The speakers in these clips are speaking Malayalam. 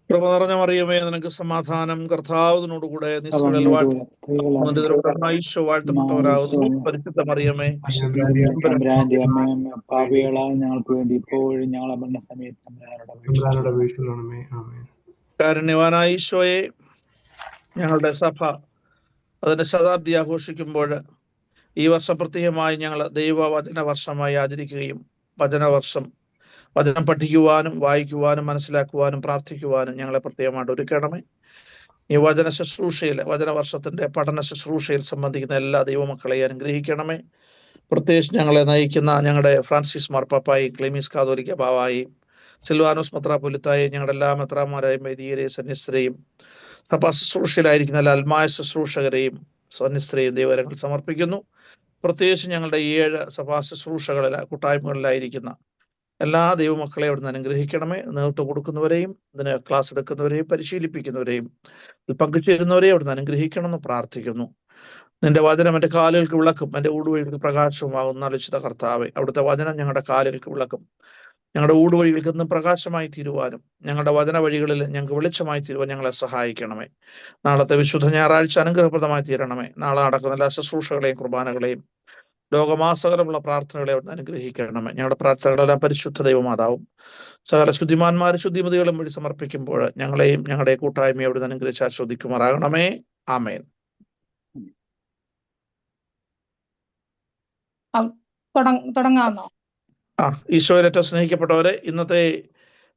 കൃപ നിറഞ്ഞ മറിയമേ, നിനക്ക് സമാധാനം. കർത്താവിനോടുകൂടെ നിസ്സുകളിൽ ഈശോ വാഴ്ത്തപ്പെട്ടവരാകുന്നു. പരിശുദ്ധ മറിയമേ, തമ്പുരാന്റെ അമ്മയമ്മ പാപികളായ ഞങ്ങൾക്ക് വേണ്ടി ഇപ്പോഴും ഞങ്ങളെ മരണസമയത്ത് കാരുണ്യവാനായ ഈശോയെ, ഞങ്ങളുടെ സഭ അതിന്റെ ശതാബ്ദി ആഘോഷിക്കുമ്പോൾ ഈ വർഷം പ്രത്യേകമായി ഞങ്ങൾ ദൈവവചന വർഷമായി ആചരിക്കുകയും വചനം പഠിക്കുവാനും വായിക്കുവാനും മനസ്സിലാക്കുവാനും പ്രാർത്ഥിക്കുവാനും ഞങ്ങളെ പ്രത്യേകമായിട്ട് ഒരുക്കണമേ. ഈ വചന ശുശ്രൂഷയിൽ, വചനവർഷത്തിന്റെ പഠന ശുശ്രൂഷയിൽ സംബന്ധിക്കുന്ന എല്ലാ ദൈവമക്കളെയും അനുഗ്രഹിക്കണമേ. പ്രത്യേകിച്ച് ഞങ്ങളെ നയിക്കുന്ന ഞങ്ങളുടെ ഫ്രാൻസിസ് മാർപ്പാപ്പായി, ക്ലീമീസ് കാതോലിക്ക ബാവായി, സിൽവാനോസ് മെത്രാപ്പൊലീത്തായി, ഞങ്ങളുടെ എല്ലാ മെത്രാന്മാരെയും വൈദികരെയും സന്യസ്തരെയും സഭാ ശുശ്രൂഷയിലായിരിക്കുന്ന എല്ലാ ആത്മായ ശുശ്രൂഷകരെയും സന്യസ്തരെയും ദൈവകരങ്ങൾ സമർപ്പിക്കുന്നു. പ്രത്യേകിച്ച് ഞങ്ങളുടെ 7 സഭാ ശുശ്രൂഷകളിൽ കൂട്ടായ്മകളിലായിരിക്കുന്ന എല്ലാ ദൈവമക്കളെയും അവിടുന്ന് അനുഗ്രഹിക്കണമേ. നേതൃത്വം കൊടുക്കുന്നവരെയും ഇതിന് ക്ലാസ് എടുക്കുന്നവരെയും പരിശീലിപ്പിക്കുന്നവരെയും പങ്കുചേരുന്നവരെയും അവിടുന്ന് അനുഗ്രഹിക്കണമെന്ന് പ്രാർത്ഥിക്കുന്നു. നിന്റെ വചനം എൻ്റെ കാലുകൾക്ക് വിളക്കും, എൻ്റെ ഊടുവഴികൾക്ക് പ്രകാശവുമാകുന്ന വിശുദ്ധ കർത്താവേ, അവിടുത്തെ വചനം ഞങ്ങളുടെ കാലുകൾക്ക് വിളക്കും, ഞങ്ങളുടെ ഊടുവഴികൾക്ക് ഇന്നും പ്രകാശമായി തീരുവാനും ഞങ്ങളുടെ വചന വഴികളിൽ ഞങ്ങൾക്ക് വെളിച്ചമായി തീരുവാൻ ഞങ്ങളെ സഹായിക്കണമേ. നാളത്തെ വിശുദ്ധ ഞായറാഴ്ച അനുഗ്രഹപ്രദമായി തീരണമേ. നാളെ നടക്കുന്ന എല്ലാ ശുശ്രൂഷകളെയും കുർബാനകളെയും ലോകമാസകരമുള്ള പ്രാർത്ഥനകളെ അവിടുന്ന് അനുഗ്രഹിക്കണമേ. ഞങ്ങളുടെ പ്രാർത്ഥനകളെല്ലാം പരിശുദ്ധ ദൈവമാതാവും സകല ശുദ്ധിമാന്മാരും ശുദ്ധിമതികളും വഴി സമർപ്പിക്കുമ്പോൾ ഞങ്ങളെയും ഞങ്ങളുടെ കൂട്ടായ്മയെ അവിടുന്ന് അനുഗ്രഹിച്ച് ആസ്വദിക്കുമാറാകണമേ. ആമേൻ. തുടങ്ങാമോ? ഈശോയിൽ ഏറ്റവും സ്നേഹിക്കപ്പെട്ടവരെ, ഇന്നത്തെ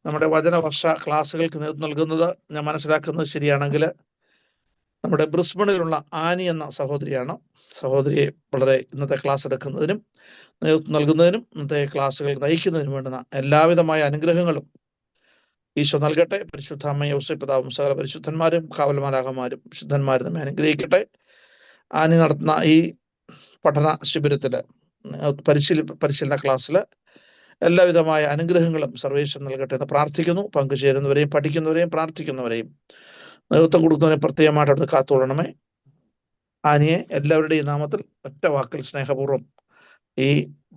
നമ്മുടെ വചനവർഷ ക്ലാസ്സുകൾക്ക് നേതൃത്വം നൽകുന്നത് ഞാൻ മനസ്സിലാക്കുന്നത് ശരിയാണെങ്കിൽ നമ്മുടെ ബ്രിസ്ബണിലുള്ള ആനി എന്ന സഹോദരിയാണ്. സഹോദരിയെ വളരെ ഇന്നത്തെ ക്ലാസ് എടുക്കുന്നതിനും നേതൃത്വം നൽകുന്നതിനും ഇന്നത്തെ ക്ലാസ്സുകൾ നയിക്കുന്നതിനും വേണ്ടുന്ന എല്ലാവിധമായ അനുഗ്രഹങ്ങളും ഈശോ നൽകട്ടെ. പരിശുദ്ധ അമ്മ ഔസേപ്പ് പിതാവും സകല പരിശുദ്ധന്മാരും കാവൽമാലാകന്മാരും വിശുദ്ധന്മാരും നമ്മെ അനുഗ്രഹിക്കട്ടെ. ആനി നടത്തുന്ന ഈ പഠന ശിബിരത്തില് പരിശീലന ക്ലാസ്സിൽ എല്ലാവിധമായ അനുഗ്രഹങ്ങളും സർവേശ്വരൻ നൽകട്ടെ എന്ന് പ്രാർത്ഥിക്കുന്നു. പങ്കുചേരുന്നവരെയും പഠിക്കുന്നവരെയും പ്രാർത്ഥിക്കുന്നവരെയും നേതൃത്വം കൊടുക്കുന്നവരെ പ്രത്യേകമായിട്ട് അടുത്ത് കാത്തുകൊള്ളണമേ. ആനിയെ എല്ലാവരുടെയും നാമത്തിൽ ഒറ്റ വാക്കിൽ സ്നേഹപൂർവ്വം ഈ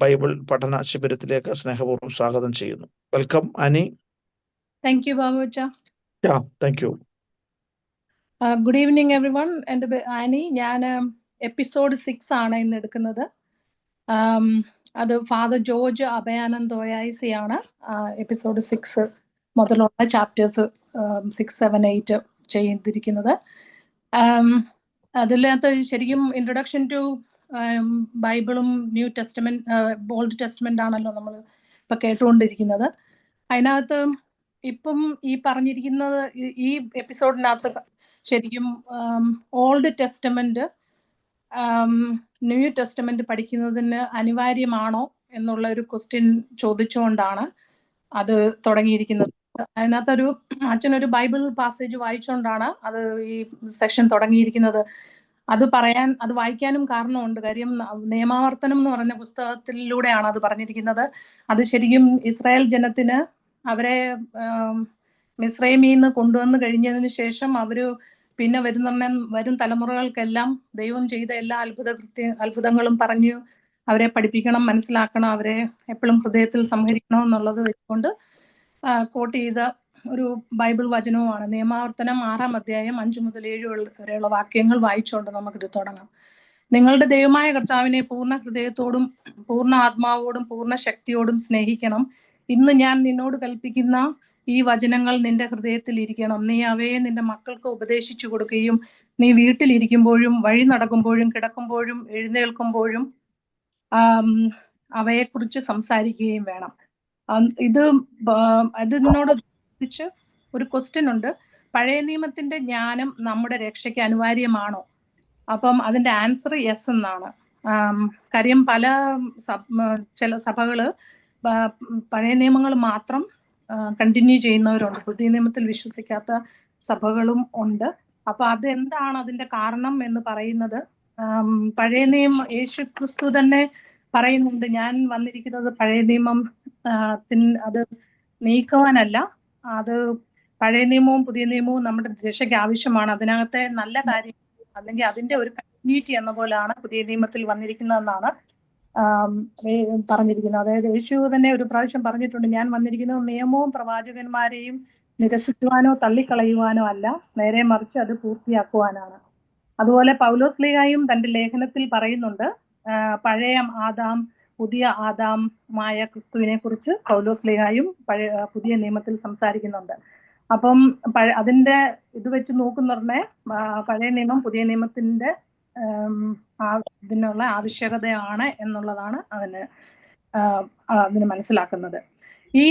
ബൈബിൾ പഠന ശിബിരത്തിലേക്ക് സ്നേഹപൂർവ്വം സ്വാഗതം ചെയ്യുന്നു. വെൽക്കം ആനി. താങ്ക് യു ബാബുച്ച. Thank you. Good evening everyone. എൻ്റെ ആനി. ഞാൻ എപ്പിസോഡ് 6 ആണ് ഇന്ന് എടുക്കുന്നത്. അത് ഫാദർ ജോർജ് അഭയാനന്ദ് ഒയായിസിയാണ് എപ്പിസോഡ് 6 മുതലുള്ള ചാപ്റ്റേഴ്സ് 6, 7, 8 ചെയ്തിരിക്കുന്നത്. അതിനകത്ത് ശരിക്കും ഇൻട്രൊഡക്ഷൻ ടു ബൈബിളും ന്യൂ ടെസ്റ്റമെന്റ്, ഓൾഡ് ടെസ്റ്റമെന്റ് ആണല്ലോ നമ്മൾ ഇപ്പം കേട്ടുകൊണ്ടിരിക്കുന്നത്. അതിനകത്ത് ഇപ്പം ഈ പറഞ്ഞിരിക്കുന്നത് ഈ എപ്പിസോഡിനകത്ത് ശരിക്കും ഓൾഡ് ടെസ്റ്റമെന്റ് ന്യൂ ടെസ്റ്റമെന്റ് പഠിക്കുന്നതിന് അനിവാര്യമാണോ എന്നുള്ള ഒരു ക്വസ്റ്റ്യൻ ചോദിച്ചുകൊണ്ടാണ് അത് തുടങ്ങിയിരിക്കുന്നത്. അതിനകത്തൊരു അച്ഛനൊരു ബൈബിൾ പാസേജ് വായിച്ചുകൊണ്ടാണ് അത് ഈ സെക്ഷൻ തുടങ്ങിയിരിക്കുന്നത്. അത് വായിക്കാനും കാരണമുണ്ട്. കാര്യം നിയമാവർത്തനം എന്ന് പറഞ്ഞ പുസ്തകത്തിലൂടെയാണ് അത് പറഞ്ഞിരിക്കുന്നത്. അത് ശരിക്കും ഇസ്രായേൽ ജനത്തിന് മിസ്രൈമിൽ നിന്ന് കൊണ്ടുവന്ന് കഴിഞ്ഞതിന് ശേഷം അവര് പിന്നെ വരും തലമുറകൾക്കെല്ലാം ദൈവം ചെയ്ത എല്ലാ അത്ഭുതങ്ങളും പറഞ്ഞു അവരെ പഠിപ്പിക്കണം, മനസ്സിലാക്കണം, അവരെ എപ്പോഴും ഹൃദയത്തിൽ സംഹരിക്കണം എന്നുള്ളത് വെച്ചുകൊണ്ട് കോട്ട് ചെയ്ത ഒരു ബൈബിൾ വചനവുമാണ്. നിയമാവർത്തനം 6-ാം അധ്യായം 5 മുതൽ 7 വരെയുള്ള വാക്യങ്ങൾ വായിച്ചുകൊണ്ട് നമുക്കിത് തുടങ്ങാം. നിങ്ങളുടെ ദൈവമായ കർത്താവിനെ പൂർണ്ണ ഹൃദയത്തോടും പൂർണ്ണ ആത്മാവോടും പൂർണ്ണ ശക്തിയോടും സ്നേഹിക്കണം. ഇന്ന് ഞാൻ നിന്നോട് കൽപ്പിക്കുന്ന ഈ വചനങ്ങൾ നിന്റെ ഹൃദയത്തിൽ ഇരിക്കണം. നീ അവയെ നിന്റെ മക്കൾക്ക് ഉപദേശിച്ചു കൊടുക്കുകയും നീ വീട്ടിലിരിക്കുമ്പോഴും വഴി നടക്കുമ്പോഴും കിടക്കുമ്പോഴും എഴുന്നേൽക്കുമ്പോഴും അവയെക്കുറിച്ച് സംസാരിക്കുകയും വേണം. അതിനോട് ചോദിച്ച് ഒരു ക്വസ്റ്റ്യൻ ഉണ്ട്. പഴയ നിയമത്തിന്റെ ജ്ഞാനം നമ്മുടെ രക്ഷയ്ക്ക് അനിവാര്യമാണോ? അപ്പം അതിന്റെ ആൻസർ യെസ് എന്നാണ്. കാര്യം ചില സഭകള് പഴയ നിയമങ്ങൾ മാത്രം കണ്ടിന്യൂ ചെയ്യുന്നവരുണ്ട്. പുതിയ നിയമത്തിൽ വിശ്വസിക്കാത്ത സഭകളും ഉണ്ട്. അപ്പൊ അതെന്താണ് അതിന്റെ കാരണം എന്ന് പറയുന്നത്, പഴയ നിയമം യേശു ക്രിസ്തു തന്നെ പറയുന്നുണ്ട്, ഞാൻ വന്നിരിക്കുന്നത് പഴയ നിയമം അത് നീക്കുവാനല്ല, അത് പഴയ നിയമവും പുതിയ നിയമവും നമ്മുടെ രക്ഷയ്ക്ക് ആവശ്യമാണ്. അതിനകത്തെ നല്ല കാര്യം അല്ലെങ്കിൽ അതിന്റെ ഒരു കണ്ടിന്യൂറ്റി എന്ന പോലെയാണ് പുതിയ നിയമത്തിൽ വന്നിരിക്കുന്നതെന്നാണ് പറഞ്ഞിരിക്കുന്നത്. അതായത് യേശു തന്നെ ഒരു പ്രാവശ്യം പറഞ്ഞിട്ടുണ്ട്, ഞാൻ വന്നിരിക്കുന്നത് നിയമവും പ്രവാചകന്മാരെയും നിരസിക്കുവാനോ തള്ളിക്കളയുവാനോ അല്ല, നേരെ മറിച്ച് അത് പൂർത്തിയാക്കുവാനാണ്. അതുപോലെ പൗലോസ് ശ്ലീഹായും തന്റെ ലേഖനത്തിൽ പറയുന്നുണ്ട്, പഴയ ആദാം പുതിയ ആദാമായ ക്രിസ്തുവിനെ കുറിച്ച് പൗലോസ് ശ്ലീഹായും പുതിയ നിയമത്തിൽ സംസാരിക്കുന്നുണ്ട്. അപ്പം അതിന്റെ ഇത് വെച്ച് നോക്കുന്നുണ്ടേ പഴയ നിയമം പുതിയ നിയമത്തിന്റെ ഇതിനുള്ള ആവശ്യകതയാണ് എന്നുള്ളതാണ് അതിന് മനസ്സിലാക്കുന്നത്. ഈ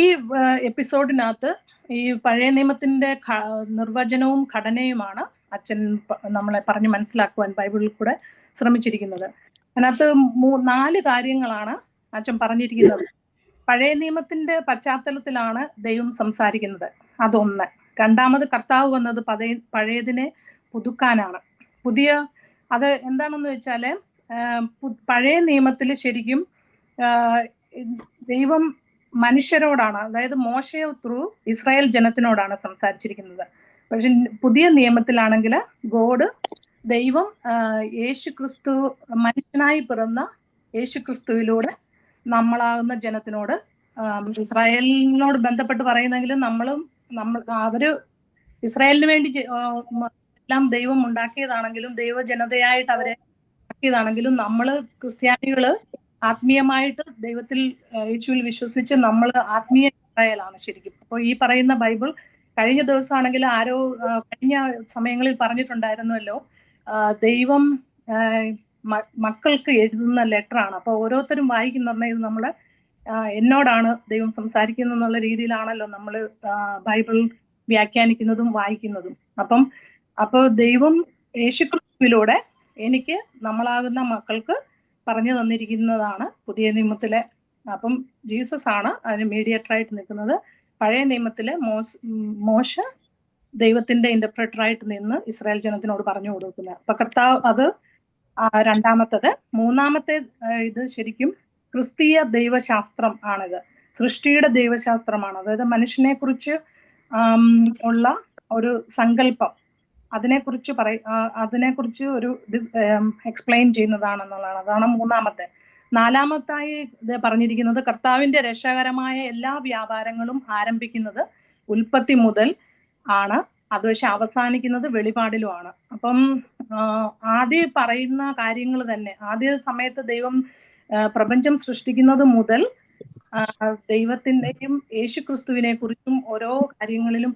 എപ്പിസോഡിനകത്ത് ഈ പഴയ നിയമത്തിന്റെ നിർവചനവും ഘടനയുമാണ് അച്ഛൻ നമ്മളെ പറഞ്ഞ് മനസ്സിലാക്കുവാൻ ബൈബിളിൽ കൂടെ ശ്രമിച്ചിരിക്കുന്നത്. അതിനകത്ത് 4 കാര്യങ്ങളാണ് അച്ഛൻ പറഞ്ഞിരിക്കുന്നത്. പഴയ നിയമത്തിന്റെ പശ്ചാത്തലത്തിലാണ് ദൈവം സംസാരിക്കുന്നത്, അതൊന്ന്. രണ്ടാമത്, കർത്താവ് വന്നത് പഴയതിനെ പുതുക്കാനാണ്. അത് എന്താണെന്ന് വെച്ചാല് പഴയ നിയമത്തിൽ ശരിക്കും ദൈവം മനുഷ്യരോടാണ്, അതായത് മോശെ ത്രൂ ഇസ്രായേൽ ജനത്തിനോടാണ് സംസാരിച്ചിരിക്കുന്നത്. പക്ഷെ പുതിയ നിയമത്തിലാണെങ്കിൽ ദൈവം യേശുക്രിസ്തു മനുഷ്യനായി പിറന്ന യേശുക്രിസ്തുവിലൂടെ നമ്മളാകുന്ന ജനത്തിനോട്, ഇസ്രായേലിനോട് ബന്ധപ്പെട്ട് പറയുന്നെങ്കിലും അവര് ഇസ്രായേലിന് വേണ്ടി എല്ലാം ദൈവം ഉണ്ടാക്കിയതാണെങ്കിലും ദൈവജനതയായിട്ട് അവരെ ആക്കിയതാണെങ്കിലും നമ്മള് ക്രിസ്ത്യാനികള് ആത്മീയമായിട്ട് ദൈവത്തിൽ യേശുവിൽ വിശ്വസിച്ച് നമ്മൾ ആത്മീയ ഇസ്രായേലാണ് ശരിക്കും. അപ്പോൾ ഈ പറയുന്ന ബൈബിൾ കഴിഞ്ഞ ദിവസമാണെങ്കിൽ കഴിഞ്ഞ സമയങ്ങളിൽ പറഞ്ഞിട്ടുണ്ടായിരുന്നല്ലോ, ദൈവം മക്കൾക്ക് എഴുതുന്ന ലെറ്ററാണ്. അപ്പൊ ഓരോരുത്തരും വായിക്കുന്ന ഇത് നമ്മള് എന്നോടാണ് ദൈവം സംസാരിക്കുന്നത് എന്നുള്ള രീതിയിലാണല്ലോ നമ്മൾ ബൈബിൾ വ്യാഖ്യാനിക്കുന്നതും വായിക്കുന്നതും. അപ്പോൾ ദൈവം യേശുക്രിസ്തുവിലൂടെ എനിക്ക് നമ്മളാകുന്ന മക്കൾക്ക് പറഞ്ഞു തന്നിരിക്കുന്നതാണ് പുതിയ നിയമത്തിലെ. അപ്പം ജീസസ് ആണ് അതിന് മീഡിയേറ്ററായിട്ട് നിൽക്കുന്നത്. പഴയ നിയമത്തിലെ മോശ ദൈവത്തിന്റെ ഇന്റർപ്രറ്ററായിട്ട് നിന്ന് ഇസ്രായേൽ ജനത്തിനോട് പറഞ്ഞു കൊടുക്കുന്നത്. അപ്പൊ കർത്താവ് അത് രണ്ടാമത്തത്. മൂന്നാമത്തെ ഇത് ശരിക്കും ക്രിസ്തീയ ദൈവശാസ്ത്രം ആണിത്. സൃഷ്ടിയുടെ ദൈവശാസ്ത്രമാണ്. അതായത് മനുഷ്യനെ കുറിച്ച് ഉള്ള ഒരു സങ്കല്പം, അതിനെക്കുറിച്ച് ഒരു എക്സ്പ്ലെയിൻ ചെയ്യുന്നതാണെന്നുള്ളതാണ്. അതാണ് മൂന്നാമത്തെ. നാലാമത്തായി ഇത് പറഞ്ഞിരിക്കുന്നത് കർത്താവിന്റെ രക്ഷകരമായ എല്ലാ വ്യാപാരങ്ങളും ആരംഭിക്കുന്നത് ഉൽപ്പത്തി മുതൽ ആണ്, അത് പക്ഷെ അവസാനിക്കുന്നത് വെളിപാടിലുമാണ്. അപ്പം ആദ്യം പറയുന്ന കാര്യങ്ങൾ തന്നെ, ആദ്യ സമയത്ത് ദൈവം പ്രപഞ്ചം സൃഷ്ടിക്കുന്നത് മുതൽ ദൈവത്തിന്റെയും യേശുക്രിസ്തുവിനെ കുറിച്ചും ഓരോ കാര്യങ്ങളിലും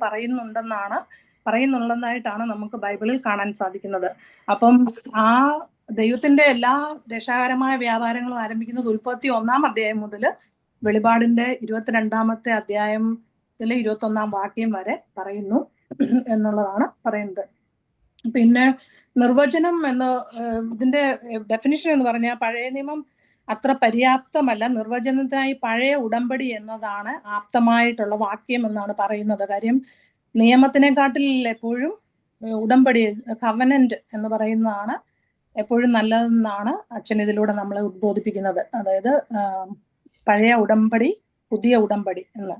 പറയുന്നുള്ളതായിട്ടാണ് നമുക്ക് ബൈബിളിൽ കാണാൻ സാധിക്കുന്നത്. അപ്പം ആ ദൈവത്തിന്റെ എല്ലാ രക്ഷാകരമായ വ്യാപാരങ്ങളും ആരംഭിക്കുന്നത് 31-ാം അധ്യായം മുതൽ വെളിപാടിന്റെ 22-ാമത്തെ അധ്യായത്തിലെ 21-ാം വാക്യം വരെ പറയുന്നു എന്നുള്ളതാണ് പറയുന്നത്. പിന്നെ നിർവചനം ഇതിന്റെ ഡെഫിനിഷൻ എന്ന് പറഞ്ഞാൽ പഴയ നിയമം അത്ര പര്യാപ്തമല്ല, നിർവചനത്തിനായി പഴയ ഉടമ്പടി എന്നതാണ് ആപ്തമായിട്ടുള്ള വാക്യം എന്നാണ് പറയുന്നത്. കാര്യം നിയമത്തിനെക്കാട്ടിൽ എപ്പോഴും ഉടമ്പടി, കവനന്റ് എന്ന് പറയുന്നതാണ് എപ്പോഴും നല്ലതെന്നാണ് അച്ഛൻ ഇതിലൂടെ നമ്മളെ ഉദ്ബോധിപ്പിക്കുന്നത്. അതായത് പഴയ ഉടമ്പടി പുതിയ ഉടമ്പടി എന്ന്.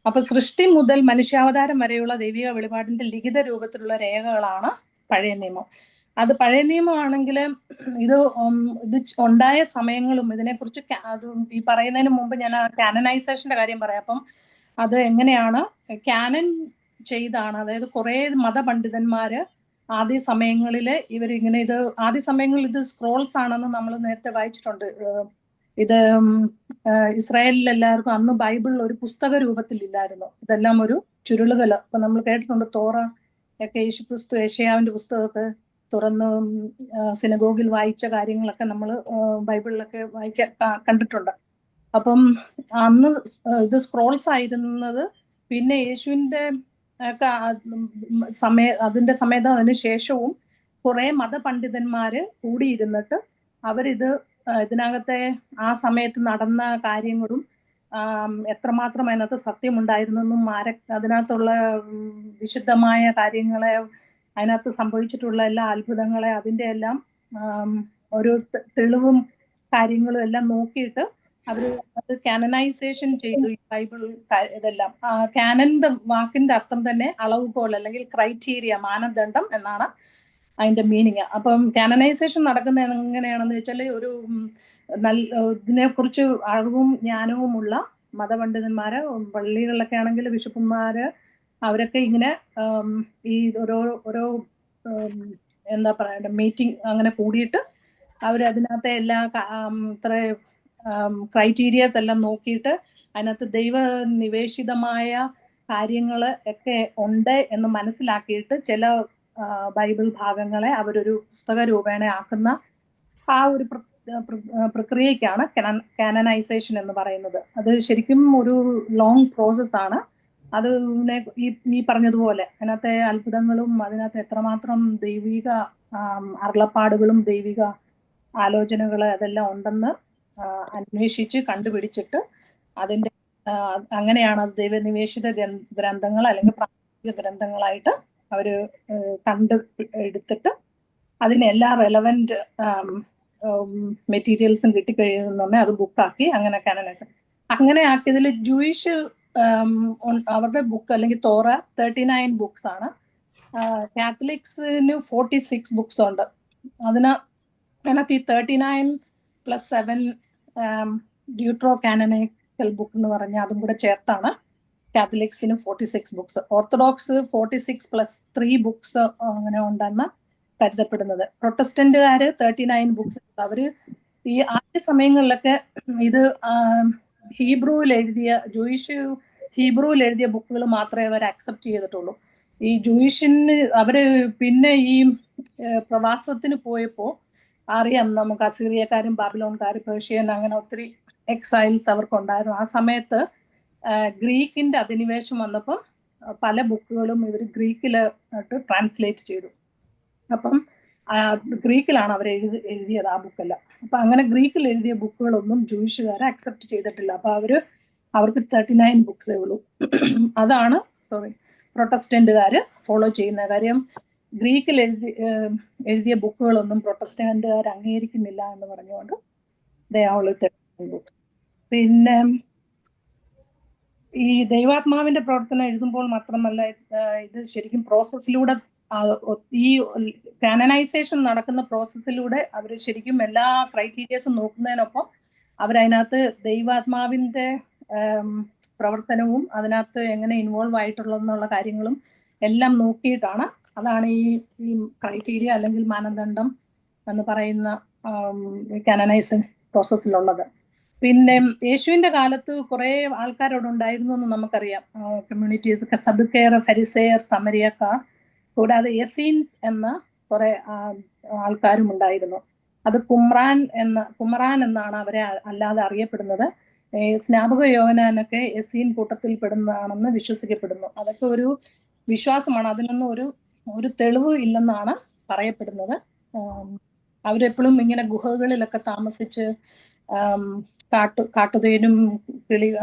അപ്പൊ സൃഷ്ടി മുതൽ മനുഷ്യാവതാരം വരെയുള്ള ദൈവിക വെളിപാടിന്റെ ലിഖിത രൂപത്തിലുള്ള രേഖകളാണ് പഴയ നിയമം. അത് പഴയ നിയമമാണെങ്കിൽ ഇത് ഉണ്ടായ സമയങ്ങളും ഇതിനെക്കുറിച്ച് ഈ പറയുന്നതിന് മുമ്പ് ഞാൻ കാനനൈസേഷന്റെ കാര്യം പറയാം. അപ്പം അത് എങ്ങനെയാണ് കാനൻ ചെയ്താണ്, അതായത് കുറെ മതപണ്ഡിതന്മാര് ആദ്യ സമയങ്ങളിൽ ഇവരിങ്ങനെ ആദ്യ സമയങ്ങളിൽ ഇത് സ്ക്രോൾസ് ആണെന്ന് നമ്മൾ നേരത്തെ വായിച്ചിട്ടുണ്ട്. ഇത് ഇസ്രായേലിൽ എല്ലാവർക്കും അന്ന് ബൈബിൾ ഒരു പുസ്തക രൂപത്തിലില്ലായിരുന്നു, ഇതെല്ലാം ഒരു ചുരുളുകൾ. ഇപ്പൊ നമ്മൾ കേട്ടിട്ടുണ്ട് തോറ ഒക്കെ, യേശുക്രിസ്തു യേശയ്യാവിന്റെ പുസ്തകമൊക്കെ തുറന്ന് സിനഗോഗിൽ വായിച്ച കാര്യങ്ങളൊക്കെ നമ്മൾ ബൈബിളിലൊക്കെ കണ്ടിട്ടുണ്ട്. അപ്പം അന്ന് ഇത് സ്ക്രോൾസ് ആയിരുന്നത്. പിന്നെ യേശുവിന്റെ അതിന്റെ സമയത്ത് അതിന് ശേഷവും കുറെ മതപണ്ഡിതന്മാര് കൂടിയിരുന്നിട്ട് ഇതിനകത്തെ ആ സമയത്ത് നടന്ന കാര്യങ്ങളും എത്രമാത്രം അതിനകത്ത് സത്യമുണ്ടായിരുന്നെന്നും അതിനകത്തുള്ള വിശുദ്ധമായ കാര്യങ്ങളെ, അതിനകത്ത് സംഭവിച്ചിട്ടുള്ള എല്ലാ അത്ഭുതങ്ങളെ, അതിന്റെ എല്ലാം ഒരു തെളിവും കാര്യങ്ങളും എല്ലാം നോക്കിയിട്ട് അത് കാനനൈസേഷൻ ചെയ്തു ഈ ബൈബിൾ. ഇതെല്ലാം കാനന്റെ വാക്കിന്റെ അർത്ഥം തന്നെ അളവുകോൽ അല്ലെങ്കിൽ ക്രൈറ്റീരിയ, മാനദണ്ഡം എന്നാണ് അതിന്റെ മീനിങ്. അപ്പം കാനനൈസേഷൻ നടക്കുന്നത് എങ്ങനെയാണെന്ന് വെച്ചാൽ ഒരു ഇതിനെക്കുറിച്ച് അറിവും ജ്ഞാനവുമുള്ള മതപണ്ഡിതന്മാര്, പള്ളികളിലൊക്കെ ആണെങ്കിൽ ബിഷപ്പുമാര്, അവരൊക്കെ ഇങ്ങനെ ഈ ഓരോ എന്താ പറയണ്ട മീറ്റിംഗ് അങ്ങനെ കൂടിയിട്ട് അവരതിനകത്തെ എല്ലാ ഇത്ര ക്രൈറ്റീരിയാസ് എല്ലാം നോക്കിയിട്ട് അതിനകത്ത് ദൈവനിവേശിതമായ കാര്യങ്ങൾ ഒക്കെ ഉണ്ട് എന്ന് മനസ്സിലാക്കിയിട്ട് ചില ബൈബിൾ ഭാഗങ്ങളെ അവരൊരു പുസ്തക രൂപേണ ആക്കുന്ന ആ ഒരു പ്രക്രിയക്കാണ് കാനനൈസേഷൻ എന്ന് പറയുന്നത്. അത് ശരിക്കും ഒരു ലോങ് പ്രോസസ്സാണ്. അത് ഈ പറഞ്ഞതുപോലെ അതിനകത്തെ അത്ഭുതങ്ങളും അതിനകത്ത് എത്രമാത്രം ദൈവിക അരുളപ്പാടുകളും ദൈവിക ആലോചനകൾ അതെല്ലാം ഉണ്ടെന്ന് അന്വേഷിച്ച് കണ്ടുപിടിച്ചിട്ട് അതിൻ്റെ അങ്ങനെയാണ് അത് ദൈവനിവേശിത ഗ്രന്ഥങ്ങൾ അല്ലെങ്കിൽ പ്രാഥമിക ഗ്രന്ഥങ്ങളായിട്ട് അവർ എടുത്തിട്ട് അതിനെല്ലാ റെലവൻറ്റ് മെറ്റീരിയൽസും കിട്ടിക്കഴിയുന്ന അത് ബുക്കാക്കി അങ്ങനെ കാനനൈസ് അങ്ങനെ ആക്കിയതിൽ ജൂയിഷ് അവരുടെ ബുക്ക് അല്ലെങ്കിൽ തോറ 39 ബുക്സ് ആണ്. കാത്തലിക്സിന് 46 ബുക്സ് ഉണ്ട്. അതിനകത്ത് ഈ 39 + 7 ഡ്യൂട്രോ കാനനിക്കൽ ബുക്ക് എന്ന് പറഞ്ഞാൽ അതും കൂടെ ചേർത്താണ് കാത്തലിക്സിന് 46 ബുക്സ്. ഓർത്തഡോക്സ് 46 + 3 ബുക്സ് അങ്ങനെ ഉണ്ടെന്ന് കരുതപ്പെടുന്നത്. പ്രൊട്ടസ്റ്റന്റുകാർ 39 ബുക്സ്. അവര് ഈ ആദ്യ സമയങ്ങളിലൊക്കെ ഇത് ഹീബ്രുവിൽ എഴുതിയ ഹീബ്രുവിൽ എഴുതിയ ബുക്കുകൾ മാത്രമേ അവർ അക്സെപ്റ്റ് ചെയ്തിട്ടുള്ളൂ. ഈ ജൂയിഷിന് അവര് പിന്നെ ഈ പ്രവാസത്തിന് പോയപ്പോൾ അറിയാം നമുക്ക് അസീറിയക്കാരും ബാബിലോൺകാരും പേർഷ്യൻ അങ്ങനെ ഒത്തിരി എക്സൈൽസ് അവർക്കുണ്ടായിരുന്നു. ആ സമയത്ത് ഗ്രീക്കിന്റെ അധിനിവേശം വന്നപ്പോൾ പല ബുക്കുകളും ഇവർ ഗ്രീക്കിലോട്ട് ട്രാൻസ്ലേറ്റ് ചെയ്തു. അപ്പം ഗ്രീക്കിലാണ് അവർ എഴുതിയത് ആ ബുക്കെല്ലാം. അപ്പം അങ്ങനെ ഗ്രീക്കിൽ എഴുതിയ ബുക്കുകളൊന്നും ജൂയിഷുകാരെ അക്സെപ്റ്റ് ചെയ്തിട്ടില്ല. അപ്പം അവർക്ക് 39 ബുക്സേ ഉള്ളൂ. അതാണ് പ്രൊട്ടസ്റ്റന്റുകാർ ഫോളോ ചെയ്യുന്ന കാര്യം. ഗ്രീക്കിൽ എഴുതിയ ബുക്കുകളൊന്നും പ്രൊട്ടസ്റ്റന്റുകാർ അംഗീകരിക്കുന്നില്ല എന്ന് പറഞ്ഞുകൊണ്ട് ദേ ആൾ 39 ബുക്സ്. പിന്നെ ഈ ദൈവാത്മാവിന്റെ പ്രവർത്തനം എഴുതുമ്പോൾ മാത്രമല്ല, ഇത് ശരിക്കും പ്രോസസ്സിലൂടെ ഈ കാനനൈസേഷൻ നടക്കുന്ന പ്രോസസ്സിലൂടെ അവർ ശരിക്കും എല്ലാ ക്രൈറ്റീരിയസും നോക്കുന്നതിനൊപ്പം അവരതിനകത്ത് ദൈവാത്മാവിന്റെ പ്രവർത്തനവും അതിനകത്ത് എങ്ങനെ ഇൻവോൾവ് ആയിട്ടുള്ളതെന്നുള്ള കാര്യങ്ങളും എല്ലാം നോക്കിയിട്ടാണ്. അതാണ് ഈ ക്രൈറ്റീരിയ അല്ലെങ്കിൽ മാനദണ്ഡം എന്ന് പറയുന്ന കാനനൈസേഷൻ പ്രോസസ്സിലുള്ളത്. പിന്നെ യേശുവിന്റെ കാലത്ത് കുറെ ആൾക്കാരോടുണ്ടായിരുന്നു എന്ന് നമുക്കറിയാം. കമ്മ്യൂണിറ്റീസ്, സദുക്കയർ, ഫരിസേയർ, സമരിയക്കാർ, കൂടാതെ എസീൻസ് എന്ന കുറെ ആൾക്കാരും ഉണ്ടായിരുന്നു. അത് കുമ്രാൻ എന്നാണ് അവരെ അല്ലാതെ അറിയപ്പെടുന്നത്. സ്നാപക യോഹന്നാനൊക്കെ എസീൻ കൂട്ടത്തിൽ പെടുന്നതാണെന്ന് വിശ്വസിക്കപ്പെടുന്നു. അതൊക്കെ ഒരു വിശ്വാസമാണ്. അതിനൊന്നും ഒരു തെളിവ് ഇല്ലെന്നാണ് പറയപ്പെടുന്നത്. അവരെപ്പോഴും ഇങ്ങനെ ഗുഹകളിലൊക്കെ താമസിച്ച് കാട്ടുതേനും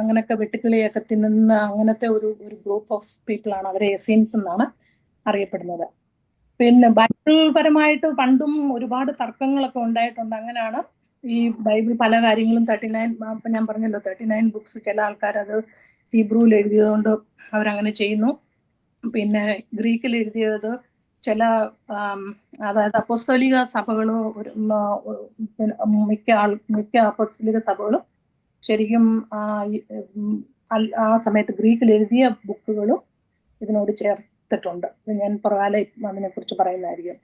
അങ്ങനെയൊക്കെ വെട്ടുക്കിളിയൊക്കെ തിന്നുന്ന അങ്ങനത്തെ ഒരു ഗ്രൂപ്പ് ഓഫ് പീപ്പിളാണ് അവരെ എസീൻസ് എന്നാണ് അറിയപ്പെടുന്നത്. പിന്നെ ബൈബിൾ പരമായിട്ട് പണ്ടും ഒരുപാട് തർക്കങ്ങളൊക്കെ ഉണ്ടായിട്ടുണ്ട്. അങ്ങനെയാണ് ഈ ബൈബിൾ പല കാര്യങ്ങളും 39 ഞാൻ പറഞ്ഞല്ലോ 39 ബുക്സ്. ചില ആൾക്കാർ അത് ഹീബ്രുവിൽ എഴുതിയതുകൊണ്ട് അവരങ്ങനെ ചെയ്യുന്നു. പിന്നെ ഗ്രീക്കിൽ എഴുതിയത് ചില അതായത് അപ്പോസ്തലിക സഭകളോ മിക്ക അപ്പോസ്തലിക സഭകളും ശരിക്കും ആ സമയത്ത് ഗ്രീക്കിൽ എഴുതിയ ബുക്കുകളും ഇതിനോട് ചേർത്തിട്ടുണ്ട്. ഞാൻ പുറകാലെ അതിനെക്കുറിച്ച് പറയുന്നതായിരിക്കും.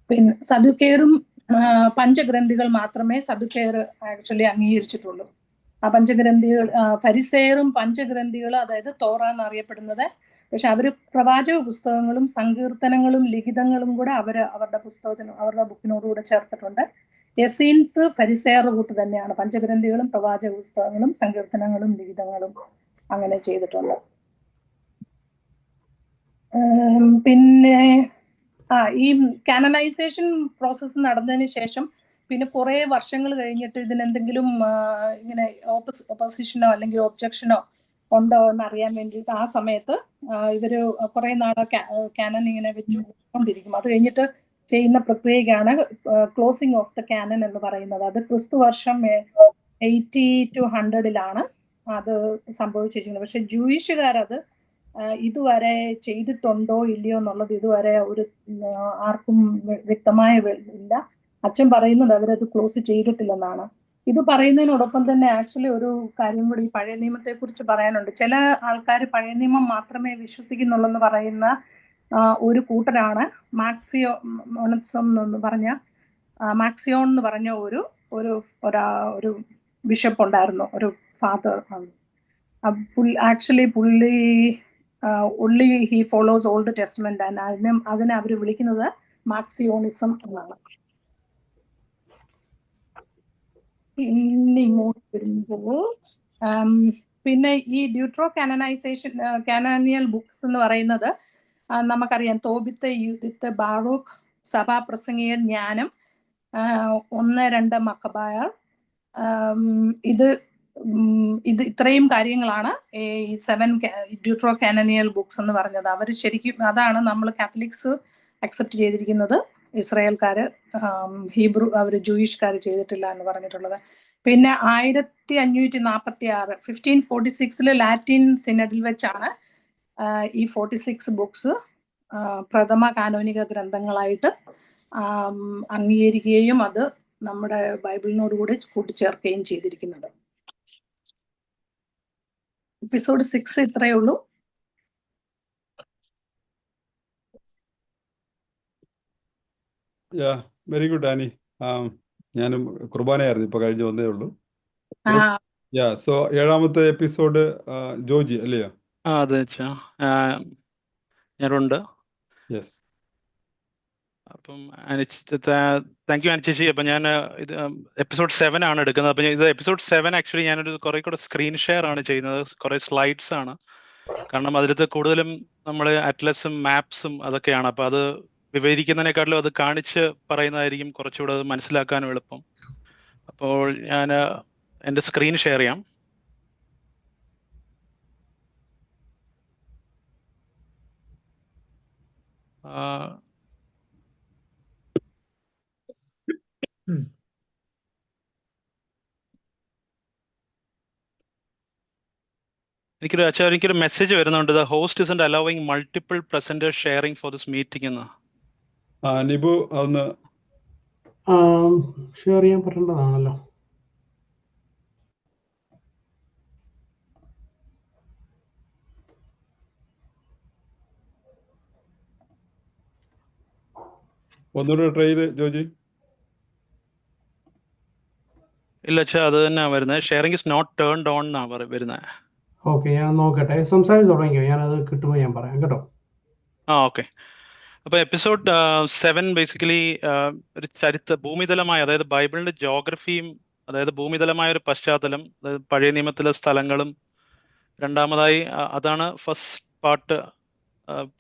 പിന്നെ സദുക്കയറും പഞ്ചഗ്രന്ഥികൾ മാത്രമേ സദുക്കയർ ആക്ച്വലി അംഗീകരിച്ചിട്ടുള്ളൂ. ആ പഞ്ചഗ്രന്ഥികൾ ഫരിസേയറും പഞ്ചഗ്രന്ഥികളും അതായത് തോറ എന്നറിയപ്പെടുന്നത്. പക്ഷെ അവർ പ്രവാചക പുസ്തകങ്ങളും സങ്കീർത്തനങ്ങളും ലിഖിതങ്ങളും കൂടെ അവരുടെ ബുക്കിനോടുകൂടെ ചേർത്തിട്ടുണ്ട്. എസീൻസ് ഫരിസേയർ കൂട്ട് തന്നെയാണ്. പഞ്ചഗ്രന്ഥികളും പ്രവാചക പുസ്തകങ്ങളും സങ്കീർത്തനങ്ങളും ലിഖിതങ്ങളും അങ്ങനെ ചെയ്തിട്ടുണ്ട്. പിന്നെ ഈ കാനനൈസേഷൻ പ്രോസസ്സ് നടന്നതിന് ശേഷം പിന്നെ കുറെ വർഷങ്ങൾ കഴിഞ്ഞിട്ട് ഇതിനെന്തെങ്കിലും ഇങ്ങനെ ഓപ്പോസിഷനോ അല്ലെങ്കിൽ ഒബ്ജക്ഷനോ ഉണ്ടോ എന്ന് അറിയാൻ വേണ്ടിയിട്ട് ആ സമയത്ത് ഇവര് കുറെ നാളെ കാനൻ ഇങ്ങനെ വെച്ചുകൊണ്ടിരിക്കും. അത് കഴിഞ്ഞിട്ട് ചെയ്യുന്ന പ്രക്രിയക്കാണ് ക്ലോസിംഗ് ഓഫ് ദ കാനൻ എന്ന് പറയുന്നത്. അത് ക്രിസ്തു വർഷം 80 to 100 അത് സംഭവിച്ചിരിക്കുന്നത്. പക്ഷെ ജൂയിഷുകാരത് ഇതുവരെ ചെയ്തിട്ടുണ്ടോ ഇല്ലയോ എന്നുള്ളത് ഇതുവരെ ആർക്കും വ്യക്തമായ ഇല്ല. അച്ഛൻ പറയുന്നത് അവരത് ക്ലോസ് ചെയ്തിട്ടില്ലെന്നാണ്. ഇത് പറയുന്നതിനോടൊപ്പം തന്നെ ആക്ച്വലി ഒരു കാര്യം കൂടി ഈ പഴയ നിയമത്തെ കുറിച്ച് പറയാനുണ്ട്. ചില ആൾക്കാർ പഴയ നിയമം മാത്രമേ വിശ്വസിക്കുന്നുള്ളൂ എന്ന് പറയുന്ന ഒരു കൂട്ടരാണ് മാക്സിയോണിസം എന്ന് പറഞ്ഞ മാക്സിയോൺ എന്ന് പറഞ്ഞ ഒരു ഒരു ഒരു ബിഷപ്പ് ഉണ്ടായിരുന്നു, ഒരു ഫാദർ. ആക്ച്വലി പുള്ളി only he follows old testament. അതിനെ അവർ വിളിക്കുന്നത് മാക്സിയോണിസം എന്നാണ്. പിന്നെ ഇങ്ങോട്ട് വരുമ്പോൾ പിന്നെ ഈ ഡ്യൂട്രോ കാനോനിയൽ ബുക്സ് എന്ന് പറയുന്നത് നമുക്കറിയാം. തോബിത്ത്, യൂദിത്ത്, ബാറൂഖ്, സഭാപ്രസംഗികൻ, ജ്ഞാനം, 1-2 മക്കബായർ, ഇത് ഇത്രയും കാര്യങ്ങളാണ് ഈ 7 ഡ്യൂട്രോ കാനോനിയൽ ബുക്സ് എന്ന് പറഞ്ഞത്. അവർ ശരിക്കും അതാണ് നമ്മൾ കാത്തലിക്സ് അക്സെപ്റ്റ് ചെയ്തിരിക്കുന്നത്. ഇസ്രായേൽക്കാര് ഹീബ്രു അവർ ജൂയിഷ്കാർ ചെയ്തിട്ടില്ല എന്ന് പറഞ്ഞിട്ടുള്ളത്. പിന്നെ 1546 1546 ലാറ്റിൻ സിനഡിൽ വെച്ചാണ് ഈ 46 ബുക്സ് പ്രഥമ കാനോനിക ഗ്രന്ഥങ്ങളായിട്ട് അംഗീകരിക്കുകയും അത് നമ്മുടെ ബൈബിളിനോടുകൂടി കൂട്ടിച്ചേർക്കുകയും ചെയ്തിരിക്കുന്നത്. എപ്പിസോഡ് 6 ഇത്രയേ ഉള്ളൂ. Very good Annie. ഞാനും കുർബാനയായിരുന്നു, ഇപ്പൊ കഴിഞ്ഞ് വന്നേ ഉള്ളൂ. സോ 7ാമത്തെ എപ്പിസോഡ് ജോജി അല്ലയോ? അതെ, ഞാനുണ്ട്. യെസ്. അപ്പം താങ്ക് യു അനുചേച്ചി. അപ്പം ഞാൻ ഇത് എപ്പിസോഡ് 7 ആണ് എടുക്കുന്നത്. അപ്പം ഇത് എപ്പിസോഡ് 7 ആക്ച്വലി ഞാനൊരു കുറെ കൂടെ സ്ക്രീൻ ഷെയർ ആണ് ചെയ്യുന്നത്. കുറെ സ്ലൈഡ്സ് ആണ്, കാരണം അതിലത്തെ കൂടുതലും നമ്മൾ അറ്റ്ലസും മാപ്സും അതൊക്കെയാണ്. അപ്പം അത് വിവരിക്കുന്നതിനെക്കാട്ടിലും അത് കാണിച്ച് പറയുന്നതായിരിക്കും കുറച്ചുകൂടെ അത് മനസ്സിലാക്കാനും എളുപ്പം. അപ്പോൾ ഞാൻ എൻ്റെ സ്ക്രീൻ ഷെയർ ചെയ്യാം. എനിക്കൊരു മെസ്സേജ് വരുന്നുണ്ട്. The host isn't allowing multiple presenters sharing for this meeting എന്ന്. നിബു അതൊന്ന് ഷെയർ ചെയ്യാൻ പറ്റേണ്ടതാണല്ലോ. ഒന്നുകൂടെ ട്രൈ ചെയ്ത് ജോജി. ഇല്ല അച്ഛാ, അത് തന്നെയാണ് വരുന്നത്. Sharing is not turned on എന്നാണ് വരുന്നത്. ഓക്കെ, ഞാൻ നോക്കട്ടെ. സംസാരിച്ച് തുടങ്ങിയോ, ഞാനത് കിട്ടുമ്പോൾ ഞാൻ പറയാം കേട്ടോ. ഓക്കെ. അപ്പൊ എപ്പിസോഡ് 7 ബേസിക്കലി ഒരു ഭൂമിതലമായ, അതായത് ബൈബിളിന്റെ ജോഗ്രഫിയും, അതായത് ഭൂമിതലമായ ഒരു പശ്ചാത്തലം, അതായത് പഴയ നിയമത്തിലെ സ്ഥലങ്ങളും, രണ്ടാമതായി അതാണ് ഫസ്റ്റ് പാർട്ട്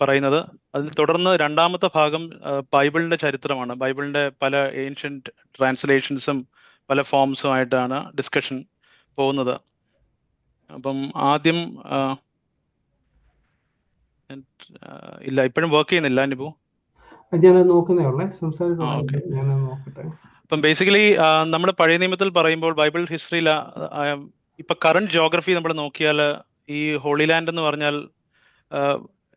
പറയുന്നത്. അതിൽ തുടർന്ന് 2ാമത്തെ ഭാഗം ബൈബിളിന്റെ ചരിത്രമാണ്. ബൈബിളിന്റെ പല ഏൻഷ്യന്റ് ട്രാൻസ്ലേഷൻസും പല ഫോംസും ആയിട്ടാണ് ഡിസ്കഷൻ പോകുന്നത്. അപ്പം ആദ്യം ഇല്ല, ഇപ്പോഴും വർക്ക് ചെയ്യുന്നില്ല നിബു. ഞാനത് നോക്കുന്നേ ഉള്ളേ, സംസാരിച്ച് ഞാനത് നോക്കട്ടെ. അപ്പം ബേസിക്കലി നമ്മൾ പഴയ നിയമത്തിൽ പറയുമ്പോൾ ബൈബിൾ ഹിസ്റ്ററിയിൽ ഇപ്പൊ കറന്റ് ജോഗ്രഫി നമ്മൾ നോക്കിയാൽ ഈ ഹോളി ലാൻഡ് എന്ന് പറഞ്ഞാൽ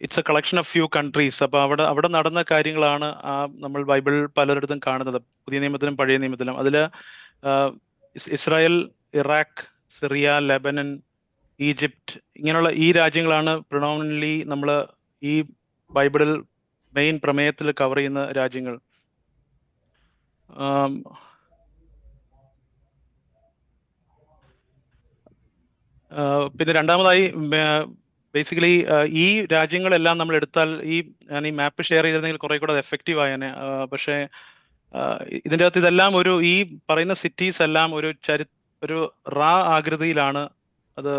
it's A collection of few countries. അപ്പൊ അവിടെ നടന്ന കാര്യങ്ങളാണ് നമ്മൾ ബൈബിൾ പലരിടത്തും കാണുന്നത്, പുതിയ നിയമത്തിലും പഴയ നിയമത്തിലും. അതില് Israel, Iraq, Syria, Lebanon, Egypt, ഇങ്ങനെയുള്ള ഈ രാജ്യങ്ങളാണ് പ്രിഡോമിനന്റ്ലി നമ്മൾ ഈ ബൈബിളിൽ മെയിൻ പ്രമേയത്തിൽ കവർ ചെയ്യുന്ന രാജ്യങ്ങൾ. പിന്നെ രണ്ടാമതായി ബേസിക്കലി ഈ രാജ്യങ്ങളെല്ലാം നമ്മൾ എടുത്താൽ ഞാൻ ഈ മാപ്പ് ഷെയർ ചെയ്തിരുന്നെങ്കിൽ കുറെ കൂടെ എഫക്റ്റീവ് ആയേനെ. പക്ഷേ ഇതിൻ്റെ അകത്ത് ഇതെല്ലാം ഈ പറയുന്ന സിറ്റീസ് എല്ലാം ഒരു റാ ആകൃതിയിലാണ് അത്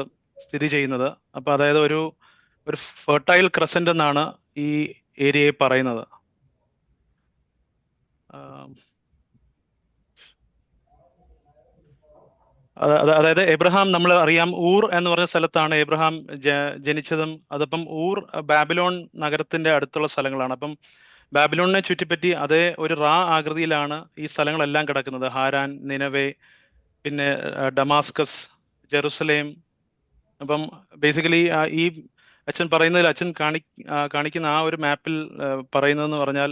സ്ഥിതി ചെയ്യുന്നത്. അപ്പൊ അതായത് ഒരു ഫെർട്ടൈൽ ക്രസന്റ് എന്നാണ് ഈ ഏരിയയെ പറയുന്നത്. അതായത് എബ്രഹാം, നമ്മൾ അറിയാം, ഊർ എന്ന് പറഞ്ഞ സ്ഥലത്താണ് എബ്രഹാം ജനിച്ചതും. അതപ്പം ഊർ ബാബിലോൺ നഗരത്തിന്റെ അടുത്തുള്ള സ്ഥലങ്ങളാണ്. അപ്പം ബാബിലോണിനെ ചുറ്റിപ്പറ്റി അതേ ഒരു റാ ആകൃതിയിലാണ് ഈ സ്ഥലങ്ങളെല്ലാം കിടക്കുന്നത്. ഹാരാൻ, നിനവേ, പിന്നെ ഡമാസ്കസ്, ജെറുസലേം. അപ്പം ബേസിക്കലി ഈ അച്ഛൻ പറയുന്നതിൽ അച്ഛൻ കാണിക്കുന്ന ആ ഒരു മാപ്പിൽ പറയുന്നതെന്ന് പറഞ്ഞാൽ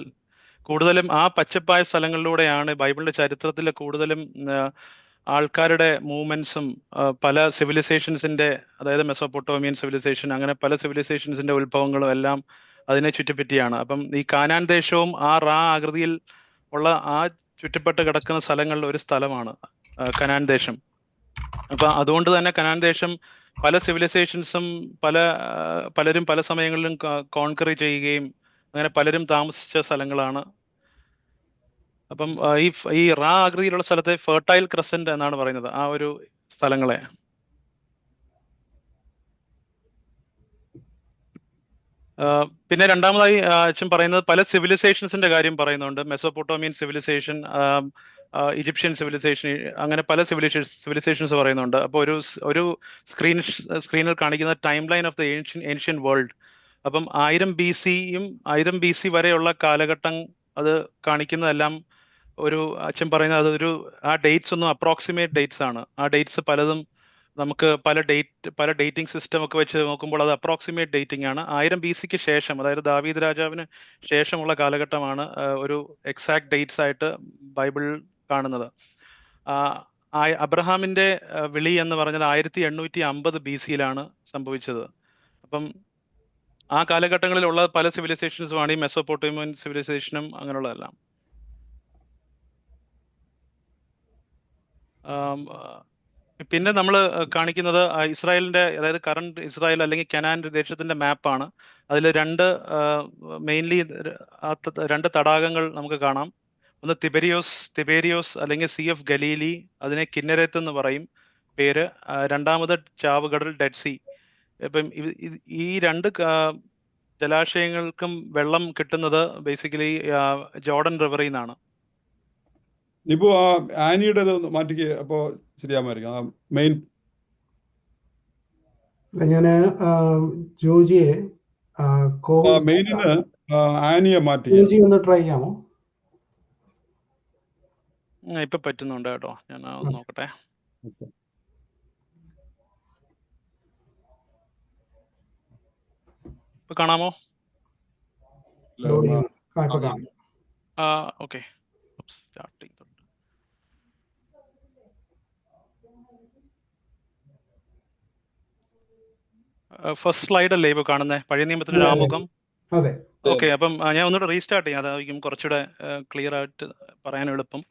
കൂടുതലും ആ പച്ചപ്പായ സ്ഥലങ്ങളിലൂടെയാണ് ബൈബിളിന്റെ ചരിത്രത്തിൽ കൂടുതലും ആൾക്കാരുടെ മൂവ്മെന്റ്സും പല സിവിലൈസേഷൻസിന്റെ, അതായത് മെസോപ്പൊട്ടോമിയൻ സിവിലൈസേഷൻ, അങ്ങനെ പല സിവിലൈസേഷൻസിന്റെ ഉത്ഭവങ്ങളും എല്ലാം അതിനെ ചുറ്റിപ്പറ്റിയാണ്. അപ്പം ഈ കാനാൻ ദേശവും ആ ആകൃതിയിൽ ഉള്ള ആ ചുറ്റപ്പെട്ട് കിടക്കുന്ന സ്ഥലങ്ങളിൽ ഒരു സ്ഥലമാണ് കനാൻ ദേശം. അപ്പൊ അതുകൊണ്ട് തന്നെ കനാൻ ദേശം പല സിവിലൈസേഷൻസും പലരും പല സമയങ്ങളിലും കോൺകറി ചെയ്യുകയും അങ്ങനെ പലരും താമസിച്ച സ്ഥലങ്ങളാണ്. അപ്പം ഈ ആകൃതിയിലുള്ള സ്ഥലത്തെ ഫെർട്ടൈൽ ക്രസന്റ് എന്നാണ് പറയുന്നത് ആ ഒരു സ്ഥലങ്ങളെ. പിന്നെ രണ്ടാമതായി അച്ഛൻ പറയുന്നത് പല സിവിലൈസേഷൻസിന്റെ കാര്യം പറയുന്നുണ്ട്. മെസോപ്പൊട്ടോമിയൻ സിവിലൈസേഷൻ, ഈജിപ്ഷ്യൻ സിവിലൈസേഷൻ, അങ്ങനെ പല സിവിലൈസേഷൻസ് പറയുന്നുണ്ട്. അപ്പോൾ ഒരു സ്ക്രീനിൽ കാണിക്കുന്ന time line of the ancient world. അപ്പം 1000 BC വരെയുള്ള കാലഘട്ടം അത് കാണിക്കുന്നതെല്ലാം അച്ഛൻ പറയുന്നത് അതൊരു ആ ഡേറ്റ്സ് ഒന്നും അപ്രോക്സിമേറ്റ് ഡേറ്റ്സ് ആണ്. ആ ഡേറ്റ്സ് പലതും നമുക്ക് പല ഡേറ്റിംഗ് സിസ്റ്റം ഒക്കെ വെച്ച് നോക്കുമ്പോൾ അത് അപ്രോക്സിമേറ്റ് ഡേറ്റിംഗ് ആണ്. 1000 BCക്ക് ശേഷം, അതായത് ദാവീദ് രാജാവിന് ശേഷമുള്ള കാലഘട്ടമാണ് ഒരു എക്സാക്ട് ഡേറ്റ്സ് ആയിട്ട് ബൈബിൾ കാണുന്നത്. അബ്രഹാമിന്റെ വിളി എന്ന് പറഞ്ഞത് 1850 BCയിലാണ് സംഭവിച്ചത്. അപ്പം ആ കാലഘട്ടങ്ങളിലുള്ള പല സിവിലൈസേഷൻസുമാണ് ഈ മെസോപ്പൊട്ടേമിയൻ സിവിലൈസേഷനും അങ്ങനെയുള്ളതെല്ലാം. പിന്നെ നമ്മൾ കാണിക്കുന്നത് ഇസ്രായേലിന്റെ, അതായത് കറണ്ട് ഇസ്രായേൽ അല്ലെങ്കിൽ കനാൻ ദേശത്തിന്റെ മാപ്പാണ്. അതിൽ മെയിൻലി രണ്ട് തടാകങ്ങൾ നമുക്ക് കാണാം. ഒന്ന് തിബേരിയോസ് അല്ലെങ്കിൽ സി ഓഫ് ഗലീലി, അതിനെ കിന്നരത്ത് എന്ന് പറയും പേര്. രണ്ടാമത് ചാവുകടൽ, ഡെഡ് സി. ഇപ്പം ഈ രണ്ട് ജലാശയങ്ങൾക്കും വെള്ളം കിട്ടുന്നത് ബേസിക്കലി ജോർഡൻ റിവറിൽ നിന്നാണ്. ഇപ്പോ ആനിയുടെ മാറ്റിക്ക് അപ്പോ ശരിയാമായിരിക്കും മെയിൻ. ഞാന് ജോജിയെ മെയിനിന്ന് ആനിയെ മാറ്റി ജോജി ഒന്ന് ട്രൈ ചെയ്യാമോ? ഇപ്പൊ പറ്റുന്നുണ്ട് കേട്ടോ, ഞാൻ നോക്കട്ടെ. ഇപ്പൊ കാണാമോ? Okay, starting. ഫസ്റ്റ് സ്ലൈഡ് അല്ലേ ഇപ്പൊ കാണുന്നത്, പഴയ നിയമത്തിന്റെ ഒരു ആമുഖം? ഓക്കെ, അപ്പം ഞാൻ ഒന്നുകൂടെ റീസ്റ്റാർട്ട് ചെയ്യാം, അതായിരിക്കും കുറച്ചുകൂടെ ക്ലിയർ ആയിട്ട് പറയാൻ എളുപ്പം.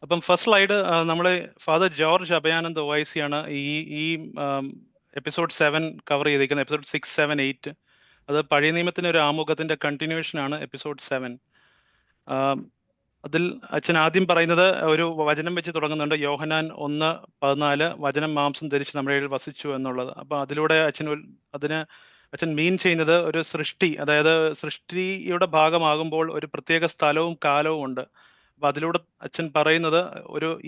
അപ്പം ഫസ്റ്റ് സ്ലൈഡ് നമ്മൾ ഫാദർ ജോർജ് അഭയാനന്ദ് OIC ആണ് ഈ എപ്പിസോഡ് 7 കവർ ചെയ്തിരിക്കുന്നത്. എപ്പിസോഡ് 6, 7, 8 അത് പഴയ നിയമത്തിന്റെ ഒരു ആമുഖത്തിന്റെ കണ്ടിന്യൂഷൻ ആണ് എപ്പിസോഡ് 7. അതിൽ അച്ഛൻ ആദ്യം പറയുന്നത് ഒരു വചനം വെച്ച് തുടങ്ങുന്നുണ്ട്. യോഹന്നാൻ 1:14 വചനം മാംസം ധരിച്ച് നമ്മുടെ ഇടയിൽ വസിച്ചു എന്നുള്ളത്. അപ്പൊ അതിലൂടെ അച്ഛൻ മീൻ ചെയ്യുന്നത് ഒരു സൃഷ്ടി, അതായത് സൃഷ്ടിയുടെ ഭാഗമാകുമ്പോൾ ഒരു പ്രത്യേക സ്ഥലവും കാലവും ഉണ്ട്. അപ്പൊ അതിലൂടെ അച്ഛൻ പറയുന്നത്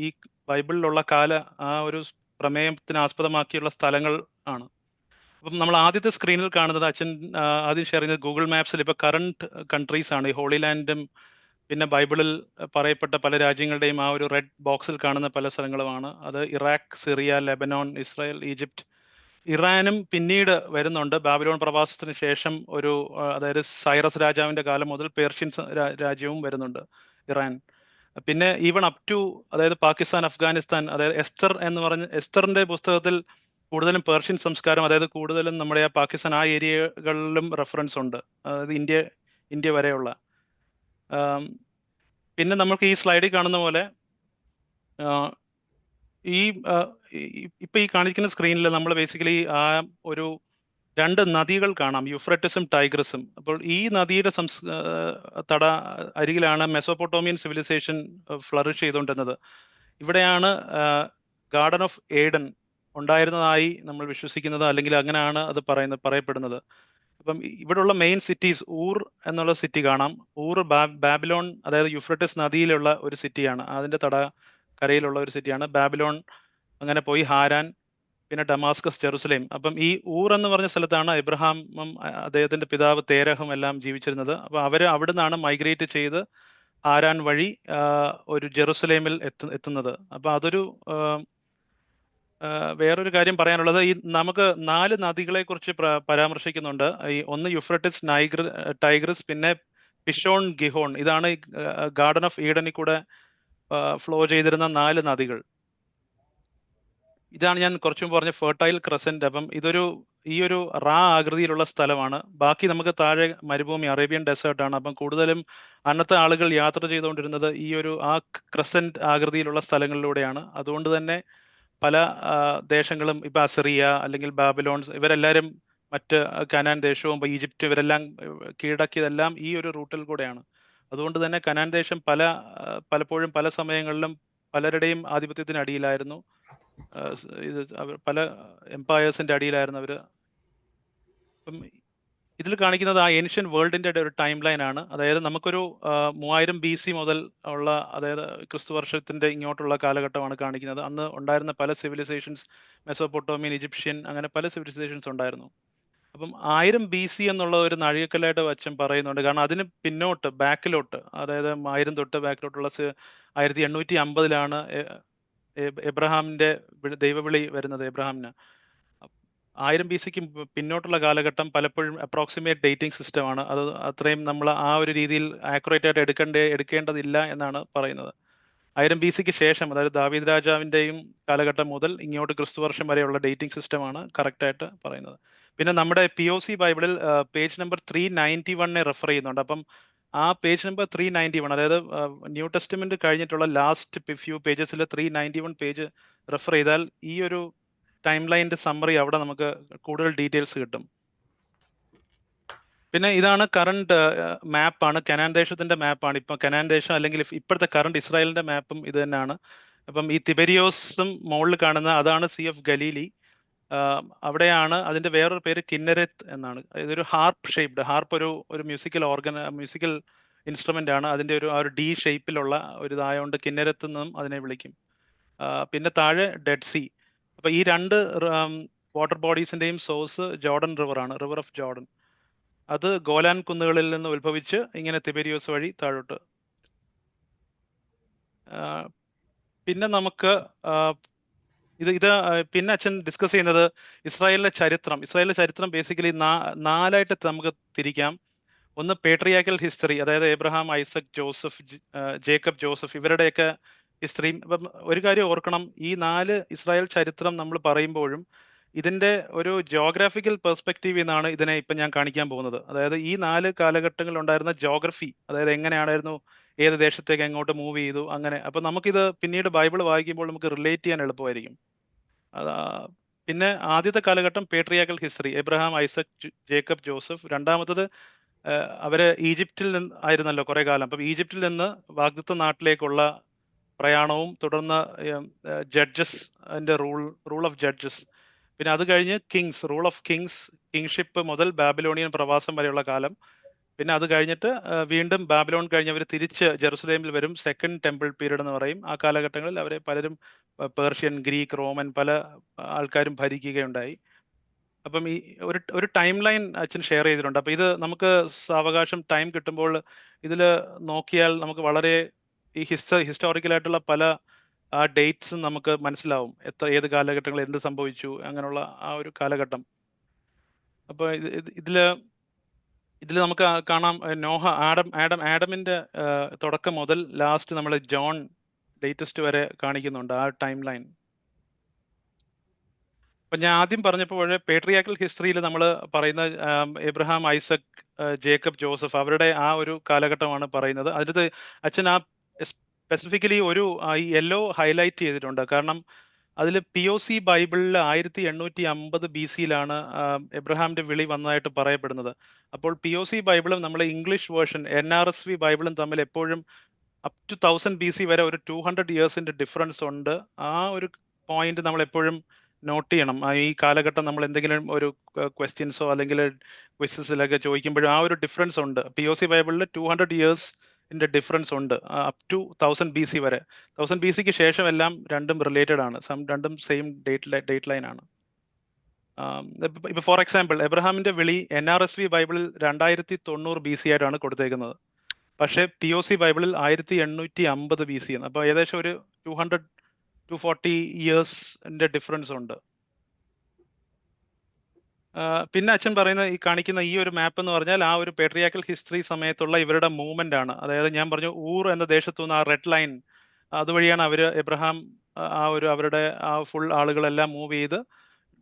ഈ ബൈബിളിലുള്ള ആ ഒരു പ്രമേയത്തിന് ആസ്പദമാക്കിയുള്ള സ്ഥലങ്ങൾ ആണ്. അപ്പം നമ്മൾ ആദ്യത്തെ സ്ക്രീനിൽ കാണുന്നത് അച്ഛൻ ആദ്യം ഷെയർ ചെയ്യുന്നത് ഗൂഗിൾ മാപ്സിൽ ഇപ്പൊ കറണ്ട് കൺട്രീസ് ആണ്. ഈ ഹോളി ലാൻഡും പിന്നെ ബൈബിളിൽ പറയപ്പെട്ട പല രാജ്യങ്ങളുടെയും ആ ഒരു റെഡ് ബോക്സിൽ കാണുന്ന പല സ്ഥലങ്ങളുമാണ്. അത് Iraq, Syria, Lebanon, Israel, Egypt, ഇറാനും പിന്നീട് വരുന്നുണ്ട്. ബാബിലോൺ പ്രവാസത്തിന് ശേഷം അതായത് സൈറസ് രാജാവിന്റെ കാലം മുതൽ പേർഷ്യൻ രാജ്യവും വരുന്നുണ്ട്, ഇറാൻ. പിന്നെ ഈവൺ അപ് ടു, അതായത് പാകിസ്ഥാൻ, അഫ്ഗാനിസ്ഥാൻ, അതായത് എസ്തറിന്റെ പുസ്തകത്തിൽ കൂടുതലും പേർഷ്യൻ സംസ്കാരം, അതായത് കൂടുതലും നമ്മുടെ പാകിസ്ഥാൻ ആ ഏരിയകളിലും റെഫറൻസ് ഉണ്ട്, അതായത് ഇന്ത്യ വരെയുള്ള. പിന്നെ നമുക്ക് ഈ സ്ലൈഡിൽ കാണുന്ന പോലെ ഇപ്പൊ ഈ കാണിക്കുന്ന സ്ക്രീനിൽ നമ്മൾ ബേസിക്കലി ഒരു 2 നദികൾ കാണാം, യൂഫ്രട്ടിസും ടൈഗ്രസും. അപ്പോൾ ഈ നദിയുടെ അരികിലാണ് മെസോപ്പൊട്ടോമിയൻ സിവിലൈസേഷൻ ഫ്ലറിഷ് ചെയ്തുകൊണ്ടിരുന്നത്. ഇവിടെയാണ് ഗാർഡൻ ഓഫ് ഏഡൻ ഉണ്ടായിരുന്നതായി നമ്മൾ വിശ്വസിക്കുന്നത്, അല്ലെങ്കിൽ അങ്ങനെയാണ് അത് പറയപ്പെടുന്നത്. അപ്പം ഇവിടെയുള്ള മെയിൻ സിറ്റീസ്, ഊർ എന്നുള്ള സിറ്റി കാണാം. ഊർ ബാബിലോൺ, അതായത് യൂഫ്രട്ടിസ് നദിയിലുള്ള ഒരു സിറ്റിയാണ്, അതിന്റെ കരയിലുള്ള ഒരു സിറ്റിയാണ് ബാബിലോൺ. അങ്ങനെ പോയി ഹാരാൻ, പിന്നെ ഡമാസ്കസ്, ജെറുസലേം. അപ്പം ഈ ഊർ എന്ന് പറഞ്ഞ സ്ഥലത്താണ് എബ്രഹാമും അദ്ദേഹത്തിന്റെ പിതാവ് തേരഹും എല്ലാം ജീവിച്ചിരുന്നത്. അപ്പൊ അവര് അവിടെ നിന്നാണ് മൈഗ്രേറ്റ് ചെയ്ത് ഹാരാൻ വഴി ഒരു ജെറുസലേമിൽ എത്തുന്നത്. അപ്പൊ അതൊരു വേറൊരു കാര്യം പറയാനുള്ളത്, നമുക്ക് 4 നദികളെ കുറിച്ച് പരാമർശിക്കുന്നുണ്ട്. ഒന്ന് യൂഫ്രട്ടിസ്, ടൈഗ്രസ്, പിന്നെ പിഷോൺ, ഗിഹോൺ. ഇതാണ് ഗാർഡൻ ഓഫ് ഈഡനിൽ കൂടെ ഫ്ലോ ചെയ്തിരുന്ന 4 നദികൾ. ഇതാണ് ഞാൻ കുറച്ചു മുമ്പ് പറഞ്ഞ ഫെർട്ടൈൽ ക്രസന്റ്. അപ്പം ഈ ഒരു റാ ആകൃതിയിലുള്ള സ്ഥലമാണ്. ബാക്കി നമുക്ക് താഴെ മരുഭൂമി, അറേബ്യൻ ഡെസേർട്ട് ആണ്. അപ്പം കൂടുതലും അന്നത്തെ ആളുകൾ യാത്ര ചെയ്തുകൊണ്ടിരുന്നത് ആ ക്രസന്റ് ആകൃതിയിലുള്ള സ്ഥലങ്ങളിലൂടെയാണ്. അതുകൊണ്ട് തന്നെ പല ദേശങ്ങളും ഇപ്പൊ അസിറിയ അല്ലെങ്കിൽ ബാബിലോൺസ് ഇവരെല്ലാവരും മറ്റ് കനാൻ ദേശവും ഈജിപ്റ്റ് ഇവരെല്ലാം കീഴടക്കിയതെല്ലാം ഈ ഒരു റൂട്ടിൽ കൂടെയാണ്. അതുകൊണ്ട് തന്നെ കനാൻ ദേശം പലപ്പോഴും പല സമയങ്ങളിലും പലരുടെയും ആധിപത്യത്തിന് അടിയിലായിരുന്നു. പല എംപയേഴ്സിന്റെ അടിയിലായിരുന്നു അവര്. അപ്പം ഇതിൽ കാണിക്കുന്നത് ആ ഏൻഷ്യൻ വേൾഡിന്റെ ഒരു ടൈം ലൈൻ ആണ്. അതായത് നമുക്കൊരു 3000 BC മുതൽ ഉള്ള, അതായത് ക്രിസ്തു വർഷത്തിന്റെ ഇങ്ങോട്ടുള്ള കാലഘട്ടമാണ് കാണിക്കുന്നത്. അന്ന് ഉണ്ടായിരുന്ന പല സിവിലൈസേഷൻസ്, മെസോപ്പൊട്ടോമിയൻ, ഈജിപ്ഷ്യൻ, അങ്ങനെ പല സിവിലൈസേഷൻസ് ഉണ്ടായിരുന്നു. അപ്പം 1000 BC എന്നുള്ള ഒരു നാഴികക്കല്ലായിട്ട് അച്ഛൻ പറയുന്നുണ്ട്. കാരണം അതിന് പിന്നോട്ട് ബാക്കിലോട്ട്, അതായത് 1000 തൊട്ട് ബാക്കിലോട്ടുള്ള 1850 എബ്രഹാമിന്റെ ദൈവവിളി വരുന്നത്. എബ്രഹാമിന് 1000 BC പിന്നോട്ടുള്ള കാലഘട്ടം പലപ്പോഴും അപ്രോക്സിമേറ്റ് ഡേറ്റിംഗ് സിസ്റ്റമാണ്. അത് അത്രയും നമ്മൾ ആ ഒരു രീതിയിൽ ആക്യുറേറ്റ് ആയിട്ട് എടുക്കേണ്ടതില്ല എന്നാണ് പറയുന്നത്. 1000 BC ശേഷം, അതായത് ദാവീദ് രാജാവിന്റെയും കാലഘട്ടം മുതൽ ഇങ്ങോട്ട് ക്രിസ്തുവർഷം വരെയുള്ള ഡേറ്റിംഗ് സിസ്റ്റമാണ് കറക്റ്റ് ആയിട്ട് പറയുന്നത്. പിന്നെ നമ്മുടെ POC ബൈബിളിൽ പേജ് നമ്പർ 391 റെഫർ ചെയ്യുന്നുണ്ട്. അപ്പം ആ പേജ് നമ്പർ 391, അതായത് ന്യൂ ടെസ്റ്റ്മെന്റ് കഴിഞ്ഞിട്ടുള്ള ലാസ്റ്റ് ഫ്യൂ പേജസിൽ 391 പേജ് റെഫർ ചെയ്താൽ ഈ ഒരു ടൈം ലൈനിന്റെ സമ്മറി അവിടെ നമുക്ക് കൂടുതൽ ഡീറ്റെയിൽസ് കിട്ടും. പിന്നെ ഇതാണ് കറണ്ട് മാപ്പാണ്, കനാൻ ദേശത്തിന്റെ മാപ്പാണ്. ഇപ്പൊ കനാൻ ദേശം അല്ലെങ്കിൽ ഇപ്പോഴത്തെ കറണ്ട് ഇസ്രായേലിന്റെ മാപ്പും ഇത് തന്നെയാണ്. അപ്പം ഈ തിബെരിയോസും മുകളിൽ കാണുന്ന അതാണ് സീ ഓഫ് ഗലീലി. അവിടെയാണ് അതിന്റെ വേറൊരു പേര് കിന്നരത്ത് എന്നാണ്. ഇതൊരു ഹാർപ്പ് ഷേപ്ഡ്, ഹാർപ്പ് ഒരു മ്യൂസിക്കൽ ഇൻസ്ട്രുമെന്റ് ആണ്. അതിന്റെ ആ ഒരു ഡി ഷേപ്പിലുള്ള ഒരു ഇതായതുകൊണ്ട് കിന്നരത്ത് നിന്നും അതിനെ വിളിക്കും. പിന്നെ താഴെ ഡെഡ് സീ. അപ്പൊ ഈ രണ്ട് വാട്ടർ ബോഡീസിന്റെയും സോഴ്സ് ജോർഡൻ റിവർ ആണ്, റിവർ ഓഫ് ജോർഡൻ. അത് ഗോലാൻ കുന്നുകളിൽ നിന്ന് ഉത്ഭവിച്ച് ഇങ്ങനെ തിബെരിയോസ് വഴി താഴോട്ട്. പിന്നെ നമുക്ക് പിന്നെ അച്ഛൻ ഡിസ്കസ് ചെയ്യുന്നത് ഇസ്രായേലിലെ ചരിത്രം ബേസിക്കലി 4ആയിട്ട് നമുക്ക് തിരിക്കാം. ഒന്ന് പേട്രിയാക്കൽ ഹിസ്റ്ററി, അതായത് എബ്രഹാം, ഐസക്, ജേക്കബ്, ജോസഫ് ഇവരുടെയൊക്കെ ഹിസ്റ്ററി. അപ്പം ഒരു കാര്യം ഓർക്കണം, ഈ 4 ഇസ്രായേൽ ചരിത്രം നമ്മൾ പറയുമ്പോഴും ഇതിന്റെ ഒരു ജോഗ്രാഫിക്കൽ പെർസ്പെക്റ്റീവിൽ നിന്നാണ് ഇതിനെ ഇപ്പം ഞാൻ കാണിക്കാൻ പോകുന്നത്. അതായത് ഈ 4 കാലഘട്ടങ്ങളിൽ ഉണ്ടായിരുന്ന ജോഗ്രഫി, അതായത് എങ്ങനെയായിരുന്നു, ഏത് ദേശത്തേക്ക് എങ്ങോട്ട് മൂവ് ചെയ്തു, അങ്ങനെ. അപ്പം നമുക്കിത് പിന്നീട് ബൈബിൾ വായിക്കുമ്പോൾ നമുക്ക് റിലേറ്റ് ചെയ്യാൻ എളുപ്പമായിരിക്കും. പിന്നെ ആദ്യത്തെ കാലഘട്ടം patriarchal history, Abraham, Isaac, Jacob, Joseph. രണ്ടാമത്തത് അവര് ഈജിപ്തിൽ നിന്ന് ആയിരുന്നല്ലോ കുറെ കാലം. അപ്പം ഈജിപ്തിൽ നിന്ന് വാഗ്ദത്ത നാട്ടിലേക്കുള്ള പ്രയാണവും തുടർന്ന് ജഡ്ജസ്, അതിന്റെ റൂൾ ഓഫ് ജഡ്ജസ്. പിന്നെ അത് കഴിഞ്ഞ് റൂൾ ഓഫ് കിങ്സ്, കിങ്ഷിപ്പ് മുതൽ ബാബിലോണിയൻ പ്രവാസം വരെയുള്ള കാലം. പിന്നെ അത് കഴിഞ്ഞിട്ട് വീണ്ടും ബാബിലോൺ കഴിഞ്ഞവർ തിരിച്ച് ജെറുസലേമിൽ വരും. സെക്കൻഡ് ടെമ്പിൾ പീരീഡ് എന്ന് പറയും. ആ കാലഘട്ടങ്ങളിൽ അവരെ പലരും പേർഷ്യൻ, ഗ്രീക്ക്, റോമൻ പല ആൾക്കാരും ഭരിക്കുകയുണ്ടായി. അപ്പം ഈ ഒരു ടൈം ലൈൻ അച്ഛൻ ഷെയർ ചെയ്തിട്ടുണ്ട്. അപ്പം ഇത് നമുക്ക് സാവകാശം ടൈം കിട്ടുമ്പോൾ ഇതിൽ നോക്കിയാൽ നമുക്ക് വളരെ ഈ ഹിസ്റ്റോറിക്കലായിട്ടുള്ള പല ഡേറ്റ്സും നമുക്ക് മനസ്സിലാവും. ഏത് കാലഘട്ടങ്ങളിൽ എന്ത് സംഭവിച്ചു, അങ്ങനെയുള്ള ആ ഒരു കാലഘട്ടം. അപ്പൊ ഇതിൽ നമുക്ക് കാണാം നോഹ, ആഡമിന്റെ തുടക്കം മുതൽ ലാസ്റ്റ് നമ്മൾ ജോൺ ലേറ്റസ്റ്റ് വരെ കാണിക്കുന്നുണ്ട് ആ ടൈം ലൈൻ. അപ്പൊ ഞാൻ ആദ്യം പറഞ്ഞപ്പോൾ പേട്രിയാക്കൽ ഹിസ്റ്ററിയിൽ നമ്മൾ പറയുന്ന എബ്രഹാം, ഐസക്, ജേക്കബ്, ജോസഫ് അവരുടെ ആ ഒരു കാലഘട്ടമാണ് പറയുന്നത്. അതിനകത്ത് അച്ഛൻ ആ സ്പെസിഫിക്കലി ഈ യെല്ലോ ഹൈലൈറ്റ് ചെയ്തിട്ടുണ്ട്. കാരണം അതിൽ POC ബൈബിളിൽ 1850 BC എബ്രഹാമിന്റെ വിളി വന്നതായിട്ട് പറയപ്പെടുന്നത്. അപ്പോൾ POC ബൈബിളും നമ്മൾ ഇംഗ്ലീഷ് വേർഷൻ NRSV ബൈബിളും തമ്മിൽ എപ്പോഴും അപ് ടു 1000 BC വരെ ഒരു 200 ഇയേഴ്സിന്റെ ഡിഫറൻസ് ഉണ്ട്. ആ ഒരു പോയിന്റ് നമ്മൾ എപ്പോഴും നോട്ട് ചെയ്യണം. ഈ കാലഘട്ടം നമ്മൾ എന്തെങ്കിലും ഒരു ക്വസ്റ്റ്യൻസോ അല്ലെങ്കിൽ ക്വിസസിലൊക്കെ ചോദിക്കുമ്പോഴും ആ ഒരു ഡിഫറൻസ് ഉണ്ട്. POC ബൈബിളിൽ 200 ഇയേഴ്സിന്റെ ഡിഫറൻസ് ഉണ്ട് അപ് ടു 1000 BC വരെ. 1000 BC ശേഷം എല്ലാം രണ്ടും റിലേറ്റഡ് ആണ്, രണ്ടും സെയിം ഡേറ്റ് ലൈൻ ആണ്. ഇപ്പൊ ഫോർ എക്സാമ്പിൾ എബ്രഹാമിന്റെ വിളി NRSV ബൈബിളിൽ 2090 BC ആയിട്ടാണ് കൊടുത്തേക്കുന്നത്. പക്ഷേ POC ബൈബിളിൽ 1850 BC ആണ്. അപ്പൊ ഏകദേശം ഒരു 240 ഇയേഴ്സിന്റെ ഡിഫറൻസ് ഉണ്ട്. പിന്നെ അച്ഛൻ പറയുന്ന കാണിക്കുന്ന ഈ ഒരു മാപ്പ് എന്ന് പറഞ്ഞാൽ ആ ഒരു പേട്രിയാക്കൽ ഹിസ്റ്ററി സമയത്തുള്ള ഇവരുടെ മൂവ്മെന്റ് ആണ്. അതായത് ഞാൻ പറഞ്ഞു ഊർ എന്ന ദേശത്തു നിന്ന് ആ റെഡ് ലൈൻ അതുവഴിയാണ് എബ്രഹാം ആ ഒരു അവരുടെ ആ ഫുൾ ആളുകളെല്ലാം മൂവ് ചെയ്ത്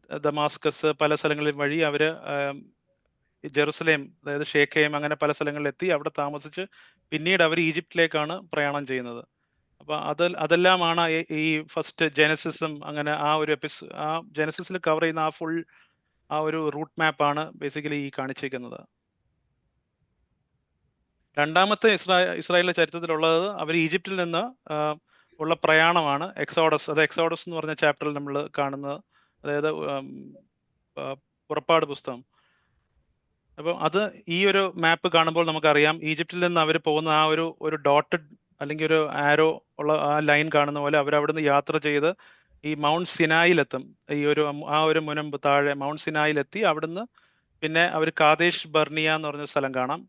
ദമാസ്കസ് പല സ്ഥലങ്ങളിൽ വഴി അവര് ജെറുസലേം, അതായത് ഷേഖയം, അങ്ങനെ പല സ്ഥലങ്ങളിലെത്തി അവിടെ താമസിച്ച് പിന്നീട് അവർ ഈജിപ്തിലേക്കാണ് പ്രയാണം ചെയ്യുന്നത്. അപ്പൊ അതെല്ലാമാണ് ഈ ഫസ്റ്റ് ജെനസിസും അങ്ങനെ ആ ഒരു ആ ജെനസിസിൽ കവർ ചെയ്യുന്ന ആ ഫുൾ ആ ഒരു റൂട്ട് മാപ്പാണ് ബേസിക്കലി ഈ കാണിച്ചിരിക്കുന്നത്. രണ്ടാമത്തെ ഇസ്രായേലിന്റെ ചരിത്രത്തിലുള്ളത് അവർ ഈജിപ്തിൽ നിന്ന് ഉള്ള പ്രയാണമാണ് എക്സോഡസ്. അത് എക്സോഡസ് എന്ന് പറഞ്ഞ ചാപ്റ്ററിൽ നമ്മൾ കാണുന്നത്, അതായത് പുറപ്പാട് പുസ്തകം. അപ്പം അത് ഈ ഒരു മാപ്പ് കാണുമ്പോൾ നമുക്കറിയാം ഈജിപ്തിൽ നിന്ന് അവർ പോകുന്ന ആ ഒരു ഡോട്ടഡ് അല്ലെങ്കിൽ ഒരു ആരോ ഉള്ള ആ ലൈൻ കാണുന്ന പോലെ അവർ അവിടുന്ന് യാത്ര ചെയ്ത് ഈ മൗണ്ട് സിനായിലെത്തും. ഈ ആ ഒരു മുനമ്പ് താഴെ മൗണ്ട് സിനായിലെത്തി അവിടുന്ന് പിന്നെ അവർ കാദേശ് ബർണിയ എന്ന് പറഞ്ഞ സ്ഥലം കാണാം.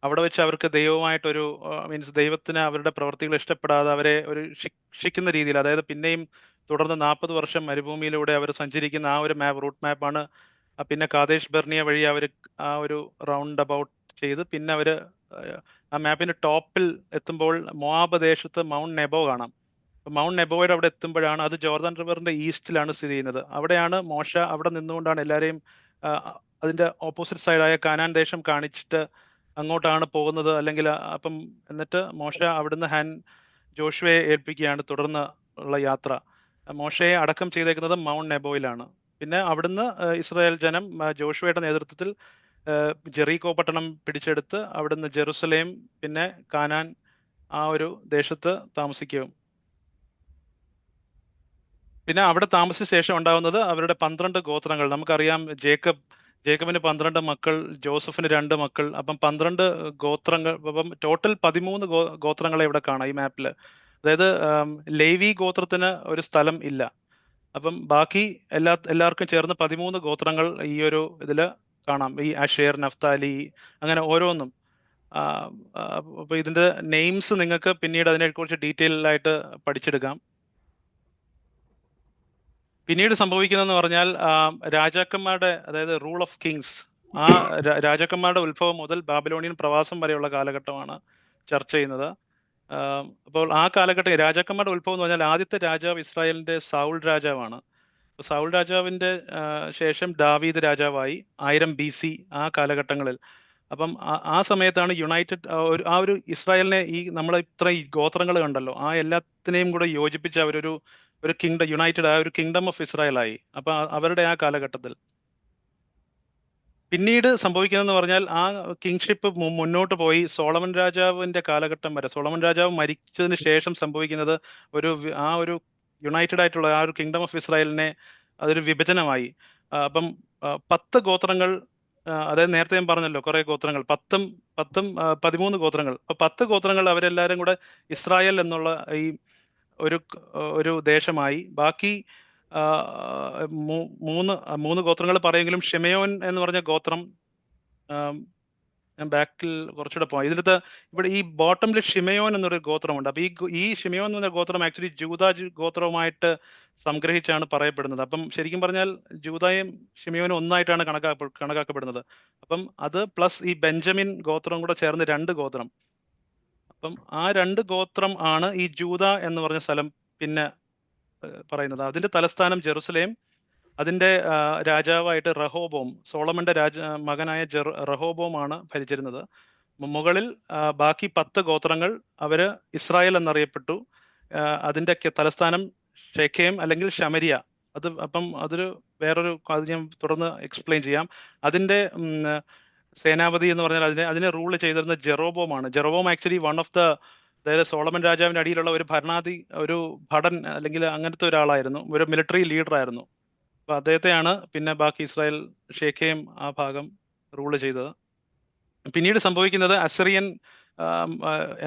അവിടെ വെച്ച് അവർക്ക് ദൈവമായിട്ടൊരു മീൻസ് ദൈവത്തിന് അവരുടെ പ്രവർത്തികൾ ഇഷ്ടപ്പെടാതെ അവരെ ഒരു ശിക്ഷിക്കുന്ന രീതിയിൽ, അതായത് പിന്നെയും തുടർന്ന് 40 വർഷം മരുഭൂമിയിലൂടെ അവർ സഞ്ചരിക്കുന്ന ആ ഒരു റൂട്ട് മാപ്പാണ്. പിന്നെ കാദേശ് ബർണിയ വഴി അവർ ആ ഒരു റൗണ്ട് അബൌട്ട് ചെയ്ത് പിന്നെ അവർ ആ മാപ്പിന്റെ ടോപ്പിൽ എത്തുമ്പോൾ മോവാബ് ദേശത്ത് മൗണ്ട് നെബോ കാണാം. മൗണ്ട് നെബോയുടെ അവിടെ എത്തുമ്പോഴാണ്, അത് ജോർദാൻ റിവറിന്റെ ഈസ്റ്റിലാണ് സ്ഥിതി ചെയ്യുന്നത്. അവിടെയാണ് മോശ അവിടെ നിന്നുകൊണ്ടാണ് എല്ലാവരെയും അതിന്റെ ഓപ്പോസിറ്റ് സൈഡായ കാനാൻ ദേശം കാണിച്ചിട്ട് അങ്ങോട്ടാണ് പോകുന്നത്. അല്ലെങ്കിൽ അപ്പം എന്നിട്ട് മോശ അവിടുന്ന് ജോഷുവയെ ഏൽപ്പിക്കുകയാണ് തുടർന്ന് ഉള്ള യാത്ര. മോശയെ അടക്കം ചെയ്തേക്കുന്നത് മൗണ്ട് നെബോയിലാണ്. പിന്നെ അവിടുന്ന് ഇസ്രായേൽ ജനം ജോഷുവയുടെ നേതൃത്വത്തിൽ ജെറീക്കോ പട്ടണം പിടിച്ചെടുത്ത് അവിടുന്ന് ജെറുസലേം പിന്നെ കാനാൻ ആ ഒരു ദേശത്ത് താമസിക്കും. പിന്നെ അവിടെ താമസിച്ച ശേഷം ഉണ്ടാവുന്നത് അവരുടെ 12 ഗോത്രങ്ങൾ. നമുക്കറിയാം ജേക്കബിന് 12 മക്കൾ, ജോസഫിന് 2 മക്കൾ. അപ്പം 12 ഗോത്രങ്ങൾ. അപ്പം ടോട്ടൽ 13 ഗോത്രങ്ങളെ ഇവിടെ കാണാം ഈ മാപ്പിൽ. അതായത് ലേവി ഗോത്രത്തിന് ഒരു സ്ഥലം ഇല്ല. അപ്പം ബാക്കി എല്ലാവർക്കും ചേർന്ന് 13 ഗോത്രങ്ങൾ ഈ ഒരു ഇതിൽ കാണാം. ഈ അഷേർ, നഫ്താലി, അങ്ങനെ ഓരോന്നും. അപ്പൊ ഇതിന്റെ നെയിംസ് നിങ്ങൾക്ക് പിന്നീട് അതിനെക്കുറിച്ച് ഡീറ്റെയിൽ ആയിട്ട് പഠിച്ചെടുക്കാം. പിന്നീട് സംഭവിക്കുന്നതെന്ന് പറഞ്ഞാൽ രാജാക്കന്മാരുടെ, അതായത് റൂൾ ഓഫ് കിങ്സ്, ആ രാജാക്കന്മാരുടെ ഉത്ഭവം മുതൽ ബാബിലോണിയൻ പ്രവാസം വരെയുള്ള കാലഘട്ടമാണ് ചർച്ച ചെയ്യുന്നത്. അപ്പോൾ ആ കാലഘട്ടം രാജാക്കന്മാരുടെ ഉത്ഭവം എന്ന് പറഞ്ഞാൽ ആദ്യത്തെ രാജാവ് ഇസ്രായേലിന്റെ സൗൾ രാജാവാണ്. സൗൾ രാജാവിന്റെ ശേഷം ദാവീദ് രാജാവായി 1000 BC ആ കാലഘട്ടങ്ങളിൽ. അപ്പം ആ സമയത്താണ് യുണൈറ്റഡ് ആ ഒരു ഇസ്രായേലിനെ നമ്മൾ ഇത്ര ഈ ഗോത്രങ്ങൾ കണ്ടല്ലോ, ആ എല്ലാത്തിനെയും കൂടെ യോജിപ്പിച്ച് അവരൊരു കിങ്ഡം, യുണൈറ്റഡ് ആ ഒരു കിങ്ഡം ഓഫ് ഇസ്രായേൽ ആയി. അപ്പൊ അവരുടെ ആ കാലഘട്ടത്തിൽ പിന്നീട് സംഭവിക്കുന്നതെന്ന് പറഞ്ഞാൽ ആ കിങ്ഷിപ്പ് മുന്നോട്ട് പോയി സോളമൻ രാജാവിന്റെ കാലഘട്ടം വരെ. സോളമൻ രാജാവ് മരിച്ചതിന് ശേഷം സംഭവിക്കുന്നത് ആ ഒരു യുണൈറ്റഡ് ആയിട്ടുള്ള ആ ഒരു കിങ്ഡം ഓഫ് ഇസ്രായേലിനെ അതൊരു വിഭജനമായി. അപ്പം 10 ഗോത്രങ്ങൾ, അതായത് നേരത്തെ ഞാൻ പറഞ്ഞല്ലോ കുറെ ഗോത്രങ്ങൾ, 13 ഗോത്രങ്ങൾ. അപ്പൊ 10 ഗോത്രങ്ങൾ അവരെല്ലാരും കൂടെ ഇസ്രായേൽ എന്നുള്ള ഈ ഒരു ദേശമായി. ബാക്കി 3 ഗോത്രങ്ങൾ പറയെങ്കിലും ഷിമയോൻ എന്ന് പറഞ്ഞ ഗോത്രം, ഞാൻ ബാക്കിൽ കുറച്ചുകൂടെ പോകാം. ഇവിടെ ഈ ബോട്ടമിൽ ഷിമയോൻ എന്നൊരു ഗോത്രമുണ്ട്. അപ്പൊ ഈ ഷിമയോൻ എന്ന് പറഞ്ഞ ഗോത്രം ആക്ച്വലി ജൂദാ ഗോത്രവുമായിട്ട് സംഗ്രഹിച്ചാണ് പറയപ്പെടുന്നത്. അപ്പം ശരിക്കും പറഞ്ഞാൽ ജൂദായും ഷിമയോനും ഒന്നായിട്ടാണ് കണക്കാക്കപ്പെടുന്നത്. അപ്പം അത് പ്ലസ് ഈ ബെഞ്ചമിൻ ഗോത്രം കൂടെ ചേർന്ന് 2 ഗോത്രം. അപ്പം ആ 2 ഗോത്രം ആണ് ഈ ജൂദ എന്ന് പറഞ്ഞ സ്ഥലം പിന്നെ പറയുന്നത്. അതിന്റെ തലസ്ഥാനം ജെറുസലേം. അതിന്റെ രാജാവായിട്ട് റഹോബോം, സോളമന്റെ മകനായ റഹോബോം ആണ് ഭരിച്ചിരുന്നത്. മുകളിൽ ബാക്കി 10 ഗോത്രങ്ങൾ അവര് ഇസ്രായേൽ എന്നറിയപ്പെട്ടു. അതിന്റെ തലസ്ഥാനം ഷെഖേം അല്ലെങ്കിൽ ശമരിയ. അപ്പം അതൊരു വേറൊരു, അത് ഞാൻ തുടർന്ന് എക്സ്പ്ലെയിൻ ചെയ്യാം. അതിന്റെ സേനാപതി എന്ന് പറഞ്ഞാൽ അതിനെ റൂൾ ചെയ്തിരുന്ന ജെറോബോം ആണ്. ജെറോബോം ആക്ച്വലി വൺ ഓഫ് ദ, അതായത് സോളമൻ രാജാവിന്റെ അടിയിലുള്ള ഒരു ഭടൻ അല്ലെങ്കിൽ അങ്ങനത്തെ ഒരാളായിരുന്നു, ഒരു മിലിറ്ററി ലീഡർ ആയിരുന്നു. അപ്പൊ അദ്ദേഹത്തെയാണ് പിന്നെ ബാക്കി ഇസ്രായേൽ ഷേഖേം ആ ഭാഗം റൂൾ ചെയ്തത്. പിന്നീട് സംഭവിക്കുന്നത് അസിറിയൻ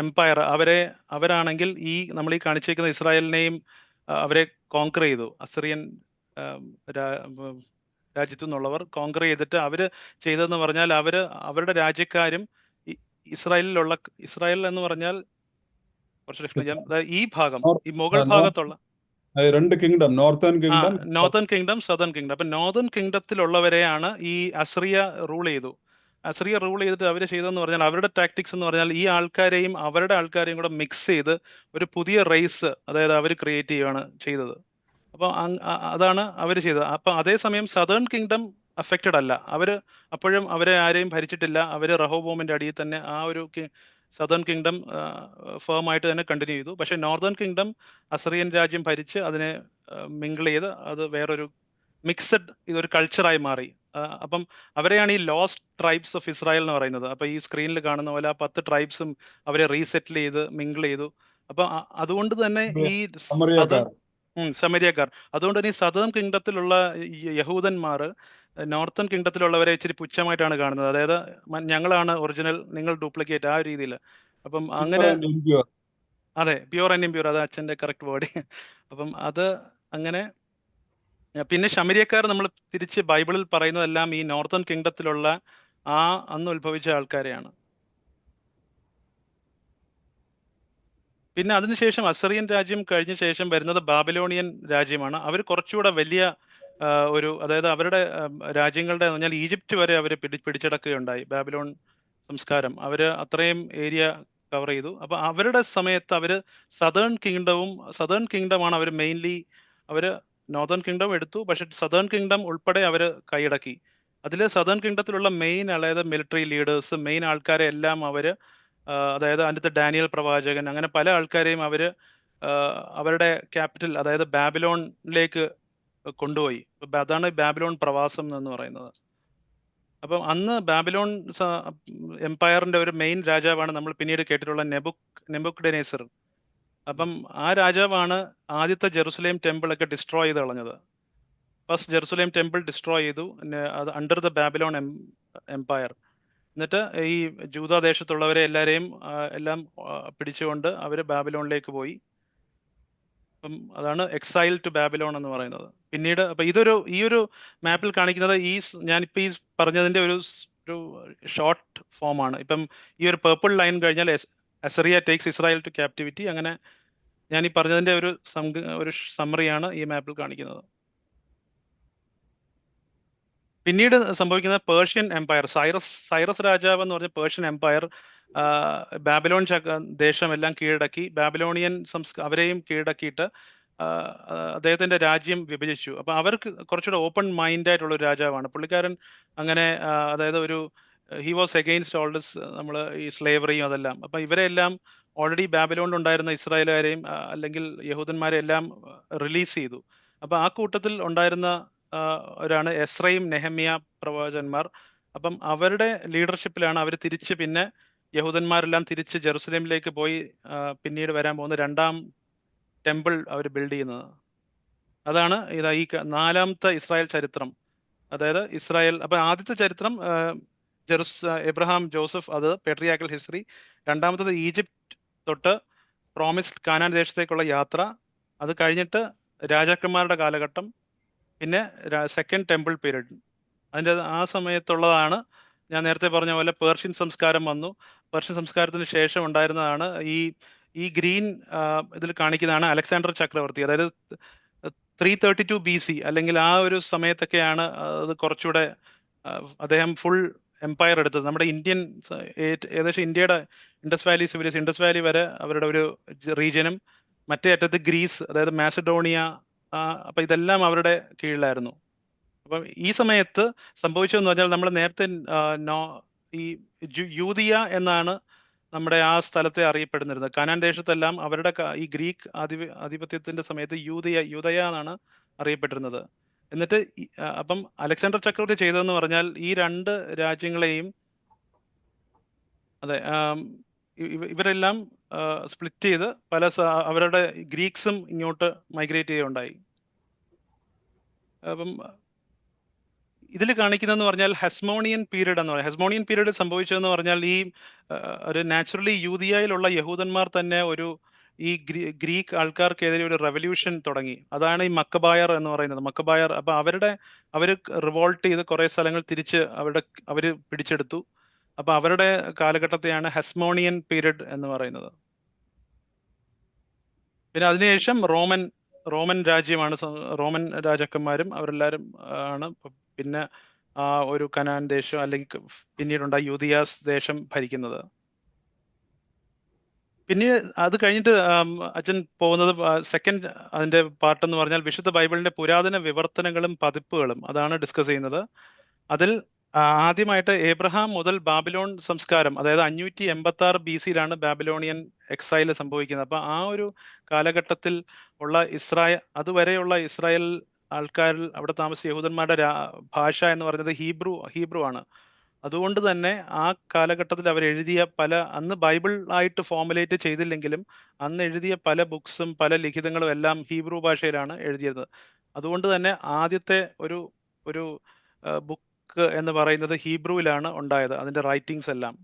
എംപയർ, അവരാണെങ്കിൽ നമ്മൾ ഈ കാണിച്ചേക്കുന്ന ഇസ്രായേലിനെയും അവരെ കോൺക്വർ ചെയ്തു. അസിറിയൻ രാജ്യത്തു നിന്നുള്ളവർ കോൺക്വർ ചെയ്തിട്ട് അവര് ചെയ്തതെന്ന് പറഞ്ഞാൽ അവരുടെ രാജ്യക്കാരും ഇസ്രായേൽ എന്ന് പറഞ്ഞാൽ കുറച്ച് എക്സ്പ്ലെയിൻ ചെയ്യാം. ഈ ഭാഗം, ഈ മുകൾ ഭാഗത്തുള്ള 2 kingdom, northern kingdom, southern kingdom. അപ്പൊ നോർത്തേൺ കിങ്ഡത്തിലുള്ളവരെയാണ് ഈ അസിറിയ റൂൾ ചെയ്തു. അസറിയ റൂൾ ചെയ്തിട്ട് അവർ ചെയ്തതെന്ന് പറഞ്ഞാൽ അവരുടെ ടാക്ടിക്സ് എന്ന് പറഞ്ഞാൽ ഈ ആൾക്കാരെയും അവരുടെ ആൾക്കാരെയും കൂടെ മിക്സ് ചെയ്ത് ഒരു പുതിയ റേസ് അതായത് അവർ ക്രിയേറ്റ് ചെയ്യുകയാണ് ചെയ്തത്. അപ്പോൾ അതാണ് അവർ ചെയ്തത്. അപ്പൊ അതേസമയം സദേൺ കിങ്ഡം അഫക്റ്റഡ് അല്ല. അപ്പോഴും അവരെ ആരെയും ഭരിച്ചിട്ടില്ല. അവർ റഹോബോമിന്റെ അടിയിൽ തന്നെ ആ ഒരു സദേൺ കിങ്ഡം ഫേം ആയിട്ട് തന്നെ കണ്ടിന്യൂ ചെയ്തു. പക്ഷെ നോർത്തേൺ കിങ്ഡം അസറിയൻ രാജ്യം ഭരിച്ച് അതിനെ മിങ്കിൾ ചെയ്ത് അത് വേറൊരു മിക്സഡ് ഇതൊരു കൾച്ചറായി മാറി. അപ്പം അവരെയാണ് ഈ ലോസ്റ്റ് ട്രൈബ്സ് ഓഫ് ഇസ്രായേൽ എന്ന് പറയുന്നത്. അപ്പൊ ഈ സ്ക്രീനിൽ കാണുന്ന പോലെ ആ 10 ട്രൈബ്സും അവരെ റീസെറ്റിൽ ചെയ്ത് മിങ്കിൾ ചെയ്തു. അപ്പൊ അതുകൊണ്ട് തന്നെ ഈ സമരിയക്കാർ അതുകൊണ്ട് തന്നെ ഈ സദേൺ കിങ്ഡത്തിലുള്ള യഹൂദന്മാർ നോർത്തേൺ കിങ്ഡത്തിലുള്ളവരെ ഇച്ചിരി പുച്ഛമായിട്ടാണ് കാണുന്നത്. അതായത് ഞങ്ങളാണ് ഒറിജിനൽ, നിങ്ങൾ ഡ്യൂപ്ലിക്കേറ്റ്, ആ രീതിയിൽ. അപ്പം അങ്ങനെ അതെ, പ്യൂർ ആൻഡ് ഇംപ്യൂർ, അത് അച്ഛന്റെ കറക്റ്റ് വേർഡ്. അപ്പം അത് അങ്ങനെ. പിന്നെ ശമരിയക്കാർ നമ്മൾ തിരിച്ച് ബൈബിളിൽ പറയുന്നതെല്ലാം ഈ നോർത്തേൺ കിങ്ഡത്തിലുള്ള അന്ന് ഉത്ഭവിച്ച ആൾക്കാരെയാണ്. പിന്നെ അതിനുശേഷം അസറിയൻ രാജ്യം കഴിഞ്ഞ ശേഷം വരുന്നത് ബാബിലോണിയൻ രാജ്യമാണ്. അവർ കുറച്ചുകൂടെ വലിയ അതായത് അവരുടെ രാജ്യങ്ങളുടെ എന്ന് പറഞ്ഞാൽ ഈജിപ്റ്റ് വരെ അവർ പിടിച്ചടക്കുകയുണ്ടായി. ബാബിലോൺ സംസ്കാരം അവര് അത്രയും ഏരിയ കവർ ചെയ്തു. അപ്പൊ അവരുടെ സമയത്ത് അവര് സദേൺ കിങ്ഡമാണ് അവർ മെയിൻലി. അവര് നോർത്തേൺ കിങ്ഡം എടുത്തു, പക്ഷെ സദേൺ കിങ്ഡം ഉൾപ്പെടെ അവര് കൈയടക്കി. അതിൽ സദേൺ കിങ്ഡത്തിലുള്ള മെയിൻ അതായത് മിലിറ്ററി ലീഡേഴ്സ്, മെയിൻ ആൾക്കാരെ എല്ലാം അവര് അതായത് അതിൻ്റെ ഡാനിയൽ പ്രവാചകൻ, അങ്ങനെ പല ആൾക്കാരെയും അവര് അവരുടെ ക്യാപിറ്റൽ അതായത് ബാബിലോണിലേക്ക് കൊണ്ടുപോയി. അതാണ് ബാബിലോൺ പ്രവാസം എന്ന് പറയുന്നത്. അപ്പം അന്ന് ബാബിലോൺ എംപയറിന്റെ ഒരു മെയിൻ രാജാവാണ് നമ്മൾ പിന്നീട് കേട്ടിട്ടുള്ള നെബുക്കഡ്നെസർ. അപ്പം ആ രാജാവാണ് ആദ്യത്തെ ജെറുസലേം ടെമ്പിൾ ഒക്കെ ഡിസ്ട്രോയ് ചെയ്ത് കളഞ്ഞത്. ഫസ്റ്റ് ജെറുസലേം ടെമ്പിൾ ഡിസ്ട്രോയ് ചെയ്തു, അത് അണ്ടർ ദ ബാബിലോൺ എംപയർ. എന്നിട്ട് ഈ ജൂദാദേശത്തുള്ളവരെ എല്ലാവരെയും എല്ലാം പിടിച്ചുകൊണ്ട് അവർ ബാബിലോണിലേക്ക് പോയി. അപ്പം അതാണ് എക്സൈൽ ടു ബാബിലോൺ എന്ന് പറയുന്നത്. പിന്നീട് അപ്പൊ ഈ ഒരു മാപ്പിൽ കാണിക്കുന്നത് ഞാനിപ്പോൾ ഈ പറഞ്ഞതിന്റെ ഒരു ഷോർട്ട് ഫോം ആണ്. ഇപ്പം ഈ ഒരു പേർപ്പിൾ ലൈൻ കഴിഞ്ഞാൽ Azariah takes Israel to captivity. അങ്ങനെ ഞാൻ ഈ പറഞ്ഞതിന്റെ ഒരു സമ്മറിയാണ് ഈ മാപ്പിൽ കാണിക്കുന്നത്. പിന്നീട് സംഭവിക്കുന്നത് പേർഷ്യൻ എംപയർ, സൈറസ് രാജാവ് എന്ന് പറഞ്ഞ പേർഷ്യൻ എംപയർ ബാബിലോൺ ദേശം എല്ലാം കീഴടക്കി. ബാബിലോണിയൻ അവരെയും കീഴടക്കിയിട്ട് അദ്ദേഹത്തിന്റെ രാജ്യം വിഭജിച്ചു. അപ്പൊ അവർക്ക് കുറച്ചുകൂടെ ഓപ്പൺ മൈൻഡ് ആയിട്ടുള്ള ഒരു രാജാവാണ് പുള്ളിക്കാരൻ. അങ്ങനെ അതായത് he was against all this, നമ്മൾ ഈ സ്ലേവറിയും അതെല്ലാം. അപ്പൊ ഇവരെല്ലാം ഓൾറെഡി ബാബിലോണിൽ ഉണ്ടായിരുന്ന ഇസ്രായേലുകാരെയും അല്ലെങ്കിൽ യഹൂദന്മാരെ എല്ലാം റിലീസ് ചെയ്തു. അപ്പൊ ആ കൂട്ടത്തിൽ ഉണ്ടായിരുന്ന ഒരാണ് എസ്രയും നെഹമ്യ പ്രവാചകന്മാർ. അപ്പം അവരുടെ ലീഡർഷിപ്പിലാണ് അവർ തിരിച്ച് പിന്നെ യഹൂദന്മാരെല്ലാം തിരിച്ച് ജെറുസലേമിലേക്ക് പോയി പിന്നീട് വരാൻ പോകുന്ന രണ്ടാം ടെമ്പിൾ അവർ ബിൽഡ് ചെയ്യുന്നത്. അതാണ് ഈ 4ാമത്തെ ഇസ്രായേൽ ചരിത്രം. അതായത് ഇസ്രായേൽ, അപ്പൊ ആദ്യത്തെ ചരിത്രം എബ്രഹാം ജോസഫ്, അത് പെട്രിയാക്കൽ ഹിസ്റ്ററി. രണ്ടാമത്തത് ഈജിപ്റ്റ് തൊട്ട് പ്രോമിസ്ഡ് കാനാൻ ദേശത്തേക്കുള്ള യാത്ര, അത് കഴിഞ്ഞിട്ട് രാജാക്കന്മാരുടെ കാലഘട്ടം, പിന്നെ സെക്കൻഡ് ടെമ്പിൾ പീരീഡ്. അതിൻ്റെ ആ സമയത്തുള്ളതാണ് ഞാൻ നേരത്തെ പറഞ്ഞ പോലെ പേർഷ്യൻ സംസ്കാരം വന്നു. പേർഷ്യൻ സംസ്കാരത്തിന് ശേഷം ഉണ്ടായിരുന്നതാണ് ഈ ഗ്രീൻ ഇതിൽ കാണിക്കുന്നതാണ് അലക്സാണ്ടർ ചക്രവർത്തി. അതായത് 332 BC അല്ലെങ്കിൽ ആ ഒരു സമയത്തൊക്കെയാണ് അത് കുറച്ചുകൂടെ അദ്ദേഹം ഫുൾ എംപയർ എടുത്തത്. നമ്മുടെ ഏകദേശം ഇന്ത്യയുടെ ഇൻഡസ് വാലി വരെ അവരുടെ ഒരു റീജിയനും, മറ്റേ അറ്റത്ത് ഗ്രീസ് അതായത് മാസഡോണിയ, അപ്പൊ ഇതെല്ലാം അവരുടെ കീഴിലായിരുന്നു. അപ്പം ഈ സമയത്ത് സംഭവിച്ചതെന്ന് പറഞ്ഞാൽ നമ്മൾ നേരത്തെ ഈ യൂദിയ എന്നാണ് നമ്മുടെ ആ സ്ഥലത്തെ അറിയപ്പെടുന്നിരുന്നത്. കാനാൻ ദേശത്തെല്ലാം അവരുടെ ഈ ഗ്രീക്ക് ആധിപത്യത്തിന്റെ സമയത്ത് യൂദയ എന്നാണ് അറിയപ്പെട്ടിരുന്നത്. എന്നിട്ട് അപ്പം അലക്സാണ്ടർ ചക്രവർത്തി ചെയ്തതെന്ന് പറഞ്ഞാൽ ഈ 2 രാജ്യങ്ങളെയും ഇവരെല്ലാം സ്പ്ലിറ്റ് ചെയ്ത് അവരുടെ ഗ്രീക്സും ഇങ്ങോട്ട് മൈഗ്രേറ്റ് ചെയ്യുകയുണ്ടായി. അപ്പം ഇതിൽ കാണിക്കുന്നതെന്ന് പറഞ്ഞാൽ ഹെസ്മോണിയൻ പീരീഡ് എന്ന് പറയും. ഹെസ്മോണിയൻ പീരീഡ് സംഭവിച്ചതെന്ന് പറഞ്ഞാൽ ഈ ഒരു നാച്ചുറലി യൂദിയയിലുള്ള യഹൂദന്മാർ തന്നെ ഈ ഗ്രീക്ക് ആൾക്കാർക്കെതിരെ ഒരു റെവല്യൂഷൻ തുടങ്ങി. അതാണ് ഈ മക്കബായർ എന്ന് പറയുന്നത്. മക്കബായർ, അപ്പൊ അവര് റിവോൾട്ട് ചെയ്ത് കുറെ സ്ഥലങ്ങൾ തിരിച്ച് അവര് പിടിച്ചെടുത്തു. അപ്പൊ അവരുടെ കാലഘട്ടത്തെയാണ് ഹെസ്മോണിയൻ പീരീഡ് എന്ന് പറയുന്നത്. പിന്നെ അതിനുശേഷം റോമൻ രാജ്യമാണ്, റോമൻ രാജാക്കന്മാരും അവരെല്ലാവരും ആണ്. പിന്നെ ആ ഒരു കനാൻ ദേശം അല്ലെങ്കിൽ പിന്നീടുണ്ടായ യൂദിയാസ് ദേശം ഭരിക്കുന്നത്. പിന്നീട് അത് കഴിഞ്ഞിട്ട് അച്ഛൻ പോകുന്നത് സെക്കൻഡ് അതിന്റെ പാർട്ട് എന്ന് പറഞ്ഞാൽ വിശുദ്ധ ബൈബിളിന്റെ പുരാതന വിവർത്തനങ്ങളും പതിപ്പുകളും അതാണ് ഡിസ്കസ് ചെയ്യുന്നത്. അതിൽ ആദ്യമായിട്ട് ഏബ്രഹാം മുതൽ ബാബിലോൺ സംസ്കാരം, അതായത് 586 BC-യിലാണ് ബാബിലോണിയൻ എക്സൈൽ സംഭവിക്കുന്നത്. അപ്പൊ ആ ഒരു കാലഘട്ടത്തിൽ ഉള്ള അതുവരെയുള്ള ഇസ്രായേൽ ആൾക്കാരിൽ അവിടെ താമസിച്ച യഹൂദന്മാരുടെ ഭാഷ എന്ന് പറയുന്നത് ഹീബ്രു ആണ്. അതുകൊണ്ട് തന്നെ ആ കാലഘട്ടത്തിൽ അവർ എഴുതിയ അന്ന് ബൈബിൾ ആയിട്ട് ഫോമുലേറ്റ് ചെയ്തില്ലെങ്കിലും അന്ന് എഴുതിയ പല ബുക്സും പല ലിഖിതങ്ങളും എല്ലാം ഹീബ്രു ഭാഷയിലാണ് എഴുതിയത്. അതുകൊണ്ട് തന്നെ ആദ്യത്തെ ഒരു ബുക്ക് എന്ന് പറയുന്നത് ഹീബ്രുവിലാണ് ഉണ്ടായത്, അതിന്റെ റൈറ്റിംഗ്സ് എല്ലാം.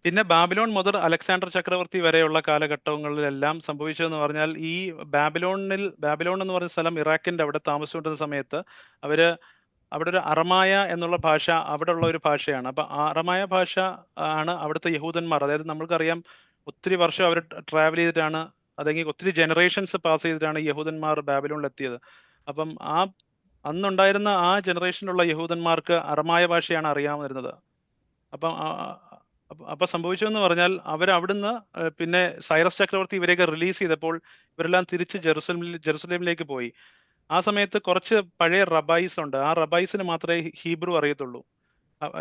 പിന്നെ ബാബിലോൺ മുതൽ അലക്സാണ്ടർ ചക്രവർത്തി വരെയുള്ള കാലഘട്ടങ്ങളിലെല്ലാം സംഭവിച്ചതെന്ന് പറഞ്ഞാൽ ഈ ബാബിലോൺ എന്ന് പറയുന്ന സ്ഥലം ഇറാഖിന്റെ അവിടെ താമസിച്ചുകൊണ്ടിരുന്ന സമയത്ത് അവിടെ ഒരു അറമായ എന്നുള്ള ഭാഷ അവിടെ ഉള്ള ഒരു ഭാഷയാണ്. അപ്പൊ അറമായ ഭാഷ ആണ് അവിടുത്തെ യഹൂദന്മാർ, അതായത് നമ്മൾക്കറിയാം ഒത്തിരി വർഷം അവർ ട്രാവൽ ചെയ്തിട്ടാണ്, അല്ലെങ്കിൽ ഒത്തിരി ജനറേഷൻസ് പാസ് ചെയ്തിട്ടാണ് യഹൂദന്മാർ ബാബിലോണിൽ എത്തിയത്. അപ്പം അന്നുണ്ടായിരുന്ന ആ ജനറേഷനിലുള്ള യഹൂദന്മാർക്ക് അറമായ ഭാഷയാണ് അറിയാവുന്നത്. അപ്പൊ സംഭവിച്ചതെന്ന് പറഞ്ഞാൽ അവിടുന്ന് പിന്നെ സൈറസ് ചക്രവർത്തി ഇവരെയൊക്കെ റിലീസ് ചെയ്തപ്പോൾ ഇവരെല്ലാം തിരിച്ച് ജെറുസലേമിലേക്ക് പോയി. ആ സമയത്ത് കുറച്ച് പഴയ റബൈസ് ഉണ്ട്. ആ റബൈസിന് മാത്രമേ ഹീബ്രു അറിയത്തുള്ളൂ.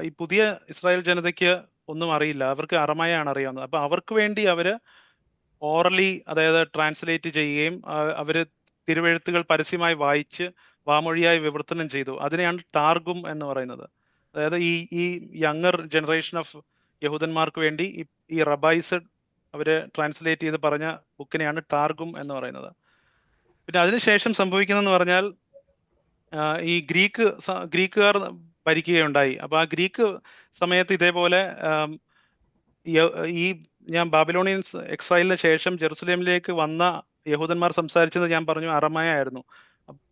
ഈ പുതിയ ഇസ്രായേൽ ജനതയ്ക്ക് ഒന്നും അറിയില്ല, അവർക്ക് അറമയാണ് അറിയാവുന്നത്. അപ്പൊ അവർക്ക് വേണ്ടി അവര് ഓറലി, അതായത് ട്രാൻസ്ലേറ്റ് ചെയ്യുകയും അവര് തിരുവെഴുത്തുകൾ പരസ്യമായി വായിച്ച് വാമൊഴിയായി വിവർത്തനം ചെയ്തു. അതിനെയാണ് താർഗും എന്ന് പറയുന്നത്. അതായത് ഈ യങ്ങർ ജനറേഷൻ ഓഫ് യഹൂദന്മാർക്ക് വേണ്ടി ഈ റബൈസ് അവര് ട്രാൻസ്ലേറ്റ് ചെയ്ത് പറഞ്ഞ ബുക്കിനെയാണ് താർഗും എന്ന് പറയുന്നത്. പിന്നെ അതിനുശേഷം സംഭവിക്കുന്നതെന്ന് പറഞ്ഞാൽ ഈ ഗ്രീക്കുകാർ ഭരിക്കുകയുണ്ടായി. അപ്പൊ ആ ഗ്രീക്ക് സമയത്ത് ഇതേപോലെ ഞാൻ ബാബിലോണിയൻ എക്സൈലിന് ശേഷം ജെറുസലേമിലേക്ക് വന്ന യഹൂദന്മാർ സംസാരിച്ചത് ഞാൻ പറഞ്ഞു അറമായ ആയിരുന്നു.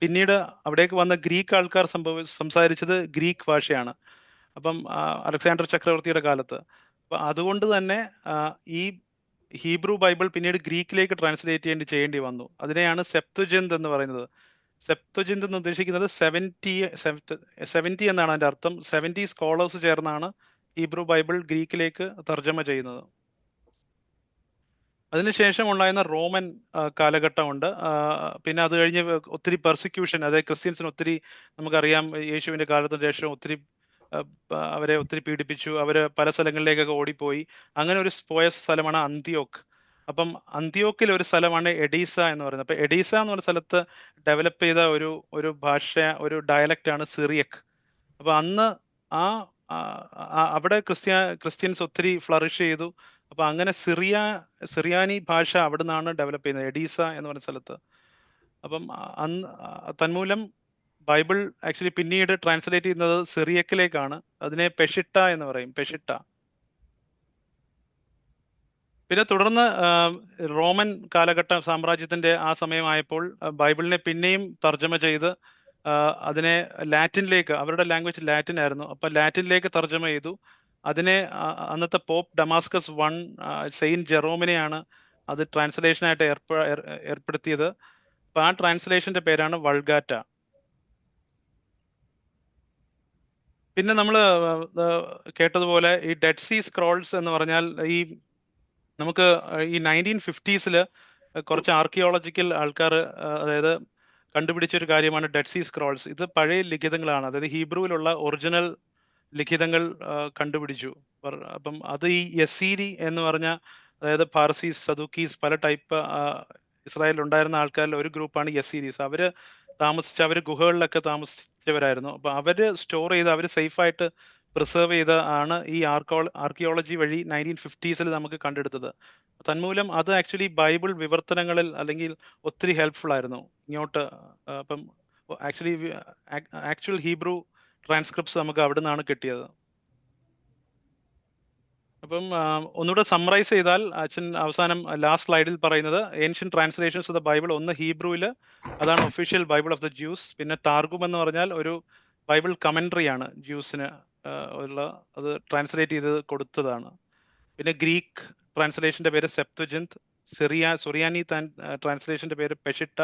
പിന്നീട് അവിടേക്ക് വന്ന ഗ്രീക്ക് ആൾക്കാർ സംസാരിച്ചത് ഗ്രീക്ക് ഭാഷയാണ്. അപ്പം അലക്സാണ്ടർ ചക്രവർത്തിയുടെ കാലത്ത്. അപ്പൊ അതുകൊണ്ട് തന്നെ ഈ ഹീബ്രു ബൈബിൾ പിന്നീട് ഗ്രീക്കിലേക്ക് ട്രാൻസ്ലേറ്റ് ചെയ്യേണ്ടി വന്നു. അതിനെയാണ് സെപ്തുജിന്ത് എന്ന് പറയുന്നത്. സെപ്തുജിന്ത് എന്ന് ഉദ്ദേശിക്കുന്നത് 70 എന്നാണ് അതിന്റെ അർത്ഥം. 70 സ്കോളേഴ്സ് ചേർന്നാണ് ഹീബ്രു ബൈബിൾ ഗ്രീക്കിലേക്ക് തർജ്ജമ ചെയ്യുന്നത്. അതിനുശേഷം ഉണ്ടായിരുന്ന റോമൻ കാലഘട്ടമുണ്ട്. പിന്നെ അത് കഴിഞ്ഞ് ഒത്തിരി പെർസിക്യൂഷൻ, അതായത് ക്രിസ്ത്യൻസിന് ഒത്തിരി, നമുക്കറിയാം യേശുവിന്റെ കാലത്തിന് ശേഷം അവരെ ഒത്തിരി പീഡിപ്പിച്ചു. അവര് പല സ്ഥലങ്ങളിലേക്കൊക്കെ ഓടിപ്പോയി. അങ്ങനെ പോയ സ്ഥലമാണ് അന്തിയോക്ക്. അപ്പം അന്തിയോക്കിൽ ഒരു സ്ഥലമാണ് എഡീസ എന്ന് പറയുന്നത്. അപ്പൊ എഡീസ എന്ന് പറഞ്ഞ സ്ഥലത്ത് ഡെവലപ്പ് ചെയ്ത ഒരു ഭാഷ, ഒരു ഡയലക്റ്റ് ആണ് സിറിയക്. അപ്പൊ അന്ന് അവിടെ ക്രിസ്ത്യൻസ് ഒത്തിരി ഫ്ലറിഷ് ചെയ്തു. അപ്പൊ അങ്ങനെ സിറിയാനി ഭാഷ അവിടെ നിന്നാണ് ഡെവലപ്പ് ചെയ്യുന്നത്, എഡീസ എന്ന് പറഞ്ഞ സ്ഥലത്ത്. അപ്പം തന്മൂലം ബൈബിൾ ആക്ച്വലി പിന്നീട് ട്രാൻസ്ലേറ്റ് ചെയ്യുന്നത് സിറിയക്കിലേക്കാണ്. അതിനെ പെഷിട്ട എന്ന് പറയും, പെഷിട്ട. പിന്നെ തുടർന്ന് റോമൻ കാലഘട്ട സാമ്രാജ്യത്തിന്റെ ആ സമയമായപ്പോൾ ബൈബിളിനെ പിന്നെയും തർജ്ജമ ചെയ്ത് അതിനെ ലാറ്റിനിലേക്ക്, അവരുടെ ലാംഗ്വേജ് ലാറ്റിൻ ആയിരുന്നു, അപ്പൊ ലാറ്റിനിലേക്ക് തർജ്ജമ ചെയ്തു. അതിനെ അന്നത്തെ പോപ്പ് ഡമാസ്കസ് സെയിന്റ് ജെറോമിനെയാണ് അത് ട്രാൻസ്ലേഷനായിട്ട് ഏർപ്പെടുത്തിയത്. അപ്പൊ ആ ട്രാൻസ്ലേഷന്റെ പേരാണ് വൾഗാറ്റ. പിന്നെ നമ്മൾ കേട്ടതുപോലെ ഈ ഡെഡ് സീ സ്ക്രോൾസ് എന്ന് പറഞ്ഞാൽ നമുക്ക് ഈ 1950s കുറച്ച് ആർക്കിയോളജിക്കൽ ആൾക്കാർ അതായത് കണ്ടുപിടിച്ചൊരു കാര്യമാണ് ഡെഡ് സീ സ്ക്രോൾസ്. ഇത് പഴയ ലിഖിതങ്ങളാണ്, അതായത് ഹീബ്രുവിലുള്ള ഒറിജിനൽ ലിഖിതങ്ങൾ കണ്ടുപിടിച്ചു. അപ്പം അത് ഈ യസീരി എന്ന് പറഞ്ഞ, അതായത് പാർസീസ്, സദൂക്കീസ്, പല ടൈപ്പ് ഇസ്രായേലിൽ ഉണ്ടായിരുന്ന ആൾക്കാരിൽ ഒരു ഗ്രൂപ്പാണ് യസീരീസ്. അവര് ഗുഹകളിലൊക്കെ താമസിച്ചവരായിരുന്നു. അപ്പൊ അവര് സ്റ്റോർ ചെയ്ത് അവര് സേഫായിട്ട് പ്രിസർവ് ചെയ്ത ആണ് ഈ ആർക്കിയോളജി വഴി 1950s നമുക്ക് കണ്ടെടുത്തത്. തന്മൂലം അത് ആക്ച്വലി ബൈബിൾ വിവർത്തനങ്ങളിൽ അല്ലെങ്കിൽ ഒത്തിരി ഹെൽപ്ഫുൾ ആയിരുന്നു ഇങ്ങോട്ട്. അപ്പം ആക്ച്വൽ ഹീബ്രു ട്രാൻസ്ക്രിപ്റ്റ്സ് നമുക്ക് അവിടെ നിന്നാണ് കിട്ടിയത്. അപ്പം ഒന്നുകൂടെ സമ്മറൈസ് ചെയ്താൽ അച്ഛൻ അവസാനം ലാസ്റ്റ് സ്ലൈഡിൽ പറയുന്നത് ancient translations of the Bible, ഒന്ന് ഹീബ്രുവില്, അതാണ് official Bible of the juice. പിന്നെ താർഗും എന്ന് പറഞ്ഞാൽ ഒരു ബൈബിൾ കമന്ററി ആണ് ജ്യൂസിന് അത് ട്രാൻസ്ലേറ്റ് ചെയ്ത് കൊടുത്തതാണ്. പിന്നെ ഗ്രീക്ക് ട്രാൻസ്ലേഷന്റെ പേര് സെപ്തുജിന്ത്, സുറിയാനി ട്രാൻസ്ലേഷന്റെ പേര് പെഷിട്ട,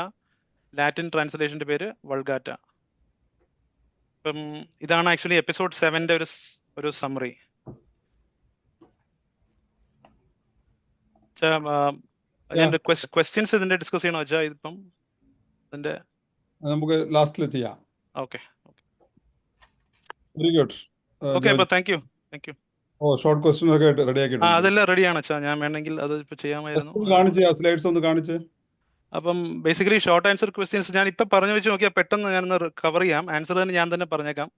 ലാറ്റിൻ ട്രാൻസ്ലേഷന്റെ പേര് വൾഗാറ്റ. ഇപ്പം ഇതാണ് ആക്ച്വലി എപ്പിസോഡ് 7-ന്റെ ഒരു സമ്മറി. ഞാൻ ക്വസ്റ്റ്യൻസ് ഇതിന്റെ ഡിസ്കസ് ചെയ്യണോ വെച്ചാൽ ഇതിപ്പം ഇതിന്റെ നമുക്ക് ലാസ്റ്റിൽ ചെയ്യാം. Okay very good. ഓക്കെ. അപ്പൊ താങ്ക് യു. ഷോർട്ട് ക്വസ്റ്റ്യൻ ഒക്കെ റെഡി ആക്കിയിട്ടുണ്ട്. അതെല്ലാം റെഡിയാണ് അച്ഛാ. ഞാൻ വേണമെങ്കിൽ അത് ഇപ്പൊ ചെയ്യാമായിരുന്നു. കാണിച്ച് സ്ലൈഡ്സ് ഒന്ന് കാണിച്ച്. അപ്പം ബേസിക്കലി ഷോർട്ട് ആൻസർ ക്വസ്റ്റ്യൻസ് ഞാൻ ഇപ്പൊ പറഞ്ഞു വെച്ച് നോക്കിയാൽ പെട്ടെന്ന് ഞാനൊന്ന് കവർ ചെയ്യാം. ആൻസർ തന്നെ ഞാൻ തന്നെ പറഞ്ഞേക്കാം.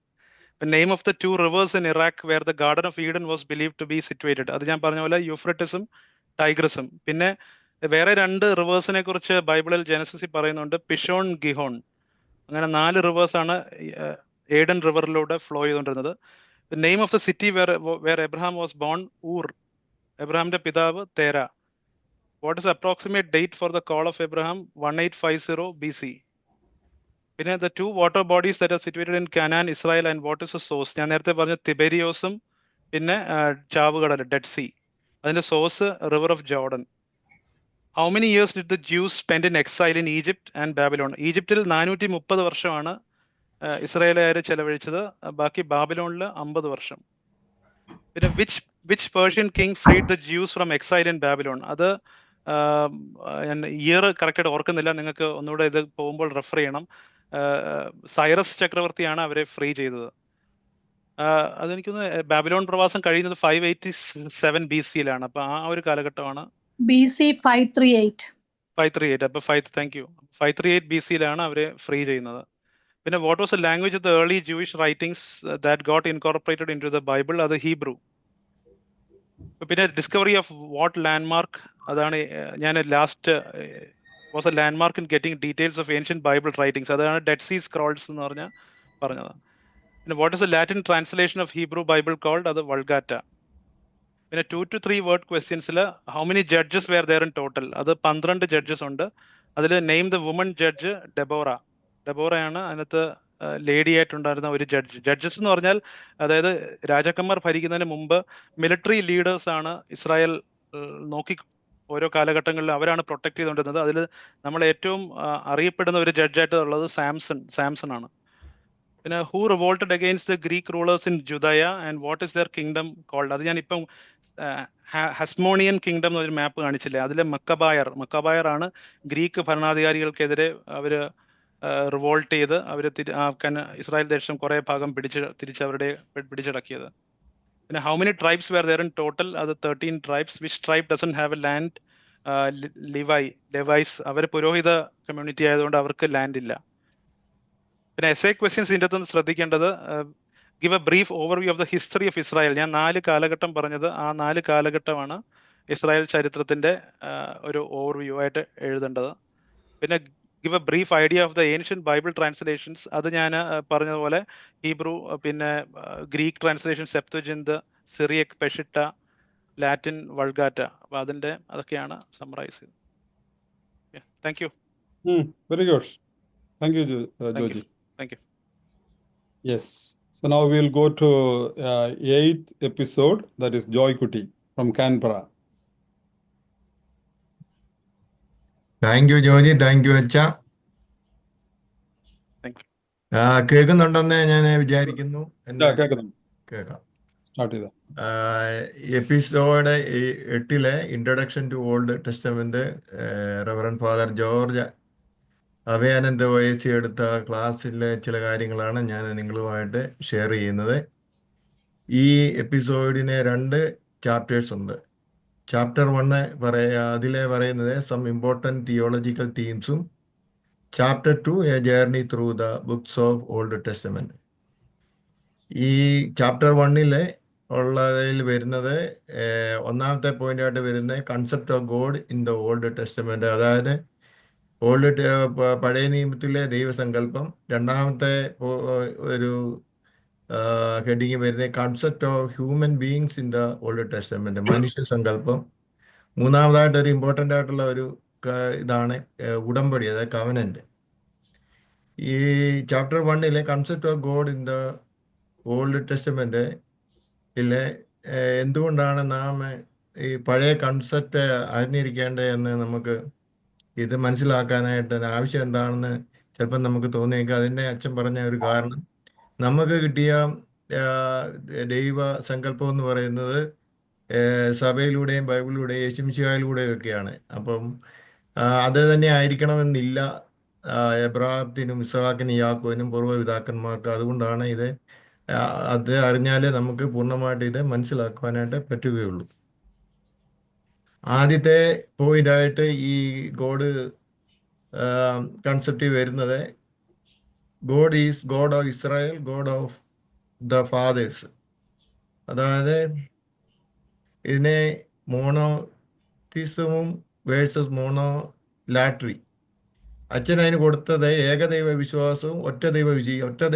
Name of the 2 rivers in Iraq where the garden of Eden was believe to be situated. അത് ഞാൻ പറഞ്ഞ പോലെ യൂഫ്രട്ടിസും ടൈഗ്രസും. പിന്നെ വേറെ 2 റിവേഴ്സിനെ കുറിച്ച് ബൈബിളിൽ ജനസിസിൽ പറയുന്നുണ്ട്, പിഷോൺ, ഗിഹോൺ. അങ്ങനെ 4 റിവേഴ്സ് ആണ് ഏഡൻ റിവറിലൂടെ ഫ്ലോ ചെയ്തുകൊണ്ടിരുന്നത്. Name of the city where Abraham was born, Ur. എബ്രഹാമിന്റെ പിതാവ് Terah. What is approximate date for the call of Abraham? 1850 BC. പിന്നെ the 2 water bodies that are situated in Canaan, Israel, and what is the source? ഞാൻ നേരത്തെ പറഞ്ഞ തിബേരിയോസും പിന്നെ ചാവുകടൽ, ഡെഡ് സീ. അതിന്റെ source river of Jordan. How many years did the Jews spend in exile in Egypt and Babylon? ഈജിപ്തിൽ 430 വർഷമാണ് ഇസ്രായേലുകാർ ചെലവഴിച്ചത്. ബാക്കി ബാബിലോണിൽ 50 വർഷം. പിന്നെ which Persian king freed the juice from exile in Babylon? അത് ഞാൻ ഇയർ കറക്റ്റായിട്ട് ഓർക്കുന്നില്ല, നിങ്ങൾക്ക് ഒന്നുകൂടെ ഇത് പോകുമ്പോൾ റെഫർ ചെയ്യണം. സൈറസ് ചക്രവർത്തിയാണ് അവരെ ഫ്രീ ചെയ്തത്. അതെനിക്കൊന്ന് ബാബിലോൺ പ്രവാസം കഴിയുന്നത് 587 BC-യിലാണ്. അപ്പൊ ആ ഒരു കാലഘട്ടമാണ്. BC 538. 538. അപ്പൊ 538 BC-യിലാണ് അവരെ ഫ്രീ ചെയ്യുന്നത്. പിന്നെ what was a language of the early Jewish writings that got incorporated in to the Bible? അത് ഹീബ്രു. പിന്നെ ഡിസ്കവറി ഓഫ് വാട്ട് ലാൻഡ്മാർക്ക്? അതാണ് ഞാൻ last was a landmark in getting details of ancient Bible writings. അതാണ് ഡെഡ് സീ സ്ക്രോൾസ് എന്ന് പറഞ്ഞത്. പിന്നെ what is a Latin translation of Hebrew Bible called? അത് വൾഗാറ്റ. പിന്നെ 2 to 3 വേർഡ് ക്വസ്റ്റ്യൻസിൽ how many judges were there in total? അത് 12 ജഡ്ജസ് ഉണ്ട്. അതിൽ നെയിം ദ വുമൺ ജഡ്ജ്. ഡെബോറയാണ് അതിനകത്ത് ലേഡി ആയിട്ടുണ്ടായിരുന്ന ഒരു ജഡ്ജ്. ജഡ്ജസ് എന്ന് പറഞ്ഞാൽ അതായത് രാജാക്കന്മാർ ഭരിക്കുന്നതിന് മുമ്പ് മിലിറ്ററി ലീഡേഴ്സ് ആണ് ഇസ്രായേൽ നോക്കി ഓരോ കാലഘട്ടങ്ങളിൽ അവരാണ് പ്രൊട്ടക്ട് ചെയ്തുകൊണ്ടിരുന്നത്. അതിൽ നമ്മൾ ഏറ്റവും അറിയപ്പെടുന്ന ഒരു ജഡ്ജായിട്ട് ഉള്ളത് സാംസൺ ആണ്. പിന്നെ who revolted against the Greek rulers in Judea and what is their kingdom called? അത് ഞാൻ ഇപ്പം ഹസ്മോണിയൻ കിങ്ഡം എന്നൊരു മാപ്പ് കാണിച്ചില്ലേ, അതിലെ മക്കബായർ ആണ് ഗ്രീക്ക് ഭരണാധികാരികൾക്കെതിരെ അവര് റിവോൾട്ട് ചെയ്ത് അവർ ഇസ്രായേൽ ദേശം കുറെ ഭാഗം തിരിച്ചവരുടെ പിടിച്ചടക്കിയത്. പിന്നെ how many tribes were there in total? അത് 13 tribes. Which tribe doesn't have a land? Levites. അവർ പുരോഹിത കമ്മ്യൂണിറ്റി ആയതുകൊണ്ട് അവർക്ക് ലാൻഡ് ഇല്ല. പിന്നെ എസ്സേ ക്വസ്റ്റ്യൻസ് ഇതിൻ്റെ അകത്ത് ശ്രദ്ധിക്കേണ്ടത്, give A brief overview of the history of Israel. ഞാൻ 4 കാലഘട്ടം പറഞ്ഞത്, ആ 4 കാലഘട്ടമാണ് ഇസ്രായേൽ ചരിത്രത്തിന്റെ ഒരു ഓവർവ്യൂ ആയിട്ട് എഴുതേണ്ടത്. പിന്നെ give A brief idea of the ancient Bible translations. അത് ഞാൻ പറഞ്ഞതുപോലെ ഹീബ്രു, പിന്നെ ഗ്രീക്ക് ട്രാൻസ്ലേഷൻ, സെപ്ത്വജിന്ത്, സിറിയക്, പെഷിട്ട, ലാറ്റിൻ, വൾഗാറ്റ. അപ്പൊ അതൊക്കെയാണ് സമ്മറൈസ് ചെയ്തത്. Thank you. Very good. Thank you Joji. Thank you. Yes. So now we'll go to 8th episode, that is Joy Kuti from Canberra. Thank you Joji. Thank you അച്ഛ. Thank you. കേൾക്കുന്നുണ്ടെന്ന് ഞാൻ വിചാരിക്കുന്നു. കേൾക്കാം. സ്റ്റാർട്ട് ചെയ്ത എപ്പിസോഡ് 8-ലെ introduction to old testament reverend father George Abhayananda OAC എടുത്ത ക്ലാസ്സിലെ ചില കാര്യങ്ങളാണ് ഞാൻ നിങ്ങളുമായിട്ട് ഷെയർ ചെയ്യുന്നത്. ഈ എപ്പിസോഡിന് 2 ചാപ്റ്റേഴ്സ് ഉണ്ട്. ചാപ്റ്റർ 1 അതിലെ പറയുന്നത് സം ഇമ്പോർട്ടൻറ്റ് തിയോളജിക്കൽ തീംസും, chapter 2 a journey through the books of old testament. ഈ ചാപ്റ്റർ 1 ഉള്ളതിൽ വരുന്നത് ഒന്നാമത്തെ പോയിന്റായിട്ട് വരുന്നത് concept of God in the old testament, അതായത് പഴയ നിയമത്തിലെ ദൈവസങ്കല്പം. രണ്ടാമത്തെ ഒരു ഹെഡിങ് വരുന്നത് concept of human beings in the old testament, മനുഷ്യ സങ്കല്പം. മൂന്നാമതായിട്ട് ഒരു ഇമ്പോർട്ടൻ്റ് ആയിട്ടുള്ള ഒരു ഇതാണ് ഉടമ്പടി, അതായത് കവനന്റ്. ഈ chapter 1 concept of God in the old testament എന്തുകൊണ്ടാണ് നാം ഈ പഴയ കൺസെപ്റ്റ് അറിഞ്ഞിരിക്കേണ്ടതെന്ന് നമുക്ക് ഇത് മനസ്സിലാക്കാനായിട്ട് ആവശ്യം എന്താണെന്ന് ചിലപ്പോൾ നമുക്ക് തോന്നിയേക്കാം. അതിൻ്റെ അച്ഛൻ പറഞ്ഞ ഒരു കാരണം, നമുക്ക് കിട്ടിയ ദൈവ സങ്കല്പം എന്ന് പറയുന്നത് സഭയിലൂടെയും ബൈബിളിലൂടെയും യേശുമിശിഹായിലൂടെയും ഒക്കെയാണ്. അപ്പം അത് തന്നെ ആയിരിക്കണമെന്നില്ല എബ്രാഹത്തിനും ഇസ്ഹാക്കിനും യാക്കോവിനും പൂർവ്വപിതാക്കന്മാർക്ക്. അതുകൊണ്ടാണ് ഇത് അത് അറിഞ്ഞാലേ നമുക്ക് പൂർണ്ണമായിട്ട് ഇത് മനസ്സിലാക്കുവാനായിട്ട് പറ്റുകയുള്ളൂ. ആദ്യത്തെ പോയിന്റായിട്ട് ഈ ഗോഡ് കൺസെപ്റ്റ് വരുന്നത് God is God of Israel, God of the fathers. അതായത് ഇതിനെ മോണോത്തിസവും വേഴ്സസ് മോണോ ലാട്രി. അച്ഛൻ അതിന് കൊടുത്തത് ഏകദൈവ വിശ്വാസവും ഒറ്റ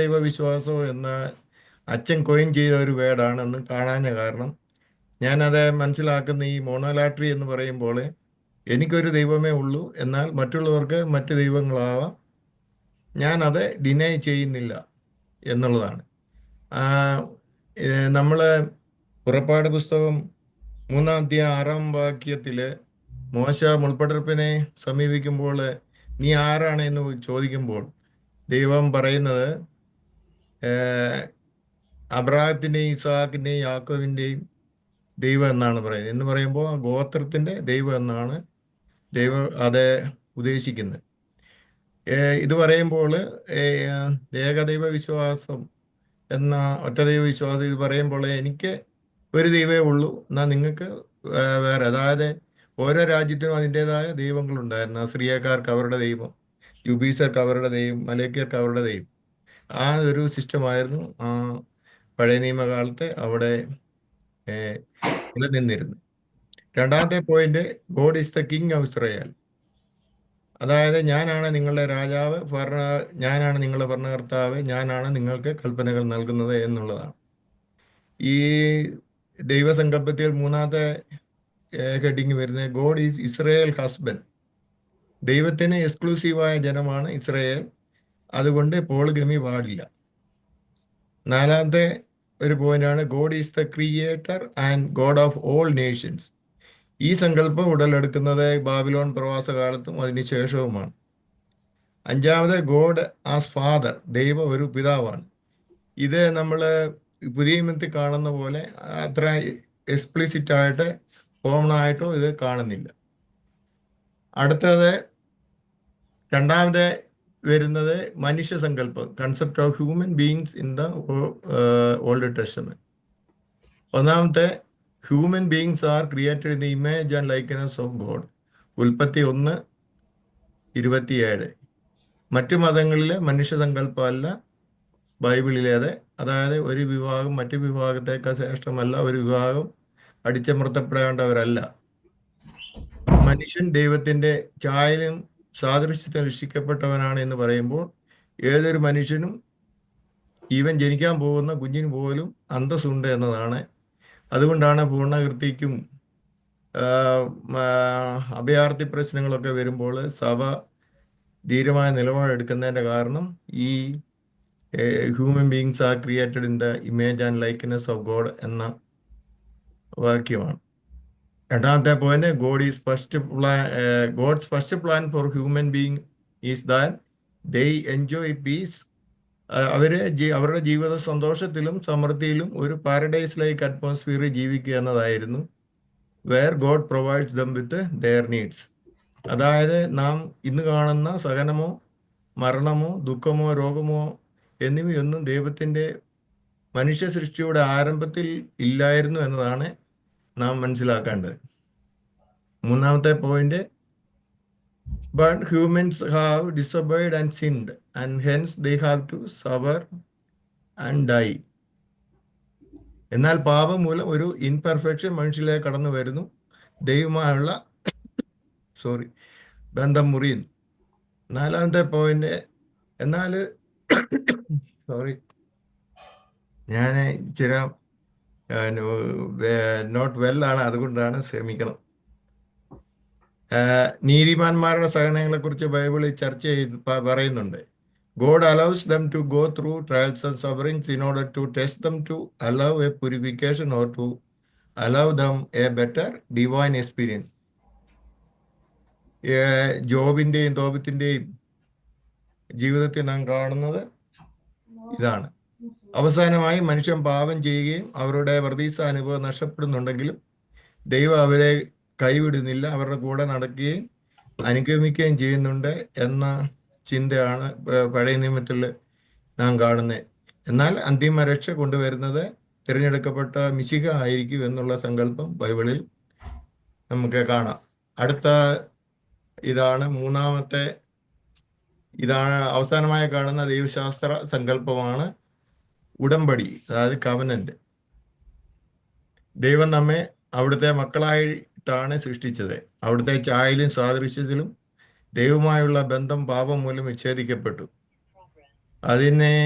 ദൈവ വിശ്വാസവും എന്ന അച്ഛൻ കോയിൻ ചെയ്ത ഒരു വേർഡാണെന്ന് കാണാൻ കാരണം ഞാനത് മനസ്സിലാക്കുന്ന ഈ മോണോലാട്രി എന്ന് പറയുമ്പോൾ എനിക്കൊരു ദൈവമേ ഉള്ളൂ, എന്നാൽ മറ്റുള്ളവർക്ക് മറ്റ് ദൈവങ്ങളാവാം, ഞാനത് ഡിനൈ ചെയ്യുന്നില്ല എന്നുള്ളതാണ്. നമ്മൾ പുറപ്പാട് പുസ്തകം 3-ാം അധ്യായം 6-ാം വാക്യത്തിൽ മോശ മുൾപ്പടർപ്പിനെ സമീപിക്കുമ്പോൾ നീ ആരാണ് എന്ന് ചോദിക്കുമ്പോൾ ദൈവം പറയുന്നത് അബ്രാഹത്തിൻ്റെയും ഇസ്ഹാക്കിൻ്റെയും യാക്കോവിൻ്റെയും ദൈവം എന്നാണ് പറയുന്നത്. എന്ന് പറയുമ്പോൾ ആ ഗോത്രത്തിൻ്റെ ദൈവം എന്നാണ് ദൈവം അത് ഉദ്ദേശിക്കുന്നത്. ഇത് പറയുമ്പോൾ ഏകദൈവ വിശ്വാസം എന്ന ഒറ്റ ദൈവ വിശ്വാസം ഇത് പറയുമ്പോൾ എനിക്ക് ഒരു ദൈവമേ ഉള്ളൂ, എന്നാൽ നിങ്ങൾക്ക് വേറെ. അതായത് ഓരോ രാജ്യത്തിനും അതിൻ്റെതായ ദൈവങ്ങളുണ്ടായിരുന്നു. സിറിയക്കാർക്ക് അവരുടെ ദൈവം, യുബീസർക്ക് അവരുടെ ദൈവം, മലേക്കർക്ക് അവരുടെ ദൈവം. ആ ഒരു സിസ്റ്റമായിരുന്നു പഴയ നിയമകാലത്ത് അവിടെ നിലനിന്നിരുന്നു. രണ്ടാമത്തെ point, God is the king of Israel. അതായത് ഞാനാണ് നിങ്ങളുടെ രാജാവ്, ഞാനാണ് നിങ്ങളുടെ ഭരണകർത്താവ്, ഞാനാണ് നിങ്ങൾക്ക് കൽപ്പനകൾ നൽകുന്നത് എന്നുള്ളതാണ്. ഈ ദൈവസങ്കല്പത്തിൽ മൂന്നാമത്തെ ഹെഡിങ് വരുന്നത് ഗോഡ് ഈസ് ഇസ്രായേൽ ഹസ്ബൻഡ്. ദൈവത്തിന് എക്സ്ക്ലൂസീവായ ജനമാണ് ഇസ്രായേൽ, അതുകൊണ്ട് പോളിഗമി പാടില്ല. നാലാമത്തെ ഒരു പോയിന്റാണ് God is the creator and God of all Nations. ഈ സങ്കല്പം ഉടലെടുക്കുന്നത് ബാബിലോൺ പ്രവാസകാലത്തും അതിനുശേഷവുമാണ്. അഞ്ചാമത് ഗോഡ് ആസ് ഫാദർ, ദൈവം ഒരു പിതാവാണ്. ഇത് നമ്മൾ പുതിയ നിയമത്തിൽ കാണുന്ന പോലെ അത്ര എക്സ്പ്ലിസിറ്റ് ആയിട്ട് കോമൺ ആയിട്ടോ ഇത് കാണുന്നില്ല. അടുത്തത് രണ്ടാമത് വരുന്നത് മനുഷ്യ സങ്കല്പം, concept of human beings in the old testament. ഒന്നാമത്തെ human beings are created in the image and likeness of God. ഉൽപ്പത്തി 1:27. മറ്റു മതങ്ങളിലെ മനുഷ്യ സങ്കല്പമല്ല ബൈബിളിലേത്. അതായത് ഒരു വിഭാഗം മറ്റു വിഭാഗത്തേക്കാൾ ശ്രേഷ്ഠമല്ല, ഒരു വിഭാഗം അടിച്ചമർത്തപ്പെടേണ്ടവരല്ല. മനുഷ്യൻ ദൈവത്തിൻ്റെ ഛായയിലും സാദൃശ്യത്തിൽ സൃഷ്ടിക്കപ്പെട്ടവനാണ് എന്ന് പറയുമ്പോൾ ഏതൊരു മനുഷ്യനും ഈവൻ ജനിക്കാൻ പോകുന്ന കുഞ്ഞിന് പോലും അന്തസ്സുണ്ട് എന്നതാണ്. അതുകൊണ്ടാണ് പൂർണ്ണകൃത്യക്കും അഭയാർത്ഥി പ്രശ്നങ്ങളൊക്കെ വരുമ്പോൾ സഭ ധീരമായ നിലപാടെടുക്കുന്നതിൻ്റെ കാരണം ഈ human beings are created in the image and likeness of God എന്ന വാക്യമാണ്. രണ്ടാമത്തെ point, God's first plan for human being is that they enjoy peace. അവരുടെ ജീവിത സന്തോഷത്തിലും സമൃദ്ധിയിലും ഒരു പാരഡൈസ് ലൈക്ക് അറ്റ്മോസ്ഫിയർ ജീവിക്കുക എന്നതായിരുന്നു. Where God provides them with their needs. അതായത് നാം ഇന്ന് കാണുന്ന സഹനമോ മരണമോ ദുഃഖമോ രോഗമോ എന്നിവയൊന്നും ദൈവത്തിൻ്റെ മനുഷ്യ സൃഷ്ടിയുടെ ആരംഭത്തിൽ ഇല്ലായിരുന്നു എന്നതാണ് നാം മനസ്സിലാക്കേണ്ടത്. മൂന്നാമത്തെ point, but humans have disobeyed and sinned and hence they have to suffer and die. എന്നാൽ പാപം മൂലം ഒരു ഇൻപെർഫെക്ഷൻ മനുഷ്യരിലേക്ക് കടന്നു വരുന്നു, ദൈവമായുള്ള ബന്ധം മുറിയുന്നു. നാലാമത്തെ പോയിന്റ്, എന്നാൽ ഞാൻ ചില നോട്ട് വെല്ലാണ്, അതുകൊണ്ടാണ് ശ്രമിക്കണം. നീതിമാന്മാരുടെ സഹനങ്ങളെ കുറിച്ച് ബൈബിളിൽ ചർച്ച പറയുന്നുണ്ട്. God allows them to go through trials and sufferings in order to test them, to allow a purification or to allow them a better divine experience. ജോബിൻ്റെയും തോബിത്തിൻ്റെയും ജീവിതത്തിൽ നാം കാണുന്നത് ഇതാണ്. അവസാനമായി മനുഷ്യൻ പാപം ചെയ്യുകയും അവരുടെ വർദ്ദീസ അനുഭവം നഷ്ടപ്പെടുന്നുണ്ടെങ്കിലും ദൈവം അവരെ കൈവിടുന്നില്ല, അവരുടെ കൂടെ നടക്കുകയും അനുഗമിക്കുകയും ചെയ്യുന്നുണ്ട് എന്ന ചിന്തയാണ് പഴയ നിയമത്തിൽ നാം കാണുന്നത്. എന്നാൽ അന്തിമ രക്ഷ കൊണ്ടുവരുന്നത് തിരഞ്ഞെടുക്കപ്പെട്ട മിശിഹ ആയിരിക്കും എന്നുള്ള സങ്കല്പം ബൈബിളിൽ നമുക്ക് കാണാം. അടുത്ത ഇതാണ് മൂന്നാമത്തെ, ഇതാണ് അവസാനമായി കാണുന്ന ദൈവശാസ്ത്ര സങ്കല്പമാണ് ഉടമ്പടി, അതായത് കവനന്റ്. ദൈവം നമ്മെ അവിടുത്തെ മക്കളായിട്ടാണ് സൃഷ്ടിച്ചത്. അവിടുത്തെ ഛായയിലും സാദൃശ്യത്തിലും ദൈവവുമായുള്ള ബന്ധം പാപം മൂലം വിച്ഛേദിക്കപ്പെട്ടു. അതിനെ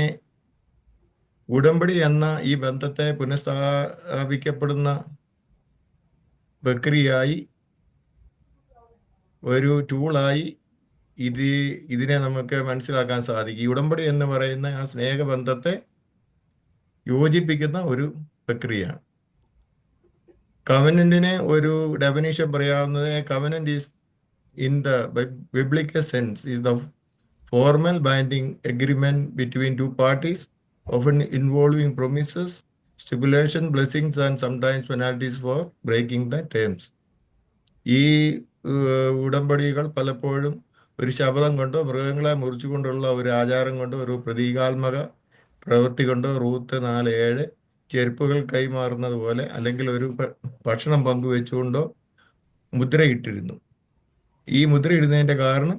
ഉടമ്പടി എന്ന ഈ ബന്ധത്തെ പുനഃസ്ഥാപിക്കപ്പെടുന്ന പ്രക്രിയയായി, ഒരു ടൂളായി ഇതിനെ നമുക്ക് മനസ്സിലാക്കാൻ സാധിക്കും. ഈ ഉടമ്പടി എന്ന് പറയുന്ന ആ സ്നേഹബന്ധത്തെ യോജിപ്പിക്കുന്ന ഒരു പ്രക്രിയയാണ്. കവനന്റിന് ഒരു ഡെഫിനേഷൻ പറയാവുന്നത്, covenant is in the biblical sense is the formal binding agreement between two parties, often involving promises, stipulations, blessings, and sometimes penalties for breaking the terms. ഈ ഉടമ്പടികൾ പലപ്പോഴും ഒരു ശപഥം കൊണ്ടോ മൃഗങ്ങളെ മുറിച്ചുകൊണ്ടുള്ള ഒരു ആചാരം കൊണ്ടോ ഒരു പ്രതീകാത്മക പ്രവൃത്തി കൊണ്ടോ, റൂത്ത് 4:7 ചെരുപ്പുകൾ കൈമാറുന്നത് പോലെ, അല്ലെങ്കിൽ ഒരു ഭക്ഷണം പങ്കുവെച്ചുകൊണ്ടോ മുദ്രയിട്ടിരുന്നു. ഈ മുദ്രയിടുന്നതിൻ്റെ കാരണം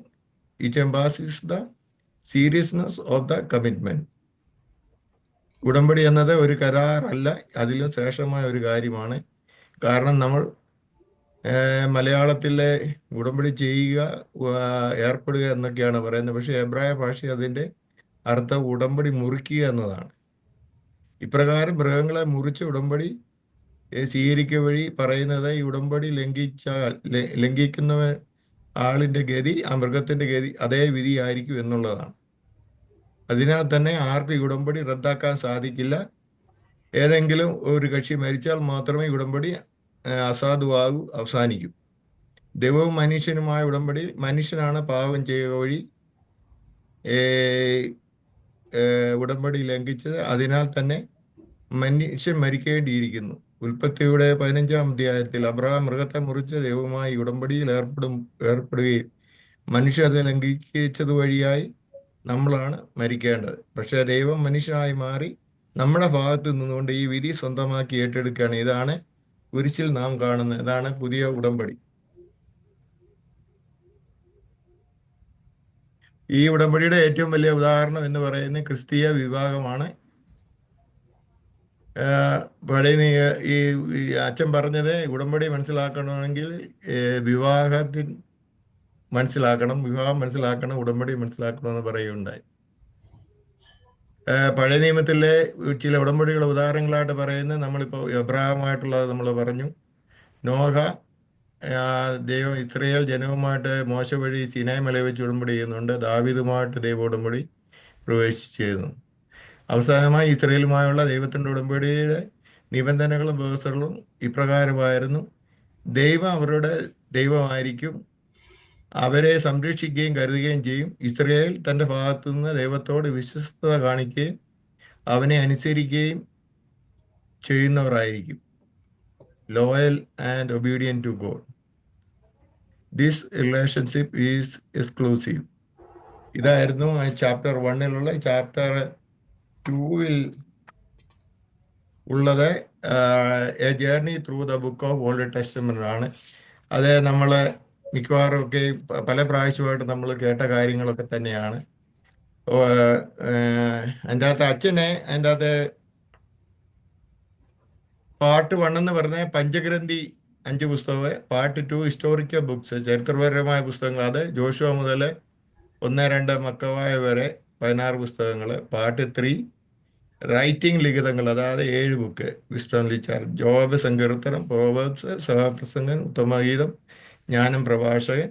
it emphasizes the seriousness of the commitment. ഉടമ്പടി എന്നത് ഒരു കരാറല്ല, അതിലും ശ്രേഷ്ഠമായ ഒരു കാര്യമാണ്. കാരണം നമ്മൾ മലയാളത്തിലെ ഉടമ്പടി ചെയ്യുക, ഏർപ്പെടുക എന്നൊക്കെയാണ് പറയുന്നത്. പക്ഷേ എബ്രായ ഭാഷ അതിൻ്റെ അർത്ഥം ഉടമ്പടി മുറിക്കുക എന്നതാണ്. ഇപ്രകാരം മൃഗങ്ങളെ മുറിച്ച് ഉടമ്പടി സ്വീകരിക്കുക വഴി പറയുന്നത് ഈ ഉടമ്പടി ലംഘിക്കുന്നവ ആളിൻ്റെ ഗതി, ആ മൃഗത്തിൻ്റെ ഗതി അതേ വിധിയായിരിക്കും എന്നുള്ളതാണ്. അതിനാൽ തന്നെ ആർക്കും ഈ ഉടമ്പടി റദ്ദാക്കാൻ സാധിക്കില്ല. ഏതെങ്കിലും ഒരു കക്ഷി മരിച്ചാൽ മാത്രമേ ഉടമ്പടി അസാധുവാകൂ, അവസാനിക്കും. ദൈവവും മനുഷ്യനുമായ ഉടമ്പടി മനുഷ്യനാണ് പാപം ചെയ്യുക വഴി ഉടമ്പടി ലംഘിച്ചത്. അതിനാൽ തന്നെ മനുഷ്യൻ മരിക്കേണ്ടിയിരിക്കുന്നു. ഉൽപ്പത്തിയുടെ 15-ാം അധ്യായത്തിൽ അബ്രഹാം മൃഗത്തെ മുറിച്ച് ദൈവവുമായി ഉടമ്പടിയിൽ ഏർപ്പെടുകയും മനുഷ്യൻ അത് ലംഘിച്ചത് വഴിയായി നമ്മളാണ് മരിക്കേണ്ടത്. പക്ഷേ ദൈവം മനുഷ്യനായി മാറി നമ്മുടെ ഭാഗത്ത് നിന്നുകൊണ്ട് ഈ വിധി സ്വന്തമാക്കി ഏറ്റെടുക്കുകയാണ്. ഇതാണ് കുരിശിൽ നാം കാണുന്നത്. ഇതാണ് പുതിയ ഉടമ്പടി. ഈ ഉടമ്പടിയുടെ ഏറ്റവും വലിയ ഉദാഹരണം എന്ന് പറയുന്നത് ക്രിസ്തീയ വിവാഹമാണ്. പഴയ ഈ അച്ഛൻ പറഞ്ഞത് ഉടമ്പടി മനസ്സിലാക്കണമെങ്കിൽ വിവാഹം മനസ്സിലാക്കണം, ഉടമ്പടി മനസ്സിലാക്കണമെന്ന് പറയുകയുണ്ടായി. പഴയ നിയമത്തിലെ ചില ഉടമ്പടികളുടെ ഉദാഹരണങ്ങളായിട്ട് പറയുന്നത്, നമ്മളിപ്പോൾ എബ്രഹാമായിട്ടുള്ളത് നമ്മൾ പറഞ്ഞു. നോഹ ദൈവം ഇസ്രയേൽ ജനവുമായിട്ട് മോശ വഴി സിനായ് മല വെച്ച് ഉടമ്പടി ചെയ്യുന്നുണ്ട്. ദാവീദുമായിട്ട് ദൈവ ഉടമ്പടി പ്രവേശിച്ചിരുന്നു. അവസാനമായി ഇസ്രയേലുമായുള്ള ദൈവത്തിൻ്റെ ഉടമ്പടിയുടെ നിബന്ധനകളും വ്യവസ്ഥകളും ഇപ്രകാരമായിരുന്നു. ദൈവം അവരുടെ ദൈവമായിരിക്കും, അവരെ സംരക്ഷിക്കുകയും കരുതുകയും ചെയ്യും. ഇസ്രയേൽ തൻ്റെ ഭാഗത്തു നിന്ന് ദൈവത്തോട് വിശ്വസ്തത കാണിക്കുകയും അവനെ അനുസരിക്കുകയും ചെയ്യുന്നവരായിരിക്കും. Loyal and obedient to God. This relationship is exclusive. ഇതായിരുന്നു ചാപ്റ്റർ 1-ലുള്ള. ചാപ്റ്റർ 2-ൽ ഉള്ളത് a journey through the book of old testament ആണ്. അത് നമ്മൾ മിക്കവാറും ഒക്കെ പല പ്രാവശ്യമായിട്ട് നമ്മൾ കേട്ട കാര്യങ്ങളൊക്കെ തന്നെയാണ്. അതിൻ്റെ അകത്ത് അതിൻ്റെ അകത്ത് പാർട്ട് 1 എന്ന് പറഞ്ഞാൽ പഞ്ചഗ്രന്ഥി 5 പുസ്തകം, പാർട്ട് 2 ഹിസ്റ്റോറിക്കൽ ബുക്സ്, ചരിത്രപരമായ പുസ്തകങ്ങൾ, അത് ജോഷുവ മുതൽ 1-2 മക്കവായ വരെ 16 പുസ്തകങ്ങൾ. പാർട്ട് 3 റൈറ്റിംഗ് ലിഖിതങ്ങൾ, അതായത് 7 ബുക്ക്, വിസ്ഡം ലിറ്ററേച്ചർ, ജോബ്, സങ്കീർത്തനം, പ്രോവേർബ്സ്, സഭാപ്രസംഗൻ, ഉത്തമഗീതം, ജ്ഞാനം, പ്രഭാഷകൻ.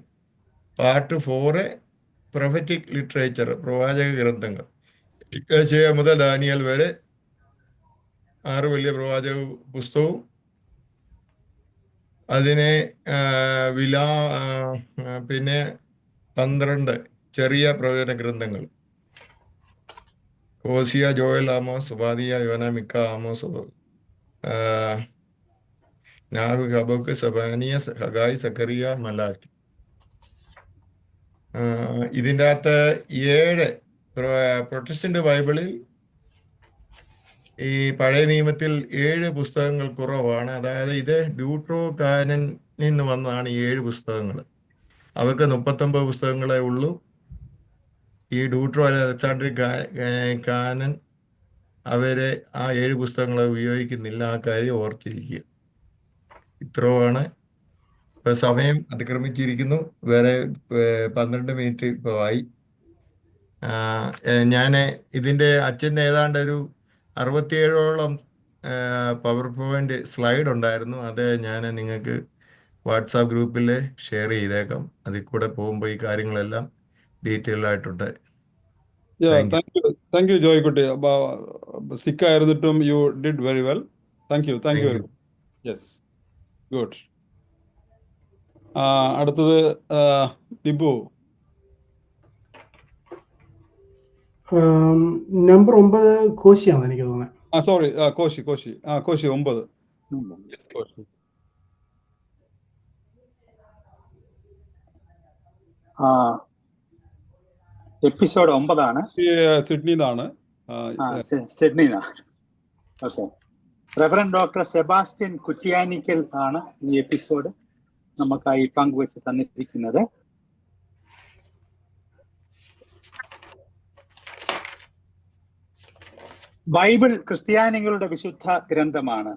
പാർട്ട് 4 പ്രൊഫറ്റിക് ലിറ്ററേച്ചർ, പ്രവാചക ഗ്രന്ഥങ്ങൾ, യെശയ്യാ മുതൽ ദാനിയേൽ വരെ 6 വലിയ പ്രവാചക പുസ്തകവും അതിനെ പിന്നെ 12 ചെറിയ പ്രവചന ഗ്രന്ഥങ്ങൾ. ഹോസിയ, ജോയൽ, ആമോസ്, സുബാദിയ, യോന, മിക്ക, ആമോസ്, നാഹു, ഹബക്ക്, സബാനിയ, ഹഗായി, സക്കറിയ, മലാക്കി. ഇതിൻ്റെ അകത്ത് 7 പ്രൊട്ടസ്റ്റന്റ് ബൈബിളിൽ ഈ പഴയ നിയമത്തിൽ 7 പുസ്തകങ്ങൾ കുറവാണ്. അതായത് ഇത് ഡ്യൂട്രോ കാനനിൽ നിന്ന് വന്നതാണ് ഈ 7 പുസ്തകങ്ങൾ. അവർക്ക് 39 പുസ്തകങ്ങളെ ഉള്ളൂ. ഈ ഡ്യൂട്രോ അലക്സാണ്ട്രിക് കാനൻ അവരെ ആ 7 പുസ്തകങ്ങളെ ഉപയോഗിക്കുന്നില്ല. ആ കാര്യം ഓർത്തിരിക്കുക. ഇത്രയുമാണ്. ഇപ്പൊ സമയം അതിക്രമിച്ചിരിക്കുന്നു. വേറെ 12 മിനിറ്റ് ഇപ്പോൾ ആയി. ഞാൻ ഇതിൻ്റെ അച്ഛൻ്റെ ഏതാണ്ട് ഒരു 67ഓളം പവർ പോയിന്റ് സ്ലൈഡ് ഉണ്ടായിരുന്നു. അത് ഞാൻ നിങ്ങൾക്ക് വാട്സാപ്പ് ഗ്രൂപ്പിൽ ഷെയർ ചെയ്തേക്കാം. അതിൽ കൂടെ പോകുമ്പോൾ ഈ കാര്യങ്ങളെല്ലാം ഡീറ്റെയിൽ ആയിട്ടുണ്ട്. Thank you Joykutty. സിക്കായിരുന്നിട്ടും you did very well. Thank you Thank very you. Much. Yes, good. അടുത്തത് ടിബു. നമ്പർ 9 കോശിയാണ് എനിക്ക് തോന്നുന്നത്. സോറി, കോശി 9. കോശി. എപ്പിസോഡ് 9 സിഡ്നിന്നാണ്. സിഡ്നിന്നാണ്. Okay. Reverend doctor Sebastian Kuttianickal ആണ് ഈ എപ്പിസോഡ് നമുക്കായി പങ്കുവച്ച് തന്നിരിക്കുന്നത്. ബൈബിൾ ക്രിസ്ത്യാനികളുടെ വിശുദ്ധ ഗ്രന്ഥമാണ്.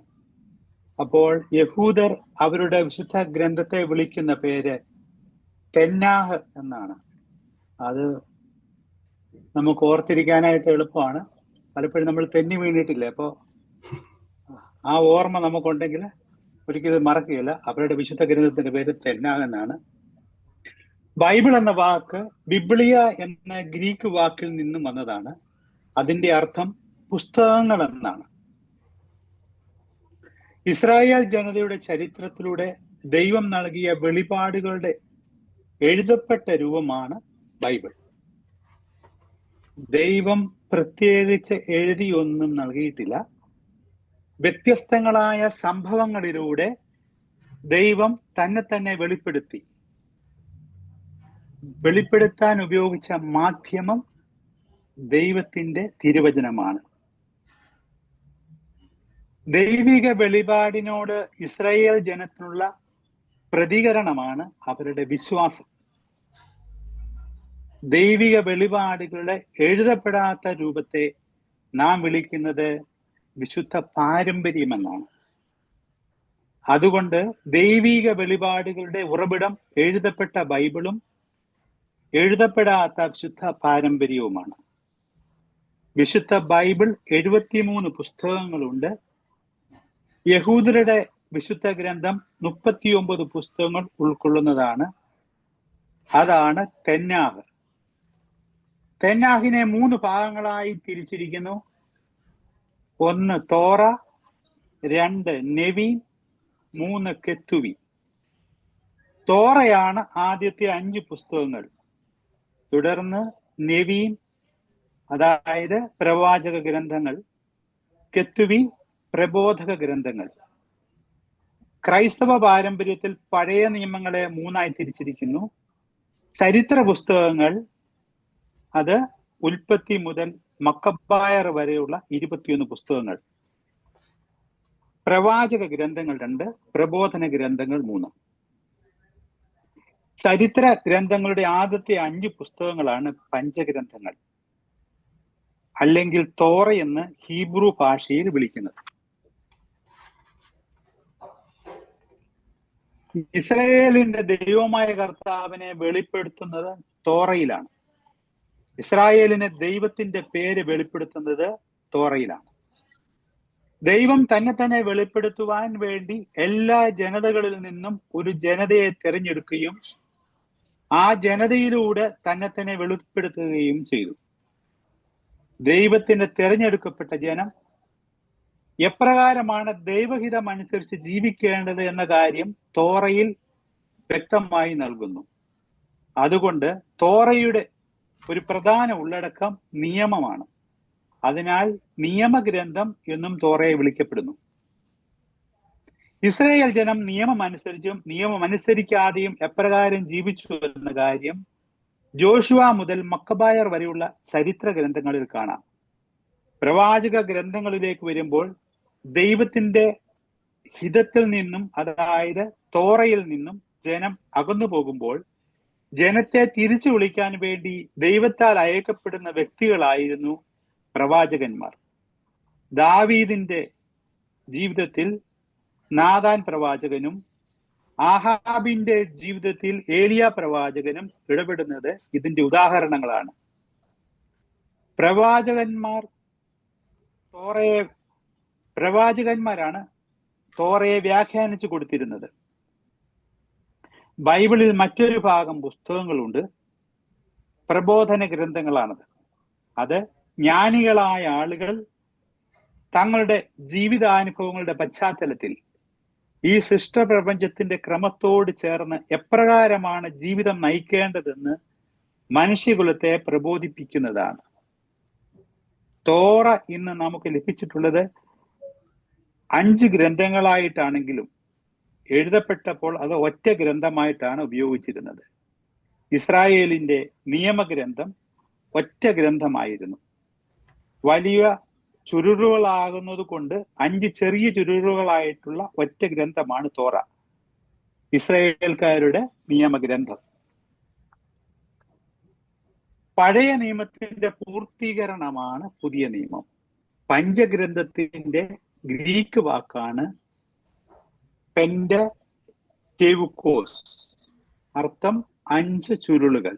അപ്പോൾ യഹൂദർ അവരുടെ വിശുദ്ധ ഗ്രന്ഥത്തെ വിളിക്കുന്ന പേര് തെന്നാഹ് എന്നാണ്. അത് നമുക്ക് ഓർത്തിരിക്കാനായിട്ട് എളുപ്പമാണ്. പലപ്പോഴും നമ്മൾ തെന്നി വീണിട്ടില്ലേ, അപ്പോൾ ആ ഓർമ്മ നമുക്കുണ്ടെങ്കിൽ ഒരിക്കലും മറക്കുകയില്ല. അവരുടെ വിശുദ്ധ ഗ്രന്ഥത്തിന്റെ പേര് തെന്നാഹ് എന്നാണ്. ബൈബിൾ എന്ന വാക്ക് ബിബ്ലിയ എന്ന ഗ്രീക്ക് വാക്കിൽ നിന്നും വന്നതാണ്. അതിന്റെ അർത്ഥം പുസ്തകങ്ങൾ എന്നാണ്. ഇസ്രായേൽ ജനതയുടെ ചരിത്രത്തിലൂടെ ദൈവം നൽകിയ വെളിപാടുകളുടെ എഴുതപ്പെട്ട രൂപമാണ് ബൈബിൾ. ദൈവം പ്രത്യേകിച്ച് എഴുതിയൊന്നും നൽകിയിട്ടില്ല. വ്യത്യസ്തങ്ങളായ സംഭവങ്ങളിലൂടെ ദൈവം തന്നെ വെളിപ്പെടുത്താൻ ഉപയോഗിച്ച മാധ്യമം ദൈവത്തിന്റെ തിരുവചനമാണ്. ദൈവിക വെളിപാടിനോട് ഇസ്രായേൽ ജനത്തിനുള്ള പ്രതികരണമാണ് അവരുടെ വിശ്വാസം. ദൈവിക വെളിപാടുകളുടെ എഴുതപ്പെടാത്ത രൂപത്തെ നാം വിളിക്കുന്നത് വിശുദ്ധ പാരമ്പര്യമെന്നാണ്. അതുകൊണ്ട് ദൈവിക വെളിപാടുകളുടെ ഉറവിടം എഴുതപ്പെട്ട ബൈബിളും എഴുതപ്പെടാത്ത വിശുദ്ധ പാരമ്പര്യവുമാണ്. വിശുദ്ധ ബൈബിൾ 73 പുസ്തകങ്ങളുണ്ട്. യഹൂദരുടെ വിശുദ്ധ ഗ്രന്ഥം 39 പുസ്തകങ്ങൾ ഉൾക്കൊള്ളുന്നതാണ്. അതാണ് തെന്നാഹ്. തെന്നാഹിനെ 3 ഭാഗങ്ങളായി തിരിച്ചിരിക്കുന്നു. 1 തോറ, 2 നെവി, 3 കെത്തുവി. തോറയാണ് ആദ്യത്തെ 5 പുസ്തകങ്ങൾ. തുടർന്ന് നെവീം, അതായത് പ്രവാചക ഗ്രന്ഥങ്ങൾ, കെത്തുവി പ്രബോധക ഗ്രന്ഥങ്ങൾ. ക്രൈസ്തവ പാരമ്പര്യത്തിൽ പഴയ നിയമങ്ങളെ 3ആയി തിരിച്ചിരിക്കുന്നു. ചരിത്ര പുസ്തകങ്ങൾ, അത് ഉൽപ്പത്തി മുതൽ മക്കബായർ വരെയുള്ള 21 പുസ്തകങ്ങൾ. പ്രവാചക ഗ്രന്ഥങ്ങൾ 2, പ്രബോധന ഗ്രന്ഥങ്ങൾ 3. ചരിത്ര ഗ്രന്ഥങ്ങളുടെ ആദ്യത്തെ 5 പുസ്തകങ്ങളാണ് പഞ്ചഗ്രന്ഥങ്ങൾ, അല്ലെങ്കിൽ തോറ എന്ന് ഹീബ്രു ഭാഷയിൽ വിളിക്കുന്നത്. ഇസ്രായേലിന്റെ ദൈവമായ കർത്താവിനെ വെളിപ്പെടുത്തുന്നത് തോറയിലാണ്. ഇസ്രായേലിന് ദൈവത്തിന്റെ പേര് വെളിപ്പെടുത്തുന്നത് തോറയിലാണ്. ദൈവം തന്നെ വെളിപ്പെടുത്തുവാൻ വേണ്ടി എല്ലാ ജനതകളിൽ നിന്നും ഒരു ജനതയെ തിരഞ്ഞെടുക്കുകയും ആ ജനതയിലൂടെ തന്നെ വെളിപ്പെടുത്തുകയും ചെയ്തു. ദൈവത്തിന്റെ തിരഞ്ഞെടുക്കപ്പെട്ട ജനം എപ്രകാരമാണ് ദൈവഹിതം അനുസരിച്ച് ജീവിക്കേണ്ടത് എന്ന കാര്യം തോറയിൽ വ്യക്തമായി നൽകുന്നു. അതുകൊണ്ട് തോറയുടെ ഒരു പ്രധാന ഉള്ളടക്കം നിയമമാണ്. അതിനാൽ നിയമഗ്രന്ഥം എന്നും തോറയെ വിളിക്കപ്പെടുന്നു. ഇസ്രായേൽ ജനം നിയമമനുസരിച്ചും നിയമമനുസരിക്കാതെയും എപ്രകാരം ജീവിച്ചു എന്ന കാര്യം ജോഷുവ മുതൽ മക്കബായർ വരെയുള്ള ചരിത്ര ഗ്രന്ഥങ്ങളിൽ കാണാം. പ്രവാചക ഗ്രന്ഥങ്ങളിലേക്ക് വരുമ്പോൾ ദൈവത്തിന്റെ ഹിതത്തിൽ നിന്നും, അതായത് തോറയിൽ നിന്നും ജനം അകന്നു പോകുമ്പോൾ ജനത്തെ തിരിച്ചു വിളിക്കാൻ വേണ്ടി ദൈവത്താൽ അയക്കപ്പെടുന്ന വ്യക്തികളായിരുന്നു പ്രവാചകന്മാർ. ദാവീദിന്റെ ജീവിതത്തിൽ നാഥാൻ പ്രവാചകനും ആഹാബിന്റെ ജീവിതത്തിൽ ഏലിയ പ്രവാചകനും ഇടപെടുന്നത് ഇതിന്റെ ഉദാഹരണങ്ങളാണ്. പ്രവാചകന്മാരാണ് തോറയെ വ്യാഖ്യാനിച്ചു കൊടുത്തിരുന്നത്. ബൈബിളിൽ മറ്റൊരു ഭാഗം പുസ്തകങ്ങളുണ്ട്, പ്രബോധന ഗ്രന്ഥങ്ങളാണത്. അത് ജ്ഞാനികളായ ആളുകൾ തങ്ങളുടെ ജീവിതാനുഭവങ്ങളുടെ പശ്ചാത്തലത്തിൽ ഈ സൃഷ്ടപ്രപഞ്ചത്തിന്റെ ക്രമത്തോട് ചേർന്ന് എപ്രകാരമാണ് ജീവിതം നയിക്കേണ്ടതെന്ന് മനുഷ്യകുലത്തെ പ്രബോധിപ്പിക്കുന്നതാണ്. തോറ ഇന്ന് നമുക്ക് ലഭിച്ചിട്ടുള്ളത് 5 ഗ്രന്ഥങ്ങളായിട്ടാണെങ്കിലും എഴുതപ്പെട്ടപ്പോൾ അത് ഒറ്റ ഗ്രന്ഥമായിട്ടാണ് ഉപയോഗിച്ചിരുന്നത്. ഇസ്രായേലിന്റെ നിയമഗ്രന്ഥം ഒറ്റ ഗ്രന്ഥമായിരുന്നു. വലിയ ചുരുളുകളാകുന്നത് കൊണ്ട് 5 ചെറിയ ചുരുളുകളായിട്ടുള്ള ഒറ്റ ഗ്രന്ഥമാണ് തോറ, ഇസ്രായേൽക്കാരുടെ നിയമഗ്രന്ഥം. പഴയ നിയമത്തിന്റെ പൂർത്തീകരണമാണ് പുതിയ നിയമം. പഞ്ചഗ്രന്ഥത്തിന്റെ ഗ്രീക്ക് വാക്കാണ് പെന്റെറ്റെവുക്കോസ്, അർത്ഥം 5 ചുരുളുകൾ.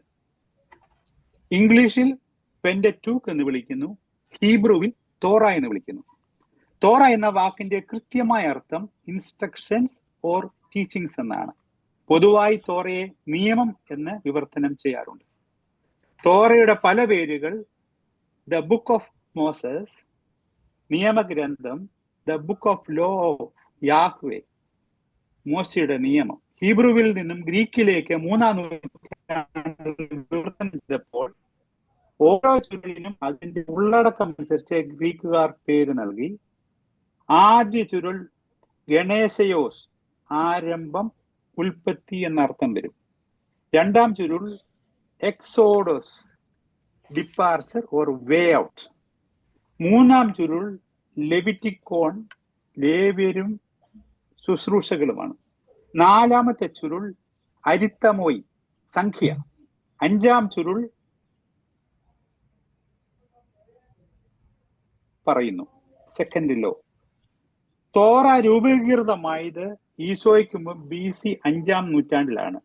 ഇംഗ്ലീഷിൽ പെന്റെറ്റൂക്ക് എന്ന് വിളിക്കുന്നു, ഹീബ്രുവിൽ തോറ എന്ന് വിളിക്കുന്നു. തോറ എന്ന വാക്കിന്റെ കൃത്യമായ അർത്ഥം ഇൻസ്ട്രക്ഷൻസ് ഓർ ടീച്ചിങ്സ് എന്നാണ്. പൊതുവായി തോറയെ നിയമം എന്ന് വിവർത്തനം ചെയ്യാറുണ്ട്. തോറയുടെ പല പേരുകൾ ദ ബുക്ക് ഓഫ് മോസസ്, നിയമഗ്രന്ഥം, the book of law of Yahweh, മോശയുടെ നിയമം. ഹീബ്രുവിൽ നിന്നും ഗ്രീക്കിലേക്ക് 3-ാം നൂറ്റാണ്ടിൽ വിവർത്തനം ചെയ്തപ്പോൾ ഓരോ ചുരുളിനും അതിന്റെ ഉള്ളടക്കം അനുസരിച്ച് ഗ്രീക്കുകാർ പേര് നൽകി. ആദ്യ ചുരുൾ ഗണേശയോസ്, ആരംഭം, ഉൽപ്പത്തി എന്നർത്ഥം വരും. 2-ാം ചുരുൾ Exodus, departure or way out. 3-ാം ചുരുൾ ലെവിറ്റിക്കോൺ, ലേവ്യരും ശുശ്രൂഷകളുമാണ്. 4-ാമത്തെ ചുരുൾ അരിത്തമോയി, സംഖ്യ. 5-ാം ചുരുൾ പറയുന്നു, സെക്കൻഡ് ലോ. തോറ രൂപീകൃതമായത് ഈശോയ്ക്ക് മുമ്പ് BC 5-ാം നൂറ്റാണ്ടിലാണ്.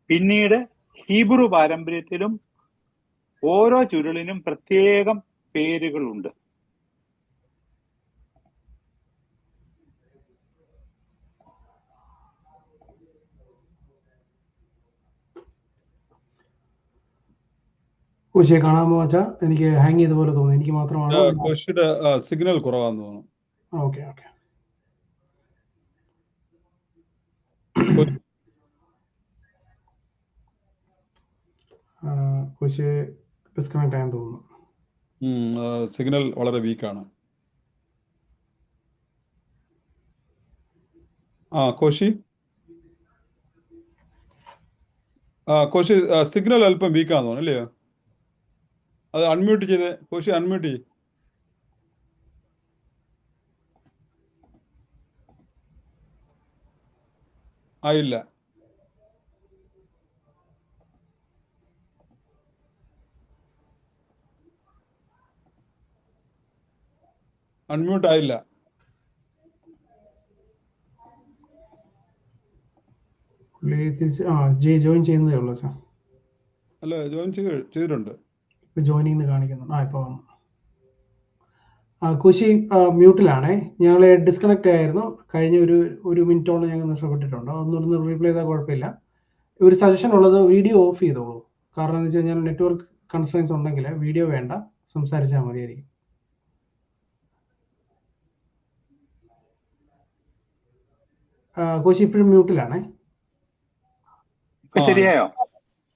പിന്നീട് ഹീബ്രു പാരമ്പര്യത്തിലും ഓരോ ചുരുളിനും പ്രത്യേകം പേരുകളുണ്ട്. കോശിയെ കാണാമോ വെച്ചാ? എനിക്ക് ഹാങ് ചെയ്ത പോലെ തോന്നുന്നു. എനിക്ക് മാത്രമാണോ? കോശിയുടെ സിഗ്നൽ കുറവാന്ന് തോന്നുന്നു. Okay okay. കോശി ഡിസ്കണക്ട് ആയെന്ന് തോന്നുന്നു. സിഗ്നൽ വളരെ വീക്കാണ്. കോശി സിഗ്നൽ അല്പം വീക്കാന്ന് തോന്നുന്നു അല്ലയോ? അത് അൺമ്യൂട്ട് ചെയ്തേ കോശി, അൺമ്യൂട്ട് ചെയ്യ്. ആയില്ല. അൺമ്യൂട്ട് ആയില്ല. ജോയിൻ ചെയ്യുന്നതേ ഉള്ളൂ സാർ. അല്ല, ജോയിൻ ചെയ്തിട്ടുണ്ട്. ജോയിനിങ് കാണിക്കുന്നു. ഇപ്പൊ വന്നു. കുശി മ്യൂട്ടിലാണേ. ഞങ്ങൾ ഡിസ്കണക്ട് ആയിരുന്നു. കഴിഞ്ഞ ഒരു മിനിറ്റോളം ഞങ്ങൾ നഷ്ടപ്പെട്ടിട്ടുണ്ട്. ഒന്നുകൂടെ റീപ്ലേ ചെയ്താൽ കുഴപ്പമില്ല. ഒരു സജഷൻ ഉള്ളത്, വീഡിയോ ഓഫ് ചെയ്തോളൂ. കാരണം എന്ന് വെച്ച് കഴിഞ്ഞാൽ നെറ്റ്വർക്ക് കൺസ്ട്രെയിൻസ് ഉണ്ടെങ്കിൽ വീഡിയോ വേണ്ട, സംസാരിച്ചാൽ മതിയായിരിക്കും. കോശി ഇപ്പോഴും മ്യൂട്ടിലാണേ. ശരിയായോ?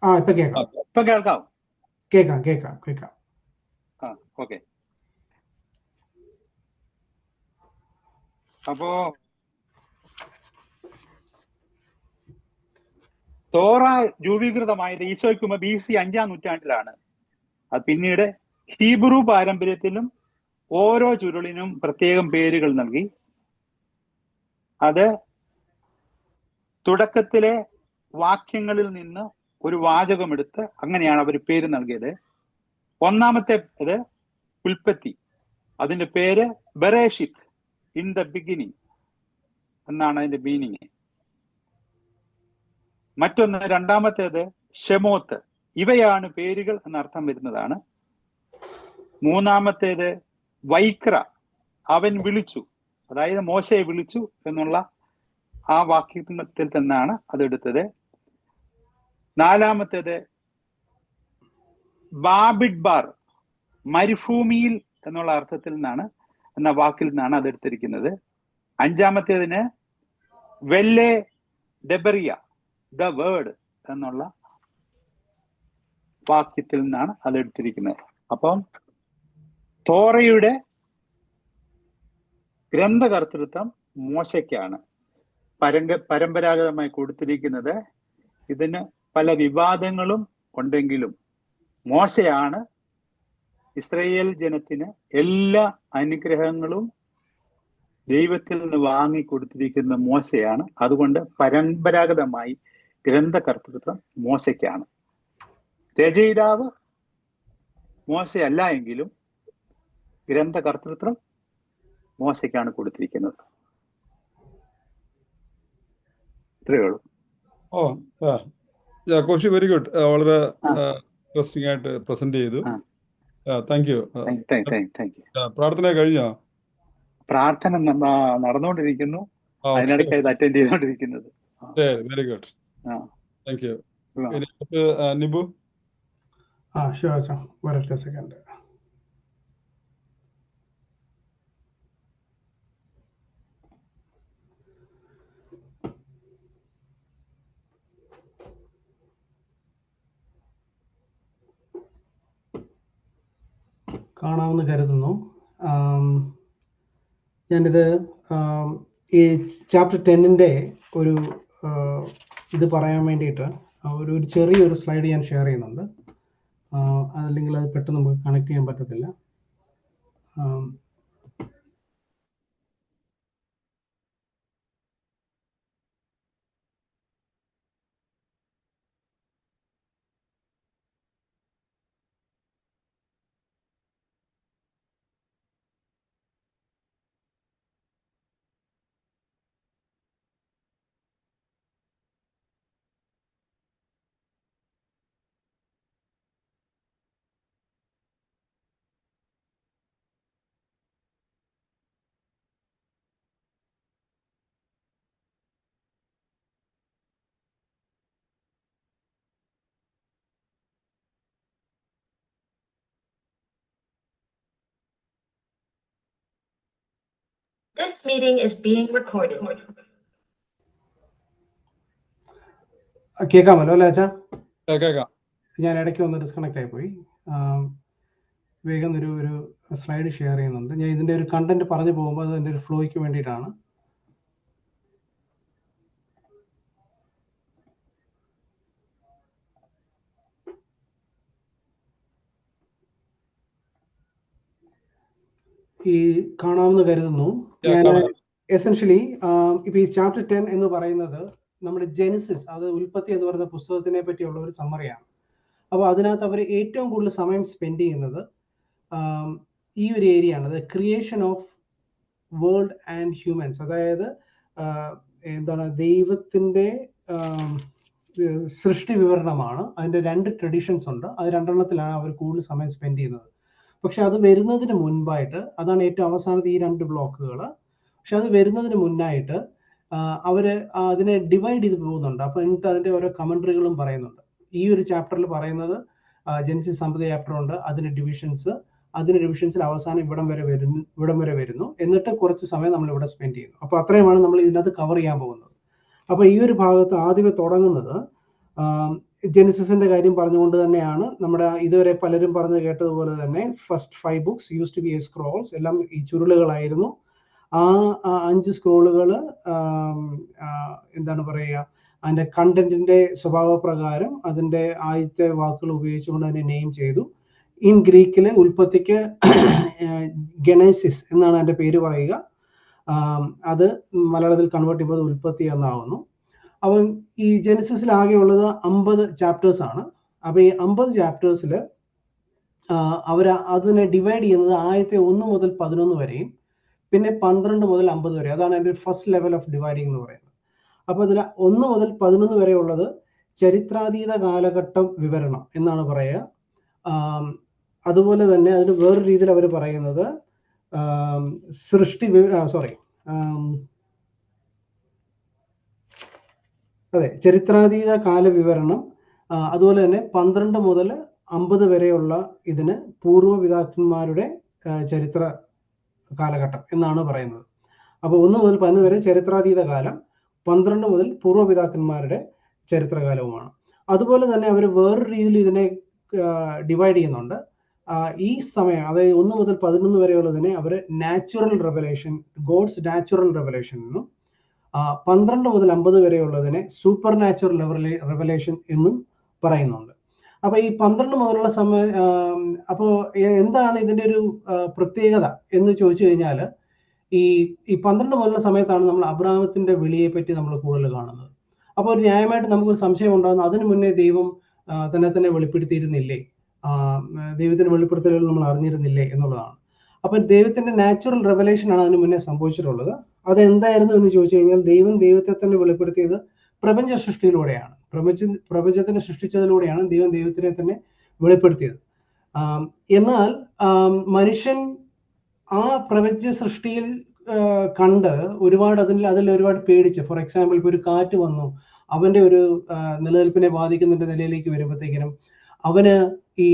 ഇപ്പൊ കേൾക്കാം. ഇപ്പൊ കേൾക്കാം. കേൾക്കാം. ഓക്കെ. അപ്പോ തോറ രൂപീകൃതമായത് ഈശോയ്ക്ക് മുമ്പ് BC 5-ാം നൂറ്റാണ്ടിലാണ്. അത് പിന്നീട് ഹീബ്രു പാരമ്പര്യത്തിലും ഓരോ ചുരുളിനും പ്രത്യേകം പേരുകൾ നൽകി. അത് തുടക്കത്തിലെ വാക്യങ്ങളിൽ നിന്ന് ഒരു വാചകമെടുത്ത് അങ്ങനെയാണ് അവർ പേര് നൽകിയത്. ഒന്നാമത്തെ ഇത് ഉൽപ്പത്തി, അതിന്റെ പേര് ബറേഷിത്ത്, ഇൻ ദ ബിഗിനിങ് എന്നാണ് അതിന്റെ മീനിങ്. മറ്റൊന്ന് രണ്ടാമത്തേത് ഷെമോത്ത്, ഇവയാണ് പേരുകൾ എന്നർത്ഥം വരുന്നതാണ്. മൂന്നാമത്തേത് വൈക്ര, അവൻ വിളിച്ചു, അതായത് മോശയെ വിളിച്ചു എന്നുള്ള ആ വാക്യത്തിൽ നിന്നാണ് അതെടുത്തത്. നാലാമത്തേത് ബാബിഡ്ബാർ, മരുഭൂമിയിൽ എന്നുള്ള അർത്ഥത്തിൽ നിന്നാണ്, എന്ന വാക്കിൽ നിന്നാണ് അതെടുത്തിരിക്കുന്നത്. അഞ്ചാമത്തേതിന് വെല്ലെ ഡെബറിയ, ദ വേർഡ് എന്നുള്ള വാക്യത്തിൽ നിന്നാണ് അതെടുത്തിരിക്കുന്നത്. അപ്പം തോറയുടെ ഗ്രന്ഥകർത്തൃത്വം മോശയ്ക്കാണ് പരമ്പരാഗതമായി കൊടുത്തിരിക്കുന്നത്. ഇതിന് പല വിവാദങ്ങളും ഉണ്ടെങ്കിലും മോശയാണ് ഇസ്രായേൽ ജനത്തിന് എല്ലാ അനുഗ്രഹങ്ങളും ദൈവത്തിൽ നിന്ന് വാങ്ങിക്കൊടുത്തിരിക്കുന്ന മോശയാണ്. അതുകൊണ്ട് പരമ്പരാഗതമായി ഗ്രന്ഥകർത്തൃത്വം മോശയ്ക്കാണ്. രചയിതാവ് മോശയല്ല എങ്കിലും ഗ്രന്ഥകർത്തൃത്വം മോശയ്ക്കാണ് കൊടുത്തിരിക്കുന്നത്. ഇത്രയേ ഉള്ളൂ. Koshy, very good. വളരെ ഇൻട്രസ്റ്റിംഗ് ആയിട്ട് പ്രസന്റ് ചെയ്തു. Thank you. പ്രാർത്ഥന കഴിഞ്ഞോ? പ്രാർത്ഥന നടന്നുകൊണ്ടിരിക്കുന്നു. അതിനിടയ്ക്ക് ഇത് അറ്റൻഡ് ചെയ്തുകൊണ്ടിരിക്കുന്നത്. Very good. Thank you. Nibu? വരട്ടെ സെക്കൻഡ്. കാണാമെന്ന് കരുതുന്നു. ഞാനിത് ഈ ചാപ്റ്റർ 10-ന്റെ ഒരു ഇത് പറയാൻ വേണ്ടിയിട്ട് ഒരു ചെറിയൊരു സ്ലൈഡ് ഞാൻ ഷെയർ ചെയ്യുന്നുണ്ട്. അതല്ലെങ്കിൽ അത് പെട്ടെന്ന് നമുക്ക് കണക്ട് ചെയ്യാൻ പറ്റത്തില്ല. This meeting is being recorded. കേൾക്കാമല്ലോ അല്ലേ അച്ഛാ? കേൾക്കാം. ഞാൻ ഇടയ്ക്ക് ഒന്ന് ഡിസ്കണക്ട് ആയിപ്പോയി. വേഗം ഒരു സ്ലൈഡ് ഷെയർ ചെയ്യുന്നുണ്ട്. ഞാൻ ഇതിൻ്റെ ഒരു കണ്ടന്റ് പറഞ്ഞു പോകുമ്പോൾ അത് എൻ്റെ ഒരു ഫ്ലോയ്ക്ക് വേണ്ടിയിട്ടാണ്. ഈ കാണാമെന്ന് കരുതുന്നു. ഞാൻ എസെൻഷ്യലി ഇപ്പൊ ഈ ചാപ്റ്റർ 10 എന്ന് പറയുന്നത് നമ്മുടെ ജെനിസിസ്, അത് ഉൽപ്പത്തി എന്ന് പറയുന്ന പുസ്തകത്തിനെ പറ്റിയുള്ള ഒരു സമ്മറിയാണ്. അപ്പോൾ അതിനകത്ത് അവർ ഏറ്റവും കൂടുതൽ സമയം സ്പെൻഡ് ചെയ്യുന്നത് ഈ ഒരു ഏരിയ ആണ്, creation of world and humans. അതായത് എന്താണ്, ദൈവത്തിൻ്റെ സൃഷ്ടി വിവരണമാണ്. അതിൻ്റെ 2 ട്രഡീഷൻസ് ഉണ്ട്. അത് 2 അവർ കൂടുതൽ സമയം സ്പെൻഡ് ചെയ്യുന്നത്. പക്ഷെ അത് വരുന്നതിന് മുൻപായിട്ട്, അതാണ് ഏറ്റവും അവസാനത്തെ ഈ 2 ബ്ലോക്കുകൾ. പക്ഷെ അത് വരുന്നതിന് മുന്നായിട്ട് അവർ അതിനെ ഡിവൈഡ് ചെയ്ത് പോകുന്നുണ്ട്. അപ്പോൾ എന്നിട്ട് അതിൻ്റെ ഓരോ കമൻട്രികളും പറയുന്നുണ്ട്. ഈ ഒരു ചാപ്റ്ററിൽ പറയുന്നത് ജെനിസിസ് 50 ചാപ്റ്റർ ഉണ്ട്, അതിന് ഡിവിഷൻസിൽ അവസാനം ഇവിടം വരെ വരുന്നു. എന്നിട്ട് കുറച്ച് സമയം നമ്മൾ ഇവിടെ സ്പെൻഡ് ചെയ്യുന്നു. അപ്പോൾ അത്രയുമാണ് നമ്മൾ ഇതിനകത്ത് കവർ ചെയ്യാൻ പോകുന്നത്. അപ്പോൾ ഈ ഒരു ഭാഗത്ത് ആദ്യമേ തുടങ്ങുന്നത് ജെനിസിസിന്റെ കാര്യം പറഞ്ഞുകൊണ്ട് തന്നെയാണ്. നമ്മുടെ ഇതുവരെ പലരും പറഞ്ഞു കേട്ടതുപോലെ തന്നെ first 5 books used to be scrolls, എല്ലാം ഈ ചുരുളുകളായിരുന്നു. ആ 5 സ്ക്രോളുകൾ എന്താണ് പറയുക, അതിൻ്റെ കണ്ടന്റിന്റെ സ്വഭാവപ്രകാരം അതിൻ്റെ ആദ്യത്തെ വാക്കുകൾ ഉപയോഗിച്ചുകൊണ്ട് അതിനെ നെയിം ചെയ്തു. ഇൻ ഗ്രീക്കിലെ ഉൽപ്പത്തിക്ക് ഗണേസിസ് എന്നാണ് അതിൻ്റെ പേര് പറയുക. അത് മലയാളത്തിൽ കൺവേർട്ട് ചെയ്യുമ്പോൾ ഉൽപ്പത്തി എന്നാവുന്നു. അപ്പം ഈ ജെനസിസിൽ ആകെയുള്ളത് 50 ചാപ്റ്റേഴ്സ് ആണ്. അപ്പോൾ ഈ 50 ചാപ്റ്റേഴ്സിൽ അവർ അതിനെ ഡിവൈഡ് ചെയ്യുന്നത് ആദ്യത്തെ 1 മുതൽ 11 വരെയും പിന്നെ 12 മുതൽ 50 വരെ. അതാണ് അതിൻ്റെ ഫസ്റ്റ് ലെവൽ ഓഫ് ഡിവൈഡിങ് എന്ന് പറയുന്നത്. അപ്പോൾ ഇതിൽ 1 മുതൽ 11 വരെ ഉള്ളത് ചരിത്രാതീത കാലഘട്ടം വിവരണം എന്നാണ് പറയുക. അതുപോലെ തന്നെ അതിന് വേറൊരു രീതിയിൽ അവർ പറയുന്നത് ചരിത്രാതീത കാലവിവരണം. അതുപോലെ തന്നെ 12 മുതൽ 50 വരെയുള്ള ഇതിന് പൂർവ്വപിതാക്കന്മാരുടെ ചരിത്ര കാലഘട്ടം എന്നാണ് പറയുന്നത്. അപ്പോൾ 1 മുതൽ 11 വരെ ചരിത്രാതീത കാലം, 12 മുതൽ പൂർവ്വപിതാക്കന്മാരുടെ ചരിത്രകാലവുമാണ്. അതുപോലെ തന്നെ അവർ വേറൊരു രീതിയിൽ ഇതിനെ ഡിവൈഡ് ചെയ്യുന്നുണ്ട്. ഈ സമയം, അതായത് 1 മുതൽ 11 വരെയുള്ളതിനെ അവർ natural revelation, God's natural revelation എന്നും 12 മുതൽ 50 വരെയുള്ളതിനെ സൂപ്പർ നാച്ചുറൽ റെവലേഷൻ എന്നും പറയുന്നുണ്ട്. അപ്പൊ ഈ 12 മുതലുള്ള അപ്പോൾ എന്താണ് ഇതിന്റെ ഒരു പ്രത്യേകത എന്ന് ചോദിച്ചു കഴിഞ്ഞാൽ, ഈ 12 മുതലുള്ള സമയത്താണ് നമ്മൾ അബ്രാഹത്തിന്റെ വിളിയെ പറ്റി നമ്മൾ കൂടുതൽ കാണുന്നത്. അപ്പോൾ ഒരു ന്യായമായിട്ട് നമുക്കൊരു സംശയം ഉണ്ടാകുന്നു, അതിനു മുന്നേ ദൈവം തന്നെ വെളിപ്പെടുത്തിയിരുന്നില്ലേ, ദൈവത്തിന്റെ വെളിപ്പെടുത്തലുകൾ നമ്മൾ അറിഞ്ഞിരുന്നില്ലേ എന്നുള്ളതാണ്. അപ്പൊ ദൈവത്തിന്റെ നാച്ചുറൽ റെവലേഷൻ ആണ് അതിന് മുന്നേ സംഭവിച്ചിട്ടുള്ളത്. അത് എന്തായിരുന്നു എന്ന് ചോദിച്ചു കഴിഞ്ഞാൽ, ദൈവത്തെ തന്നെ വെളിപ്പെടുത്തിയത് പ്രപഞ്ച സൃഷ്ടിയിലൂടെയാണ്. പ്രപഞ്ചത്തിനെ സൃഷ്ടിച്ചതിലൂടെയാണ് ദൈവത്തിനെ തന്നെ വെളിപ്പെടുത്തിയത്. എന്നാൽ മനുഷ്യൻ ആ പ്രപഞ്ച സൃഷ്ടിയിൽ കണ്ട് അതിൽ ഒരുപാട് പേടിച്ച്, ഫോർ എക്സാമ്പിൾ ഇപ്പോൾ ഒരു കാറ്റ് വന്നു, അവന്റെ ഒരു നിലനിൽപ്പിനെ ബാധിക്കുന്നതിന്റെ നിലയിലേക്ക് വരുമ്പോഴത്തേക്കിനും അവന് ഈ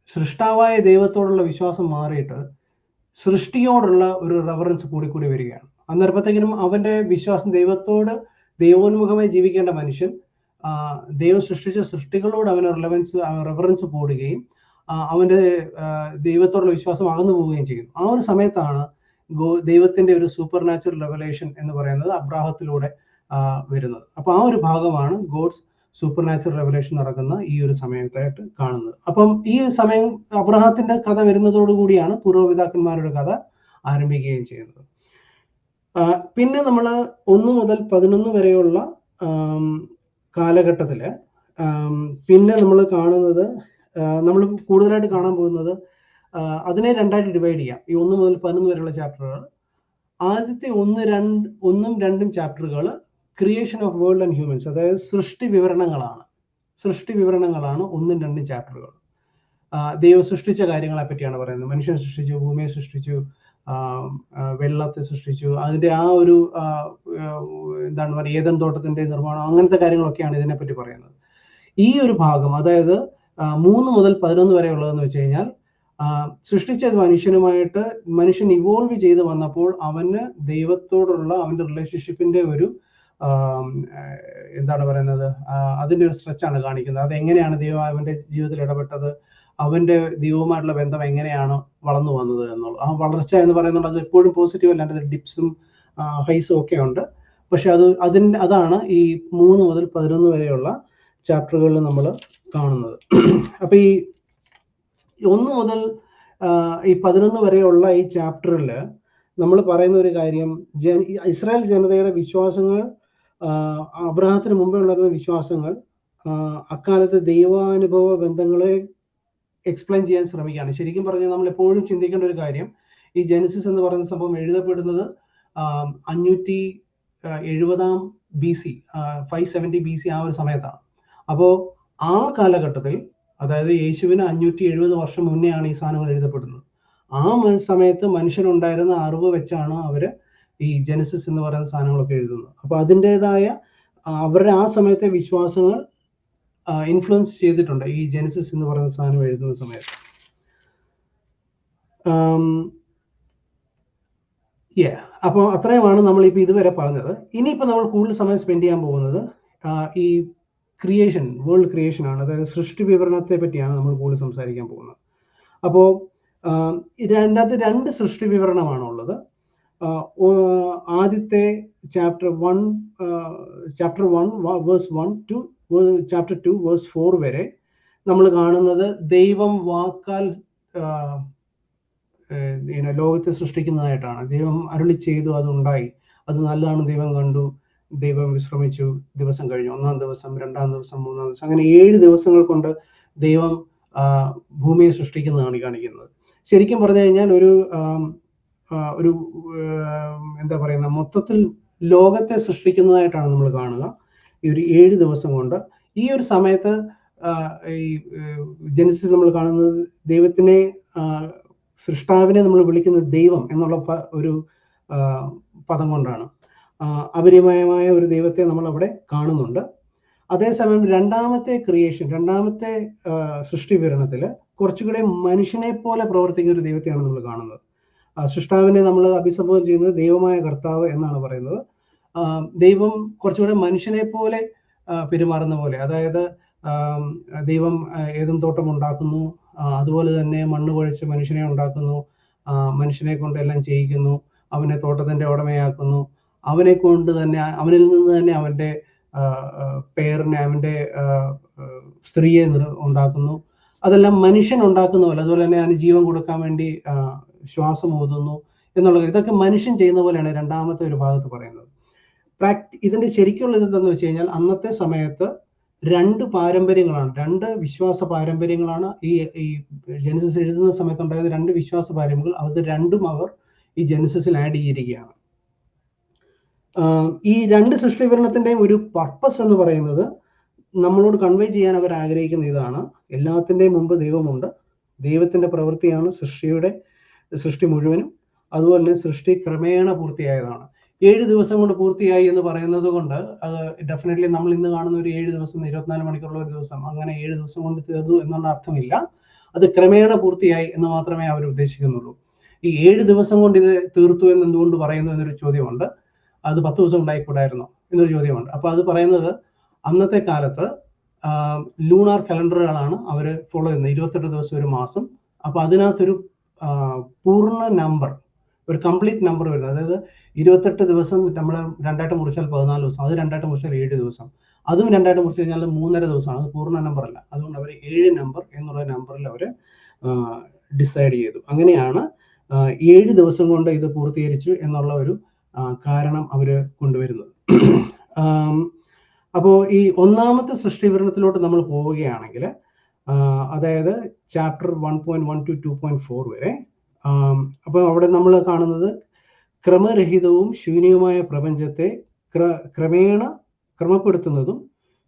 സൃഷ്ടാവായ ദൈവത്തോടുള്ള വിശ്വാസം മാറിയിട്ട് സൃഷ്ടിയോടുള്ള ഒരു റെവറൻസ് കൂടി വരികയാണ്. അന്നേരപ്പത്തേക്കിനും അവന്റെ വിശ്വാസം ദൈവോന്മുഖമായി ജീവിക്കേണ്ട മനുഷ്യൻ ദൈവം സൃഷ്ടിച്ച സൃഷ്ടികളോട് അവന് റെവറൻസ് കൂടുകയും അവന്റെ ദൈവത്തോടുള്ള വിശ്വാസം അകന്നു പോവുകയും ചെയ്യുന്നു. ആ ഒരു സമയത്താണ് ദൈവത്തിന്റെ ഒരു സൂപ്പർ നാച്ചുറൽ റെവലേഷൻ എന്ന് പറയുന്നത് അബ്രാഹത്തിലൂടെ വരുന്നത്. അപ്പൊ ആ ഒരു ഭാഗമാണ് ഗോഡ്സ് സൂപ്പർ നാച്ചുറൽ റെവലേഷൻ നടക്കുന്ന ഈ ഒരു സമയത്തായിട്ട് കാണുന്നത്. അപ്പം ഈ സമയം അബ്രഹാത്തിന്റെ കഥ വരുന്നതോടുകൂടിയാണ് പൂർവ്വപിതാക്കന്മാരുടെ കഥ ആരംഭിക്കുകയും ചെയ്യുന്നത്. പിന്നെ നമ്മൾ 1 മുതൽ 11 വരെയുള്ള കാലഘട്ടത്തില് പിന്നെ നമ്മൾ കാണുന്നത്, നമ്മൾ കൂടുതലായിട്ട് കാണാൻ പോകുന്നത്, അതിനെ രണ്ടായിട്ട് ഡിവൈഡ് ചെയ്യാം. ഈ 1 മുതൽ 11 വരെയുള്ള ചാപ്റ്ററുകൾ. ആദ്യത്തെ 1, 2 ചാപ്റ്ററുകൾ creation of world and humans, അതായത് സൃഷ്ടി വിവരണങ്ങളാണ്. 1, 2 ചാപ്റ്ററുകൾ ദൈവം സൃഷ്ടിച്ച കാര്യങ്ങളെ പറ്റിയാണ് പറയുന്നത്. മനുഷ്യൻ സൃഷ്ടിച്ചു, ഭൂമിയെ സൃഷ്ടിച്ചു, വെള്ളത്തെ സൃഷ്ടിച്ചു, അതിന്റെ ആ ഒരു എന്താണ് പറയുക, ഏദൻ തോട്ടത്തിന്റെ നിർമ്മാണം, അങ്ങനത്തെ കാര്യങ്ങളൊക്കെയാണ് ഇതിനെപ്പറ്റി പറയുന്നത്. ഈ ഒരു ഭാഗം, അതായത് 3 മുതൽ 11 വരെ ഉള്ളതെന്ന് വെച്ച് കഴിഞ്ഞാൽ, സൃഷ്ടിച്ചത് മനുഷ്യനുമായിട്ട് മനുഷ്യൻ ഇവോൾവ് ചെയ്ത് വന്നപ്പോൾ അവന് ദൈവത്തോടുള്ള അവന്റെ റിലേഷൻഷിപ്പിന്റെ ഒരു എന്താണ് പറയുന്നത്, അതിന്റെ ഒരു സ്ട്രെച്ചാണ് കാണിക്കുന്നത്. അതെങ്ങനെയാണ് ദൈവം അവന്റെ ജീവിതത്തിൽ ഇടപെട്ടത്, അവന്റെ ദൈവവുമായിട്ടുള്ള ബന്ധം എങ്ങനെയാണ് വളർന്നു വന്നത് എന്നുള്ളത്. ആ വളർച്ച എന്ന് പറയുന്നത് അത് എപ്പോഴും പോസിറ്റീവ് അല്ലാണ്ട് ഡിപ്സും ഹൈസും ഒക്കെ ഉണ്ട്. പക്ഷെ അതാണ് ഈ 3 മുതൽ 11 വരെയുള്ള ചാപ്റ്ററുകളിൽ നമ്മൾ കാണുന്നത്. അപ്പൊ ഈ 1 മുതൽ ഈ 11 വരെയുള്ള ഈ ചാപ്റ്ററിൽ നമ്മൾ പറയുന്ന ഒരു കാര്യം, ഇസ്രായേൽ ജനതയുടെ വിശ്വാസങ്ങൾ, അബ്രഹാത്തിന് മുമ്പേ ഉണ്ടായിരുന്ന വിശ്വാസങ്ങൾ, അക്കാലത്തെ ദൈവാനുഭവ ബന്ധങ്ങളെ എക്സ്പ്ലെയിൻ ചെയ്യാൻ ശ്രമിക്കുകയാണ്. ശരിക്കും പറഞ്ഞാൽ നമ്മൾ എപ്പോഴും ചിന്തിക്കേണ്ട ഒരു കാര്യം, ഈ ജെനസിസ് എന്ന് പറയുന്ന സംഭവം എഴുതപ്പെടുന്നത് 570 BC, 570 BC ആ ഒരു സമയത്താണ്. അപ്പോൾ ആ കാലഘട്ടത്തിൽ, അതായത് യേശുവിന് 570 വർഷം മുന്നെയാണ് ഈ സാധനങ്ങൾ എഴുതപ്പെടുന്നത്. ആ സമയത്ത് മനുഷ്യനുണ്ടായിരുന്ന അറിവ് വെച്ചാണ് അവര് ഈ ജെനസിസ് എന്ന് പറയുന്ന സാധനങ്ങളൊക്കെ എഴുതുന്നത്. അപ്പൊ അതിൻ്റെതായ അവരുടെ ആ സമയത്തെ വിശ്വാസങ്ങൾ ഇൻഫ്ലുവൻസ് ചെയ്തിട്ടുണ്ട് ഈ ജെനസിസ് എന്ന് പറയുന്ന സാധനം എഴുതുന്ന സമയത്ത്. അപ്പോൾ അത്രയുമാണ് നമ്മളിപ്പോൾ ഇതുവരെ പറഞ്ഞത്. ഇനിയിപ്പോൾ നമ്മൾ കൂടുതൽ സമയം സ്പെൻഡ് ചെയ്യാൻ പോകുന്നത് ഈ ക്രിയേഷൻ, വേൾഡ് ക്രിയേഷൻ ആണ്. അതായത് സൃഷ്ടി വിവരണത്തെ പറ്റിയാണ് നമ്മൾ കൂടുതൽ സംസാരിക്കാൻ പോകുന്നത്. അപ്പോൾ ഇതിനകത്ത് 2 സൃഷ്ടി വിവരണമാണ് ഉള്ളത്. ആദ്യത്തെ chapter 1 verse 1 to chapter 2 verse 4 വരെ നമ്മൾ കാണുന്നത് ദൈവം വാക്കാൽ ലോകത്തെ സൃഷ്ടിക്കുന്നതായിട്ടാണ്. ദൈവം അരുളി ചെയ്തു, അതുണ്ടായി, അത് നല്ലതാണ് ദൈവം കണ്ടു, ദൈവം വിശ്രമിച്ചു, ദിവസം കഴിഞ്ഞു, 1-ാം ദിവസം, 2-ാം ദിവസം, 3-ാം ദിവസം, അങ്ങനെ 7 ദിവസങ്ങൾ കൊണ്ട് ദൈവം ഭൂമിയെ സൃഷ്ടിക്കുന്നതാണ് കാണിക്കുന്നത്. ശരിക്കും പറഞ്ഞു കഴിഞ്ഞാൽ ഒരു എന്താ പറയുന്ന മൊത്തത്തിൽ ലോകത്തെ സൃഷ്ടിക്കുന്നതായിട്ടാണ് നമ്മൾ കാണുക ഈ ഒരു 7 ദിവസം കൊണ്ട്. ഈ ഒരു സമയത്ത് ഈ ജെനസിസ് നമ്മൾ കാണുന്നത് ദൈവത്തിനെ, സൃഷ്ടാവിനെ നമ്മൾ വിളിക്കുന്നത് ദൈവം എന്നുള്ള ഒരു പദം കൊണ്ടാണ്. അപരിമയമായ ഒരു ദൈവത്തെ നമ്മൾ അവിടെ കാണുന്നുണ്ട്. അതേസമയം രണ്ടാമത്തെ സൃഷ്ടി വിവരണത്തിൽ കുറച്ചുകൂടെ മനുഷ്യനെ പോലെ പ്രവർത്തിക്കുന്ന ഒരു ദൈവത്തെയാണ് നമ്മൾ കാണുന്നത്. സൃഷ്ടാവിനെ നമ്മൾ അഭിസംബോധന ചെയ്യുന്നത് ദൈവമായ കർത്താവ് എന്നാണ് പറയുന്നത്. ദൈവം കുറച്ചുകൂടെ മനുഷ്യനെ പോലെ പെരുമാറുന്ന പോലെ, അതായത് ദൈവം ഏതും തോട്ടം ഉണ്ടാക്കുന്നു, അതുപോലെ തന്നെ മണ്ണ് കുഴച്ച് മനുഷ്യനെ ഉണ്ടാക്കുന്നു, മനുഷ്യനെ കൊണ്ട് എല്ലാം ചെയ്യിക്കുന്നു, അവനെ തോട്ടത്തിന്റെ ഉടമയാക്കുന്നു, അവനിൽ നിന്ന് തന്നെ അവന്റെ പേരിനെ, അവന്റെ സ്ത്രീയെ ഉണ്ടാക്കുന്നു. അതെല്ലാം മനുഷ്യൻ ഉണ്ടാക്കുന്ന പോലെ. അതുപോലെ തന്നെ അതിന് ജീവൻ കൊടുക്കാൻ വേണ്ടി ശ്വാസം ഊതുന്നു എന്നുള്ള ഇതൊക്കെ മനുഷ്യൻ ചെയ്യുന്ന പോലെയാണ് രണ്ടാമത്തെ ഒരു ഭാഗത്ത് പറയുന്നത്. ഇതിന്റെ ശരിക്കുള്ള ഇതെന്താന്ന് വെച്ച് കഴിഞ്ഞാൽ അന്നത്തെ സമയത്ത് 2 പാരമ്പര്യങ്ങളാണ്, 2 വിശ്വാസ പാരമ്പര്യങ്ങളാണ് ഈ ജെനസിസ് എഴുതുന്ന സമയത്ത് ഉണ്ടായത്. 2 വിശ്വാസ പാരമ്പര്യങ്ങൾ, അത് രണ്ടും അവർ ഈ ജെനസിസിൽ ആഡ് ചെയ്തിരിക്കുകയാണ്. ഈ 2 സൃഷ്ടി വിവരണത്തിന്റെയും ഒരു പർപ്പസ് എന്ന് പറയുന്നത് നമ്മളോട് കൺവേ ചെയ്യാൻ അവർ ആഗ്രഹിക്കുന്ന ഇതാണ്: എല്ലാത്തിൻ്റെയും മുമ്പ് ദൈവമുണ്ട്, ദൈവത്തിന്റെ പ്രവൃത്തിയാണ് സൃഷ്ടി മുഴുവനും, അതുപോലെ തന്നെ സൃഷ്ടി ക്രമേണ പൂർത്തിയായതാണ്. 7 ദിവസം കൊണ്ട് പൂർത്തിയായി എന്ന് പറയുന്നത് കൊണ്ട് അത് ഡെഫിനറ്റ്ലി നമ്മൾ ഇന്ന് കാണുന്ന ഒരു 7 ദിവസം, 24 മണിക്കൂറുള്ള ഒരു ദിവസം, അങ്ങനെ 7 ദിവസം കൊണ്ട് തീർന്നു എന്നുള്ള അർത്ഥമില്ല. അത് ക്രമേണ പൂർത്തിയായി എന്ന് മാത്രമേ അവർ ഉദ്ദേശിക്കുന്നുള്ളൂ. ഈ 7 ദിവസം കൊണ്ട് ഇത് തീർത്തു എന്ന് എന്തുകൊണ്ട് പറയുന്നു എന്നൊരു ചോദ്യമുണ്ട്. അത് 10 ദിവസം ഉണ്ടായിക്കൂടായിരുന്നോ എന്നൊരു ചോദ്യമുണ്ട്. അപ്പൊ അത് പറയുന്നത് അന്നത്തെ കാലത്ത് ലൂണാർ കലണ്ടറുകളാണ് അവർ ഫോളോ ചെയ്യുന്നത്, 28 ദിവസം ഒരു മാസം. അപ്പൊ അതിനകത്തൊരു പൂർണ്ണ നമ്പർ, ഒരു കംപ്ലീറ്റ് നമ്പർ വരുന്നത്, അതായത് 28 ദിവസം നമ്മൾ 2ആയിട്ട് മുറിച്ചാൽ 14 ദിവസം, അത് 2ആയിട്ട് മുറിച്ചാൽ 7 ദിവസം, അതും 2ആയിട്ട് മുറിച്ച് കഴിഞ്ഞാൽ 3.5 ദിവസമാണ്. അത് പൂർണ്ണ നമ്പർ അല്ല. അതുകൊണ്ട് അവർ 7 നമ്പർ എന്നുള്ള നമ്പറിൽ അവർ ഡിസൈഡ് ചെയ്തു. അങ്ങനെയാണ് 7 ദിവസം കൊണ്ട് ഇത് പൂർത്തീകരിച്ചു എന്നുള്ള ഒരു കാരണം അവർ കൊണ്ടുവരുന്നത്. അപ്പോൾ ഈ 1-ാമത്തെ സൃഷ്ടി വിവരണത്തിലോട്ട് നമ്മൾ പോവുകയാണെങ്കിൽ, അതായത് ചാപ്റ്റർ 1.1 to 2.4 വരെ, അപ്പോൾ അവിടെ നമ്മൾ കാണുന്നത് ക്രമരഹിതവും ശൂന്യവുമായ പ്രപഞ്ചത്തെ ക്രമപ്പെടുത്തുന്നതും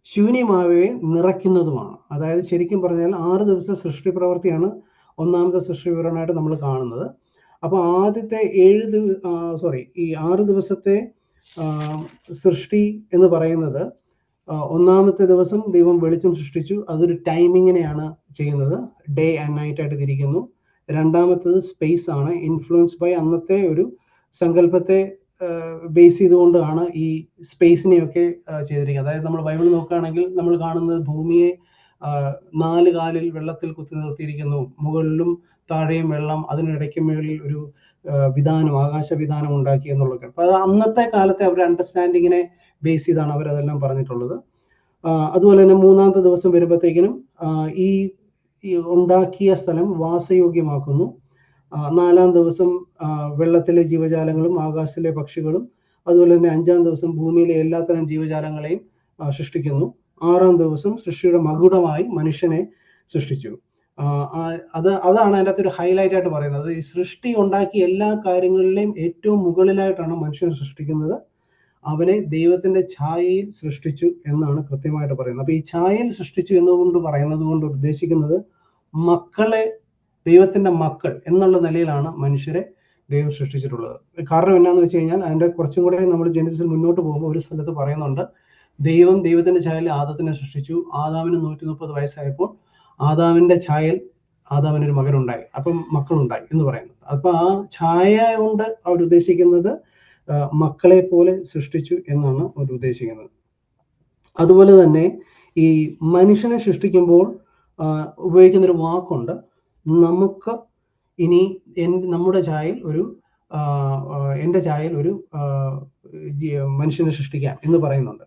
ശൂന്യമായവയെ നിറയ്ക്കുന്നതുമാണ്. അതായത് ശരിക്കും പറഞ്ഞാൽ 6 ദിവസത്തെ സൃഷ്ടി പ്രവൃത്തിയാണ് 1-ാമത്തെ സൃഷ്ടി വിവരണമായിട്ട് നമ്മൾ കാണുന്നത്. അപ്പോൾ ആദ്യത്തെ 6 ദിവസത്തെ സൃഷ്ടി എന്ന് പറയുന്നത്, 1-ാമത്തെ ദിവസം ദൈവം വെളിച്ചം സൃഷ്ടിച്ചു, അതൊരു ടൈമിങ്ങിനെയാണ് ചെയ്യുന്നത്, ഡേ ആൻഡ് നൈറ്റ് ആയിട്ട് തിരിക്കുന്നു. 2-ാമത്തേത് സ്പേസ് ആണ്, ഇൻഫ്ലുവൻസ് ബൈ അന്നത്തെ ഒരു സങ്കല്പത്തെ ബേസ് ചെയ്തുകൊണ്ടാണ് ഈ സ്പേസിനെയൊക്കെ ചെയ്തിരിക്കുന്നത്. അതായത് നമ്മൾ ബൈബിൾ നോക്കുകയാണെങ്കിൽ നമ്മൾ കാണുന്നത് ഭൂമിയെ 4 കാലിൽ വെള്ളത്തിൽ കുത്തി നിർത്തിയിരിക്കുന്നു, മുകളിലും താഴെയും വെള്ളം, അതിനിടയ്ക്ക് മുകളിൽ ഒരു വിധാനം, ആകാശ വിധാനം ഉണ്ടാക്കി എന്നുള്ളത്. അപ്പൊ അത് അന്നത്തെ കാലത്തെ അവരുടെ അണ്ടർസ്റ്റാൻഡിങ്ങിനെ ബേസ് ചെയ്താണ് അവരതെല്ലാം പറഞ്ഞിട്ടുള്ളത്. അതുപോലെ തന്നെ 3-ാമത്തെ ദിവസം വരുമ്പോഴത്തേക്കിനും ഈ ഉണ്ടാക്കിയ സ്ഥലം വാസയോഗ്യമാക്കുന്നു. 4-ാം ദിവസം വെള്ളത്തിലെ ജീവജാലങ്ങളും ആകാശത്തിലെ പക്ഷികളും, അതുപോലെ തന്നെ 5-ാം ദിവസം ഭൂമിയിലെ എല്ലാത്തരം ജീവജാലങ്ങളെയും സൃഷ്ടിക്കുന്നു. 6-ാം ദിവസം സൃഷ്ടിയുടെ മകുടമായി മനുഷ്യനെ സൃഷ്ടിച്ചു. അതാണ് അതിൻ്റെ അകത്തൊരു ഹൈലൈറ്റ് ആയിട്ട് പറയുന്നത്. ഈ സൃഷ്ടി ഉണ്ടാക്കിയ എല്ലാ കാര്യങ്ങളിലെയും ഏറ്റവും മുകളിലായിട്ടാണ് മനുഷ്യനെ സൃഷ്ടിക്കുന്നത്. അവനെ ദൈവത്തിന്റെ ഛായയിൽ സൃഷ്ടിച്ചു എന്നാണ് കൃത്യമായിട്ട് പറയുന്നത്. അപ്പൊ ഈ ഛായയിൽ സൃഷ്ടിച്ചു എന്നുകൊണ്ട് പറയുന്നത് കൊണ്ട് ഉദ്ദേശിക്കുന്നത് മക്കളെ, ദൈവത്തിന്റെ മക്കൾ എന്നുള്ള നിലയിലാണ് മനുഷ്യരെ ദൈവം സൃഷ്ടിച്ചിട്ടുള്ളത്. കാരണം എന്നാന്ന് വെച്ച് കഴിഞ്ഞാൽ അതിന്റെ കുറച്ചും കൂടെ നമ്മൾ ജെനസിസിൽ മുന്നോട്ട് പോകുമ്പോൾ ഒരു സ്ഥലത്ത് പറയുന്നുണ്ട്, ദൈവത്തിന്റെ ഛായയിൽ ആദത്തിനെ സൃഷ്ടിച്ചു. ആദാമിന് 130 വയസ്സായപ്പോൾ ആദാമിന്റെ ഛായയിൽ ആദാമിനൊരു മകനുണ്ടായി, അപ്പം മക്കളുണ്ടായി എന്ന് പറയുന്നത്. അപ്പൊ ആ ഛായ കൊണ്ട് അവർ ഉദ്ദേശിക്കുന്നത് മക്കളെ പോലെ സൃഷ്ടിച്ചു എന്നാണ് അവർ ഉദ്ദേശിക്കുന്നത്. അതുപോലെ തന്നെ ഈ മനുഷ്യനെ സൃഷ്ടിക്കുമ്പോൾ ഉപയോഗിക്കുന്നൊരു വാക്കുണ്ട്, നമുക്ക് ഇനി നമ്മുടെ ഛായയിൽ ഒരു എൻ്റെ ഛായയിൽ ഒരു മനുഷ്യനെ സൃഷ്ടിക്കാം എന്ന് പറയുന്നുണ്ട്.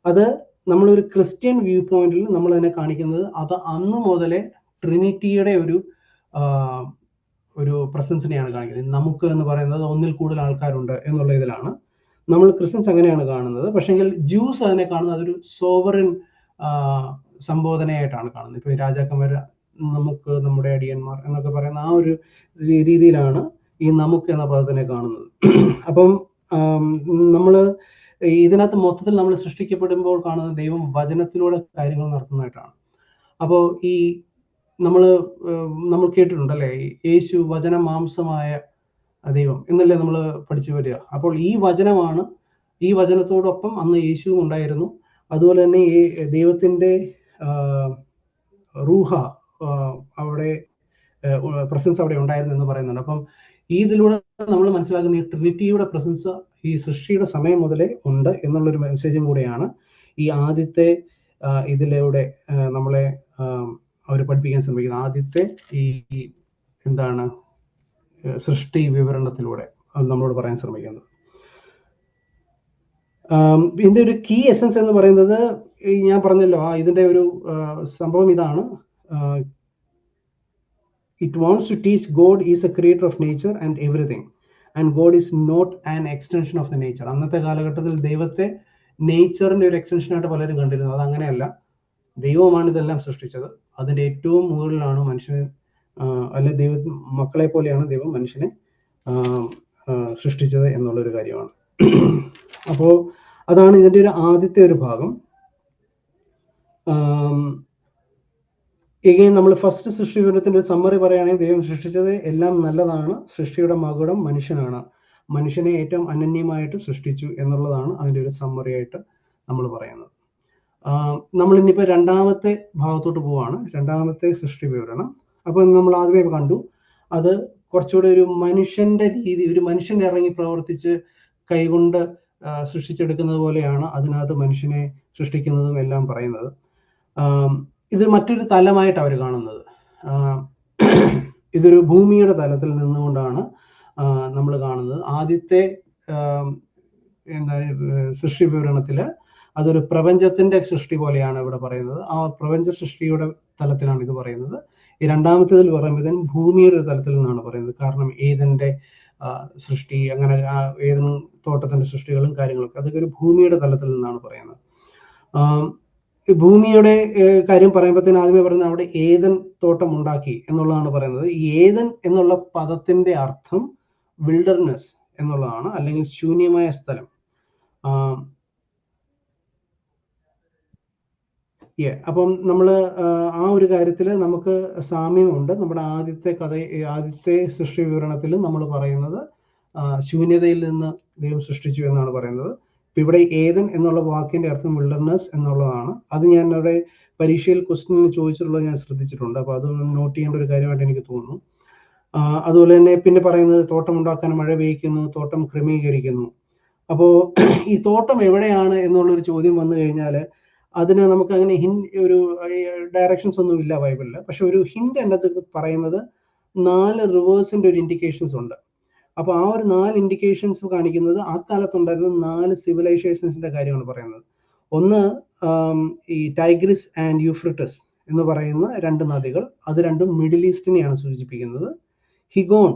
അത് നമ്മളൊരു ക്രിസ്ത്യൻ വ്യൂ പോയിന്റിൽ നമ്മൾ അതിനെ കാണിക്കുന്നത് അത് അന്ന് മുതലേ ട്രിനിറ്റിയുടെ ഒരു പ്രസൻസിനെയാണ് കാണിക്കുന്നത്. നമുക്ക് എന്ന് പറയുന്നത് ഒന്നിൽ കൂടുതൽ ആൾക്കാരുണ്ട് എന്നുള്ള ഇതിലാണ് നമ്മൾ ക്രിസ്ത്യൻസ് അങ്ങനെയാണ് കാണുന്നത്. പക്ഷെങ്കിൽ ജ്യൂസ് അതിനെ കാണുന്നത് അതൊരു സോവറിൻ സംബോധനയായിട്ടാണ് കാണുന്നത്. ഇപ്പൊ രാജാക്കന്മാർ, നമുക്ക്, നമ്മുടെ അടിയന്മാർ എന്നൊക്കെ പറയുന്ന ആ ഒരു രീതിയിലാണ് ഈ നമുക്ക് എന്ന പദത്തിനെ കാണുന്നത്. അപ്പം നമ്മൾ ഇതിനകത്ത് മൊത്തത്തിൽ നമ്മൾ സൃഷ്ടിക്കപ്പെടുമ്പോൾ കാണുന്നത് ദൈവം വചനത്തിലൂടെ കാര്യങ്ങൾ നടത്തുന്നതായിട്ടാണ്. അപ്പോൾ ഈ നമ്മൾ കേട്ടിട്ടുണ്ടല്ലേ, യേശു വചന മാംസമായ ദൈവം എന്നല്ലേ നമ്മൾ പഠിച്ചു വരിക. അപ്പോൾ ഈ വചനമാണ്, ഈ വചനത്തോടൊപ്പം അന്ന് യേശുവും ഉണ്ടായിരുന്നു. അതുപോലെ തന്നെ ഈ ദൈവത്തിന്റെ റൂഹ അവിടെ പ്രസൻസ് അവിടെ ഉണ്ടായിരുന്നു എന്ന് പറയുന്നുണ്ട്. അപ്പം ഇതിലൂടെ നമ്മൾ മനസ്സിലാക്കുന്ന ഈ ട്രിനിറ്റിയുടെ പ്രസൻസ് ഈ സൃഷ്ടിയുടെ സമയം മുതലേ ഉണ്ട് എന്നുള്ളൊരു മെസ്സേജും കൂടെയാണ് ഈ ആദ്യത്തെ ഇതിലൂടെ നമ്മളെ അവർ പഠിപ്പിക്കാൻ ശ്രമിക്കുന്നത്. ആദ്യത്തെ ഈ എന്താണ് സൃഷ്ടി വിവരണത്തിലൂടെ നമ്മളോട് പറയാൻ ശ്രമിക്കുന്നത്. ഇതിന്റെ ഒരു കീ എസൻസ് എന്ന് പറയുന്നത് ഞാൻ പറഞ്ഞല്ലോ, ഇതിന്റെ ഒരു സംഭവം ഇതാണ്. It wants to teach God is a creator of nature and everything, and God is not an extension of the nature. അന്നത്തെ കാലഘട്ടത്തിൽ ദൈവത്തെ നേച്ചറിന്റെ ഒരു എക്സ്റ്റൻഷൻ ആയിട്ട് പലരും കണ്ടിരുന്നു. അത് അങ്ങനെയല്ല, ദൈവമാണ് ഇതെല്ലാം സൃഷ്ടിച്ചത്. അതിന്റെ ഏറ്റവും മുകളിലാണ് മനുഷ്യനെ, അല്ലെ ദൈവ മക്കളെ പോലെയാണ് ദൈവം മനുഷ്യനെ സൃഷ്ടിച്ചത് എന്നുള്ളൊരു കാര്യമാണ്. അപ്പോൾ അതാണ് ഇതിന്റെ ഒരു ആദ്യത്തെ ഒരു ഭാഗം. എഗെയിൻ നമ്മൾ ഫസ്റ്റ് സൃഷ്ടി വിവരണത്തിന്റെ ഒരു സമ്മറി പറയുകയാണെങ്കിൽ ദൈവം സൃഷ്ടിച്ചത് എല്ലാം നല്ലതാണ്, സൃഷ്ടിയുടെ മകുടം മനുഷ്യനാണ്, മനുഷ്യനെ ഏറ്റവും അനന്യമായിട്ട് സൃഷ്ടിച്ചു എന്നുള്ളതാണ് അതിന്റെ ഒരു സമ്മറി ആയിട്ട് നമ്മൾ പറയുന്നത്. നമ്മൾ ഇനിയിപ്പോൾ രണ്ടാമത്തെ ഭാഗത്തോട്ട് പോവാണ്, രണ്ടാമത്തെ സൃഷ്ടി വിവരണം. അപ്പോൾ നമ്മൾ ആദ്യമേ കണ്ടു, അത് കുറച്ചുകൂടെ ഒരു മനുഷ്യന്റെ രീതി, ഒരു മനുഷ്യൻ ഇറങ്ങി പ്രവർത്തിച്ച് കൈകൊണ്ട് സൃഷ്ടിച്ചെടുക്കുന്നത് പോലെയാണ് അതിനകത്ത് മനുഷ്യനെ സൃഷ്ടിക്കുന്നതും എല്ലാം പറയുന്നത്. ഇത് മറ്റൊരു തലമായിട്ട് അവർ കാണുന്നത്. ഇതൊരു ഭൂമിയുടെ തലത്തിൽ നിന്നുകൊണ്ടാണ് നമ്മൾ കാണുന്നത്. ആദ്യത്തെ സൃഷ്ടി വിവരണത്തില് അതൊരു പ്രപഞ്ചത്തിന്റെ സൃഷ്ടി പോലെയാണ് ഇവിടെ പറയുന്നത്. ആ പ്രപഞ്ച സൃഷ്ടിയുടെ തലത്തിലാണ് ഇത് പറയുന്നത്. ഈ രണ്ടാമത്തേതിൽ പറയുമ്പോൾ ഭൂമിയുടെ ഒരു തലത്തിൽ നിന്നാണ് പറയുന്നത്. കാരണം ഏദന്റെ സൃഷ്ടി, അങ്ങനെ ഏദൻ തോട്ടത്തിന്റെ സൃഷ്ടികളും കാര്യങ്ങളൊക്കെ അതൊക്കെ ഒരു ഭൂമിയുടെ തലത്തിൽ നിന്നാണ് പറയുന്നത്. ഭൂമിയുടെ കാര്യം പറയുമ്പോഴത്തേന് ആദ്യമേ പറയുന്നത് അവിടെ ഏദൻ തോട്ടം ഉണ്ടാക്കി എന്നുള്ളതാണ് പറയുന്നത്. ഈ ഏദൻ എന്നുള്ള പദത്തിന്റെ അർത്ഥം വിൽഡർനെസ് എന്നുള്ളതാണ്, അല്ലെങ്കിൽ ശൂന്യമായ സ്ഥലം. അപ്പം നമ്മൾ ആ ഒരു കാര്യത്തിൽ നമുക്ക് സാമ്യമുണ്ട്. നമ്മുടെ ആദ്യത്തെ സൃഷ്ടി വിവരണത്തിൽ നമ്മൾ പറയുന്നത് ശൂന്യതയിൽ നിന്ന് ദൈവം സൃഷ്ടിച്ചു എന്നാണ് പറയുന്നത്. ഇപ്പൊ ഇവിടെ ഏദൻ എന്നുള്ള വാക്കിന്റെ അർത്ഥം വിൽഡർനെസ് എന്നുള്ളതാണ്. അത് ഞാൻ അവിടെ പരീക്ഷയിൽ ക്വസ്റ്റ്യൻ ചോദിച്ചിട്ടുള്ളത് ഞാൻ ശ്രദ്ധിച്ചിട്ടുണ്ട്. അപ്പൊ അത് നോട്ട് ചെയ്യേണ്ട ഒരു കാര്യമായിട്ട് എനിക്ക് തോന്നുന്നു. അതുപോലെ തന്നെ പിന്നെ പറയുന്നത് തോട്ടം ഉണ്ടാക്കാൻ മഴ പെയ്യ്ക്കുന്നു, തോട്ടം ക്രമീകരിക്കുന്നു. അപ്പോ ഈ തോട്ടം എവിടെയാണ് എന്നുള്ളൊരു ചോദ്യം വന്നു കഴിഞ്ഞാൽ അതിന് നമുക്ക് അങ്ങനെ ഒരു ഡയറക്ഷൻസ് ഒന്നും ഇല്ല ബൈബിളിൽ. പക്ഷെ ഒരു ഹിന്റ് എൻ്റെ അത് പറയുന്നത് 4 റിവേഴ്സിന്റെ ഒരു ഇൻഡിക്കേഷൻസ് ഉണ്ട്. അപ്പൊ ആ ഒരു 4 ഇൻഡിക്കേഷൻസ് കാണിക്കുന്നത് ആ കാലത്തുണ്ടായിരുന്ന 4 സിവിലൈസേഷൻസിന്റെ കാര്യമാണ് പറയുന്നത്. ഒന്ന് ഈ ടൈഗ്രിസ് ആൻഡ് യൂഫ്രട്ടസ് എന്ന് പറയുന്ന 2 നദികൾ, അത് രണ്ടും മിഡിൽ ഈസ്റ്റിനെയാണ് സൂചിപ്പിക്കുന്നത്. ഹിഗോൺ,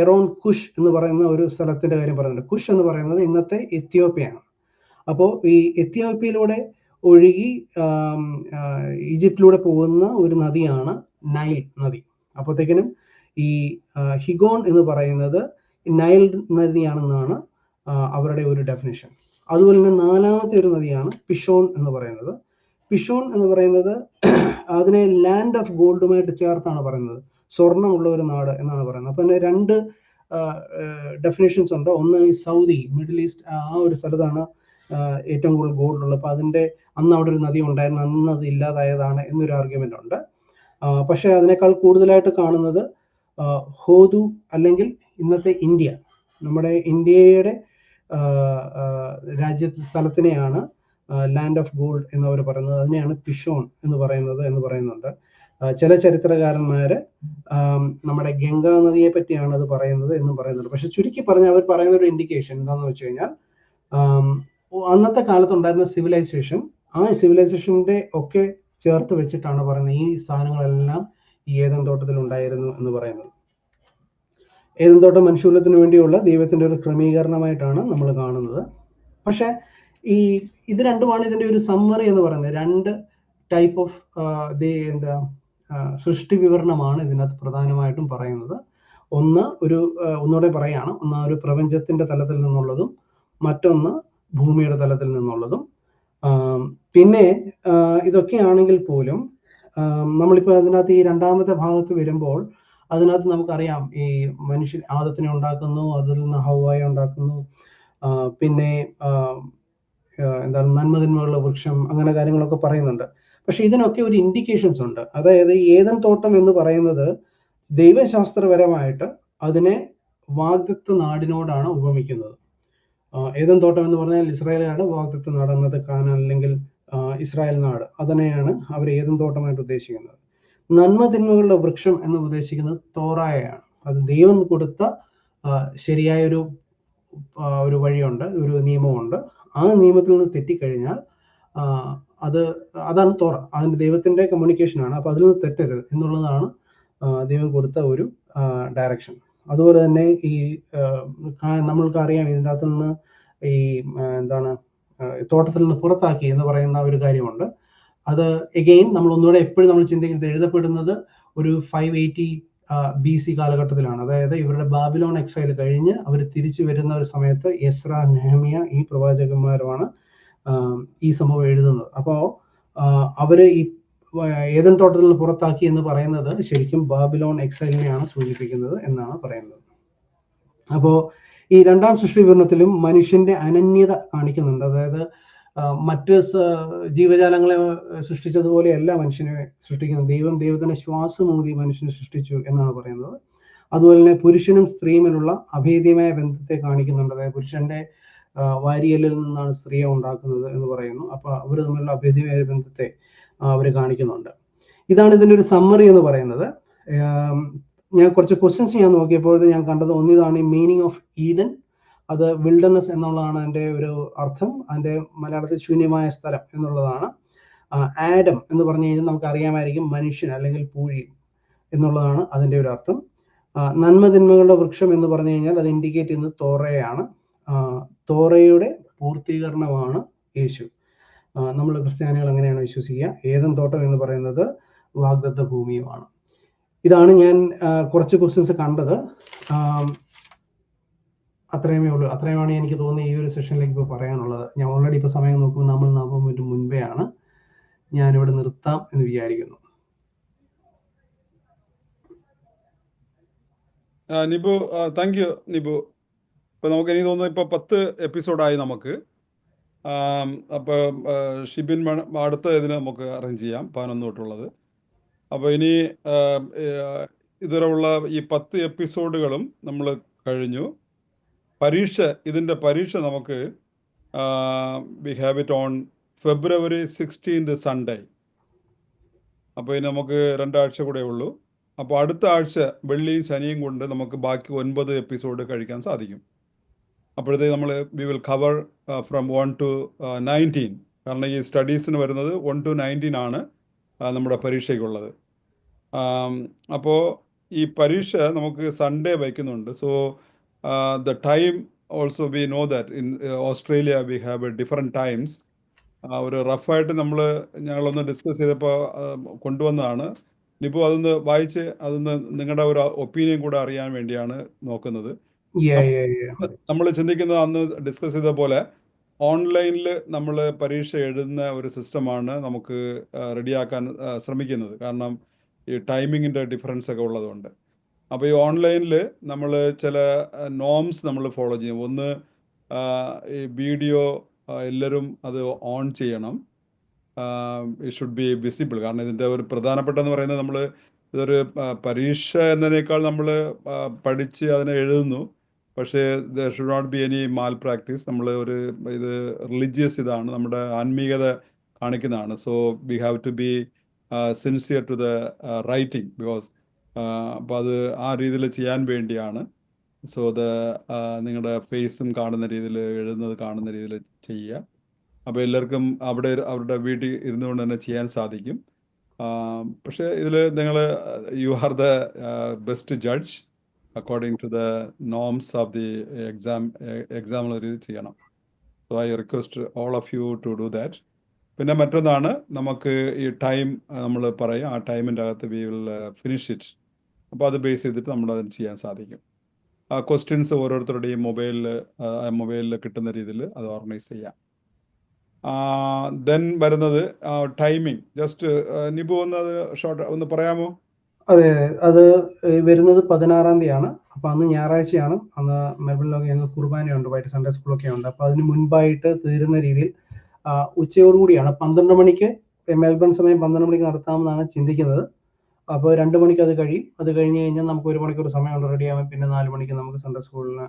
എറോൺ കുഷ് എന്ന് പറയുന്ന ഒരു സ്ഥലത്തിന്റെ കാര്യം പറയുന്നുണ്ട്. കുഷ് എന്ന് പറയുന്നത് ഇന്നത്തെ എത്യോപ്യയാണ്. അപ്പോൾ ഈ എത്യോപ്യയിലൂടെ ഒഴുകി ഈജിപ്തിലൂടെ പോകുന്ന ഒരു നദിയാണ് നൈൽ നദി. അപ്പോഴത്തേക്കിനും ഈ ഹിഗോൺ എന്ന് പറയുന്നത് നൈൽ നദിയാണെന്നാണ് അവരുടെ ഒരു ഡെഫിനിഷൻ. അതുപോലെ തന്നെ 4ാമത്തെ ഒരു നദിയാണ് പിഷോൺ എന്ന് പറയുന്നത്. പിഷോൺ എന്ന് പറയുന്നത് അതിനെ ലാൻഡ് ഓഫ് ഗോൾഡുമായിട്ട് ചേർത്താണ് പറയുന്നത്, സ്വർണ്ണമുള്ള ഒരു നാട് എന്നാണ് പറയുന്നത്. അപ്പം 2 ഡെഫിനേഷൻസ് ഉണ്ട്. ഒന്ന് ഈ സൗദി, മിഡിൽ ഈസ്റ്റ്, ആ ഒരു സ്ഥലത്താണ് ഏറ്റവും കൂടുതൽ ഗോൾഡ് ഉള്ളത്. അപ്പൊ അന്ന് അവിടെ ഒരു നദി ഉണ്ടായിരുന്നു, അന്ന് അത് ഇല്ലാതായതാണ് എന്നൊരു ആർഗ്യുമെന്റ് ഉണ്ട്. പക്ഷെ അതിനേക്കാൾ കൂടുതലായിട്ട് കാണുന്നത് ഹോദു അല്ലെങ്കിൽ ഇന്നത്തെ ഇന്ത്യ, നമ്മുടെ ഇന്ത്യയുടെ സ്ഥലത്തിനെയാണ് ലാൻഡ് ഓഫ് ഗോൾഡ് എന്നവർ പറയുന്നത്. അതിനെയാണ് പിഷോൺ എന്ന് പറയുന്നുണ്ട്. ചില ചരിത്രകാരന്മാര് നമ്മുടെ ഗംഗാ നദിയെ പറ്റിയാണ് അത് പറയുന്നത് എന്നും പറയുന്നുണ്ട്. പക്ഷെ ചുരുക്കി പറഞ്ഞാൽ അവർ പറയുന്ന ഒരു ഇൻഡിക്കേഷൻ എന്താണെന്ന് വെച്ച് കഴിഞ്ഞാൽ അന്നത്തെ കാലത്തുണ്ടായിരുന്ന സിവിലൈസേഷൻ, ആ സിവിലൈസേഷന്റെ ഒക്കെ ചേർത്ത് വെച്ചിട്ടാണ് പറയുന്നത് ഈ സാധനങ്ങളെല്ലാം ഈ ഏദൻ തോട്ടത്തിൽ ഉണ്ടായിരുന്നു എന്ന് പറയുന്നത്. ഏദൻ തോട്ടം മനുഷ്യകുലത്തിന് വേണ്ടിയുള്ള ദൈവത്തിന്റെ ഒരു ക്രമീകരണമായിട്ടാണ് നമ്മൾ കാണുന്നത്. പക്ഷെ ഇത് രണ്ടുമാണ് ഇതിന്റെ ഒരു സമ്മറി എന്ന് പറയുന്നത്. രണ്ട് ടൈപ്പ് ഓഫ് സൃഷ്ടി വിവരണമാണ് ഇതിനകത്ത് പ്രധാനമായിട്ടും പറയുന്നത്. ഒന്നുകൂടെ പറയാണ്, ഒന്ന് ഒരു പ്രപഞ്ചത്തിന്റെ തലത്തിൽ നിന്നുള്ളതും മറ്റൊന്ന് ഭൂമിയുടെ തലത്തിൽ നിന്നുള്ളതും. പിന്നെ ഇതൊക്കെയാണെങ്കിൽ പോലും നമ്മളിപ്പോൾ അതിനകത്ത് ഈ രണ്ടാമത്തെ ഭാഗത്ത് വരുമ്പോൾ അതിനകത്ത് നമുക്കറിയാം ഈ മനുഷ്യൻ ആദത്തിനെ ഉണ്ടാക്കുന്നു, അതിൽ നിന്ന് ഹവ്വായെ ഉണ്ടാക്കുന്നു, പിന്നെ എന്താണ് നന്മതിന്മകളുടെ വൃക്ഷം, അങ്ങനെ കാര്യങ്ങളൊക്കെ പറയുന്നുണ്ട്. പക്ഷെ ഇതിനൊക്കെ ഒരു ഇൻഡിക്കേഷൻസ് ഉണ്ട്. അതായത് ഏദൻ തോട്ടം എന്ന് പറയുന്നത് ദൈവശാസ്ത്രപരമായിട്ട് അതിനെ വാഗ്ദത്ത നാടിനോടാണ് ഉപമിക്കുന്നത്. ഏദൻ തോട്ടം എന്ന് പറഞ്ഞാൽ ഇസ്രായേലാണ് വാഗ്ദത്ത നാട്, അന്നത്തെ കാനാൻ അല്ലെങ്കിൽ ഇസ്രായേൽ നാട്, അതിനെയാണ് അവർ ഏദൻ തോട്ടമായിട്ട് ഉദ്ദേശിക്കുന്നത്. നന്മതിന്മകളുടെ വൃക്ഷം എന്ന് ഉദ്ദേശിക്കുന്നത് തോറായാണ്. അത് ദൈവം കൊടുത്ത ശരിയായൊരു ഒരു വഴിയുണ്ട്, ഒരു നിയമമുണ്ട്. ആ നിയമത്തിൽ നിന്ന് തെറ്റിക്കഴിഞ്ഞാൽ അതാണ് തോറ, അതിന്റെ ദൈവത്തിന്റെ കമ്മ്യൂണിക്കേഷനാണ്. അപ്പൊ അതിൽ നിന്ന് തെറ്റരുത് എന്നുള്ളതാണ് ദൈവം കൊടുത്ത ഒരു ഡയറക്ഷൻ. അതുപോലെ തന്നെ ഈ നമ്മൾക്ക് അറിയാം ഇതിൻ്റെ അകത്ത് നിന്ന് ഈ എന്താണ് തോട്ടത്തിൽ നിന്ന് പുറത്താക്കി എന്ന് പറയുന്ന ഒരു കാര്യമുണ്ട്. അത് എഗെയിൻ നമ്മൾ ഒന്നുകൂടെ എപ്പോഴും നമ്മൾ ചിന്തിക്കുന്നത് എഴുതപ്പെടുന്നത് ഒരു 580 BC കാലഘട്ടത്തിലാണ്. അതായത് ഇവരുടെ ബാബിലോൺ എക്സൈൽ കഴിഞ്ഞ് അവർ തിരിച്ചു വരുന്ന ഒരു സമയത്ത് എസ്ര, നെഹമ്യ ഈ പ്രവാചകന്മാരുമാണ് ഈ സംഭവം എഴുതുന്നത്. അപ്പോൾ അവര് ഈ ഏദൻ തോട്ടത്തിൽ നിന്ന് പുറത്താക്കി എന്ന് പറയുന്നത് ശരിക്കും ബാബിലോൺ എക്സൈലിനെയാണ് സൂചിപ്പിക്കുന്നത് എന്നാണ് പറയുന്നത്. അപ്പോൾ ഈ രണ്ടാം സൃഷ്ടി വിവരണത്തിലും മനുഷ്യന്റെ അനന്യത കാണിക്കുന്നുണ്ട്. അതായത് മറ്റ് ജീവജാലങ്ങളെ സൃഷ്ടിച്ചതുപോലെയല്ല മനുഷ്യനെ സൃഷ്ടിക്കുന്നത്. ദൈവത്തിന്റെ ശ്വാസമൂതി മനുഷ്യനെ സൃഷ്ടിച്ചു എന്നാണ് പറയുന്നത്. അതുപോലെ തന്നെ പുരുഷനും സ്ത്രീയുമിലുള്ള അഭേദ്യമായ ബന്ധത്തെ കാണിക്കുന്നുണ്ട്. അതായത് പുരുഷന്റെ വാരിയലിൽ നിന്നാണ് സ്ത്രീയെ ഉണ്ടാക്കുന്നത് എന്ന് പറയുന്നു. അപ്പൊ അവർ തമ്മിലുള്ള അഭേദ്യമായ ബന്ധത്തെ അവർ കാണിക്കുന്നുണ്ട്. ഇതാണ് ഇതിന്റെ ഒരു സമ്മറി എന്ന് പറയുന്നത്. ഞാൻ കുറച്ച് ക്വസ്റ്റ്യൻസ് ഞാൻ നോക്കിയപ്പോൾ ഞാൻ കണ്ടത് ഒന്നിതാണ് ഈ മീനിങ് ഓഫ് ഈഡൻ. അത് വിൽഡർനെസ് എന്നുള്ളതാണ് അതിന്റെ ഒരു അർത്ഥം. അതിന്റെ മലയാളത്തിൽ ശൂന്യമായ സ്ഥലം എന്നുള്ളതാണ്. ആഡം എന്ന് പറഞ്ഞു കഴിഞ്ഞാൽ നമുക്ക് അറിയാമായിരിക്കും മനുഷ്യൻ അല്ലെങ്കിൽ പൂഴി എന്നുള്ളതാണ് അതിന്റെ ഒരു അർത്ഥം. നന്മതിന്മകളുടെ വൃക്ഷം എന്ന് പറഞ്ഞു കഴിഞ്ഞാൽ അത് ഇൻഡിക്കേറ്റ് ചെയ്യുന്നത് തോറയാണ്. തോറയുടെ പൂർത്തീകരണമാണ് യേശു. നമ്മൾ ക്രിസ്ത്യാനികൾ അങ്ങനെയാണ് വിശ്വസിക്കുക. ഏദൻ തോട്ടം എന്ന് പറയുന്നത് വാഗ്ദത്ത ഭൂമിയുമാണ്. ഇതാണ് ഞാൻ കുറച്ച് ക്വസ്റ്റ്യൻസ് കണ്ടത്. അത്രയുമേ ഉള്ളൂ. അത്രയുമാണ് എനിക്ക് തോന്നുന്നത് ഈ ഒരു സെഷനിലേക്ക് ഇപ്പോൾ പറയാനുള്ളത്. ഞാൻ ഓൾറെഡി ഇപ്പോൾ സമയം നോക്കുമ്പോൾ നമ്മൾ 40 മിനിറ്റ് മുൻപേ ആണ്. ഞാനിവിടെ നിർത്താം എന്ന് വിചാരിക്കുന്നു. Nibu, thank you Nibu. ഇപ്പം നമുക്ക് എനിക്ക് തോന്നുന്നു ഇപ്പോൾ 10 എപ്പിസോഡായി നമുക്ക്. അപ്പോൾ ഷിബിൻ അടുത്ത ഇതിന് നമുക്ക് അറേഞ്ച് ചെയ്യാം 11 തൊട്ടുള്ളത്. അപ്പോൾ ഇനി ഇതുവരെ ഉള്ള ഈ 10 എപ്പിസോഡുകളും നമ്മൾ കഴിഞ്ഞു. ഇതിൻ്റെ പരീക്ഷ നമുക്ക് we have it on February 16th Sunday. അപ്പോൾ ഇനി നമുക്ക് 2 ആഴ്ച കൂടെ ഉള്ളൂ. അപ്പോൾ അടുത്ത ആഴ്ച വെള്ളിയും ശനിയും കൊണ്ട് നമുക്ക് ബാക്കി 9 എപ്പിസോഡ് കഴിക്കാൻ സാധിക്കും. അപ്പോഴത്തേക്ക് നമ്മൾ we will cover from 1 to 19. കാരണം ഈ സ്റ്റഡീസിന് വരുന്നത് 1 to 19 ആണ് നമ്മുടെ പരീക്ഷയ്ക്കുള്ളത്. അപ്പോൾ ഈ പരീക്ഷ നമുക്ക് സൺഡേ വയ്ക്കുന്നുണ്ട്. So the time also we know that in Australia we have a different times. ഒരു റഫായിട്ട് ഞങ്ങളൊന്ന് ഡിസ്കസ് ചെയ്തപ്പോൾ കൊണ്ടുവന്നതാണ്. ഇപ്പോൾ അതൊന്ന് വായിച്ച് അതൊന്ന് നിങ്ങളുടെ ഒരു ഒപ്പീനിയൻ കൂടെ അറിയാൻ വേണ്ടിയാണ് നോക്കുന്നത്. നമ്മൾ ചിന്തിക്കുന്നത് അന്ന് ഡിസ്കസ് ചെയ്ത പോലെ ഓൺലൈനിൽ നമ്മൾ പരീക്ഷ എഴുതുന്ന ഒരു സിസ്റ്റമാണ് നമുക്ക് റെഡിയാക്കാൻ ശ്രമിക്കുന്നത്. കാരണം ഈ ടൈമിങ്ങിൻ്റെ ഡിഫറൻസ് ഒക്കെ ഉള്ളതുകൊണ്ട്. അപ്പോൾ ഈ ഓൺലൈനിൽ നമ്മൾ ചില നോംസ് നമ്മൾ ഫോളോ ചെയ്യും. ഒന്ന്, ഈ വീഡിയോ എല്ലാവരും അത് ഓൺ ചെയ്യണം. It should be visible. കാരണം ഇതിൻ്റെ ഒരു പ്രധാനപ്പെട്ടെന്ന് പറയുന്നത് ഇതൊരു പരീക്ഷ എന്നതിനേക്കാൾ നമ്മൾ പഠിച്ച് അതിനെ എഴുതുന്നു. പക്ഷേ there should not be any malpractice. ഇത് റിലീജിയസ്, ഇതാണ് നമ്മുടെ ആത്മീയത കാണിക്കുന്നതാണ്. So we have to be sincere to the writing because അപ്പോൾ അത് ആ രീതിയിൽ ചെയ്യാൻ വേണ്ടിയാണ്. സോ നിങ്ങളുടെ ഫേസും കാണുന്ന രീതിയിൽ, എഴുതുന്നത് കാണുന്ന രീതിയിൽ ചെയ്യുക. അപ്പോൾ എല്ലാവർക്കും അവരുടെ വീട്ടിൽ ഇരുന്നുകൊണ്ട് തന്നെ ചെയ്യാൻ സാധിക്കും. പക്ഷേ ഇതിൽ നിങ്ങൾ you are the best judge according to the norms of the എക്സാമിൽ ചെയ്യണം. So I request all of you to do that. പിന്നെ മറ്റൊന്നാണ്, നമുക്ക് ഈ ടൈം നമ്മൾ പറയും, ആ ടൈമിൻ്റെ അകത്ത് വി വിൽ ഫിനിഷ് ഇറ്റ്. അപ്പോൾ അത് ബേസ് ചെയ്തിട്ട് നമ്മളത് ചെയ്യാൻ സാധിക്കും. ആ ക്വസ്റ്റ്യൻസ് ഓരോരുത്തരുടെയും മൊബൈലിൽ കിട്ടുന്ന രീതിയിൽ അത് ഓർഗനൈസ് ചെയ്യാം. ദെൻ വരുന്നത് ടൈമിംഗ്. ജസ്റ്റ് നിബു ഒന്ന് പറയാമോ? അതെ, അത് വരുന്നത് 16-ാം തീയതിയാണ്. അപ്പോൾ അന്ന് ഞായറാഴ്ചയാണ്. അന്ന് മെൽബണിലൊക്കെ ഞങ്ങൾക്ക് കുർബാനയുണ്ട്, വൈകിട്ട് സൺഡേ സ്കൂളൊക്കെ ഉണ്ട്. അപ്പോൾ അതിന് മുൻപായിട്ട് തീരുന്ന രീതിയിൽ ഉച്ചയോടുകൂടിയാണ് 12 മണിക്ക്, മെൽബൺ സമയം 12 മണിക്ക് നടത്താമെന്നാണ് ചിന്തിക്കുന്നത്. അപ്പോൾ 2 മണിക്ക് അത് കഴിയും. അത് കഴിഞ്ഞ് കഴിഞ്ഞാൽ നമുക്ക് 1 മണിക്കൂർ സമയമുണ്ട് റെഡി ആവാൻ. പിന്നെ 4 മണിക്ക് നമുക്ക് സൺഡേ സ്കൂളിന്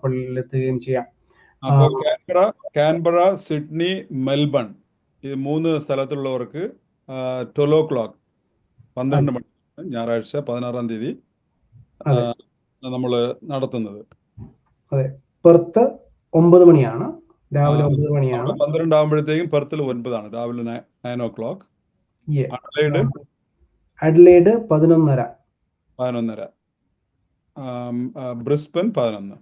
പള്ളിയിലെത്തുകയും ചെയ്യാം. അപ്പോൾ കാൻബറ, സിഡ്നി, മെൽബൺ ഈ 3 സ്ഥലത്തുള്ളവർക്ക് 12 o'clock 12 മണി ഞായറാഴ്ച 16-ാം തീയതി നമ്മൾ നടത്തുന്നത്. അതെ, പെർത്ത് 9 മണിയാണ്, രാവിലെ 9 മണിയാണ്. 12 ആകുമ്പോഴത്തേക്കും പെർത്തിൽ 9 രാവിലെ 9 o'clock. അഡ്ലേഡ് 11:30. ബ്രിസ്ബൻ 11.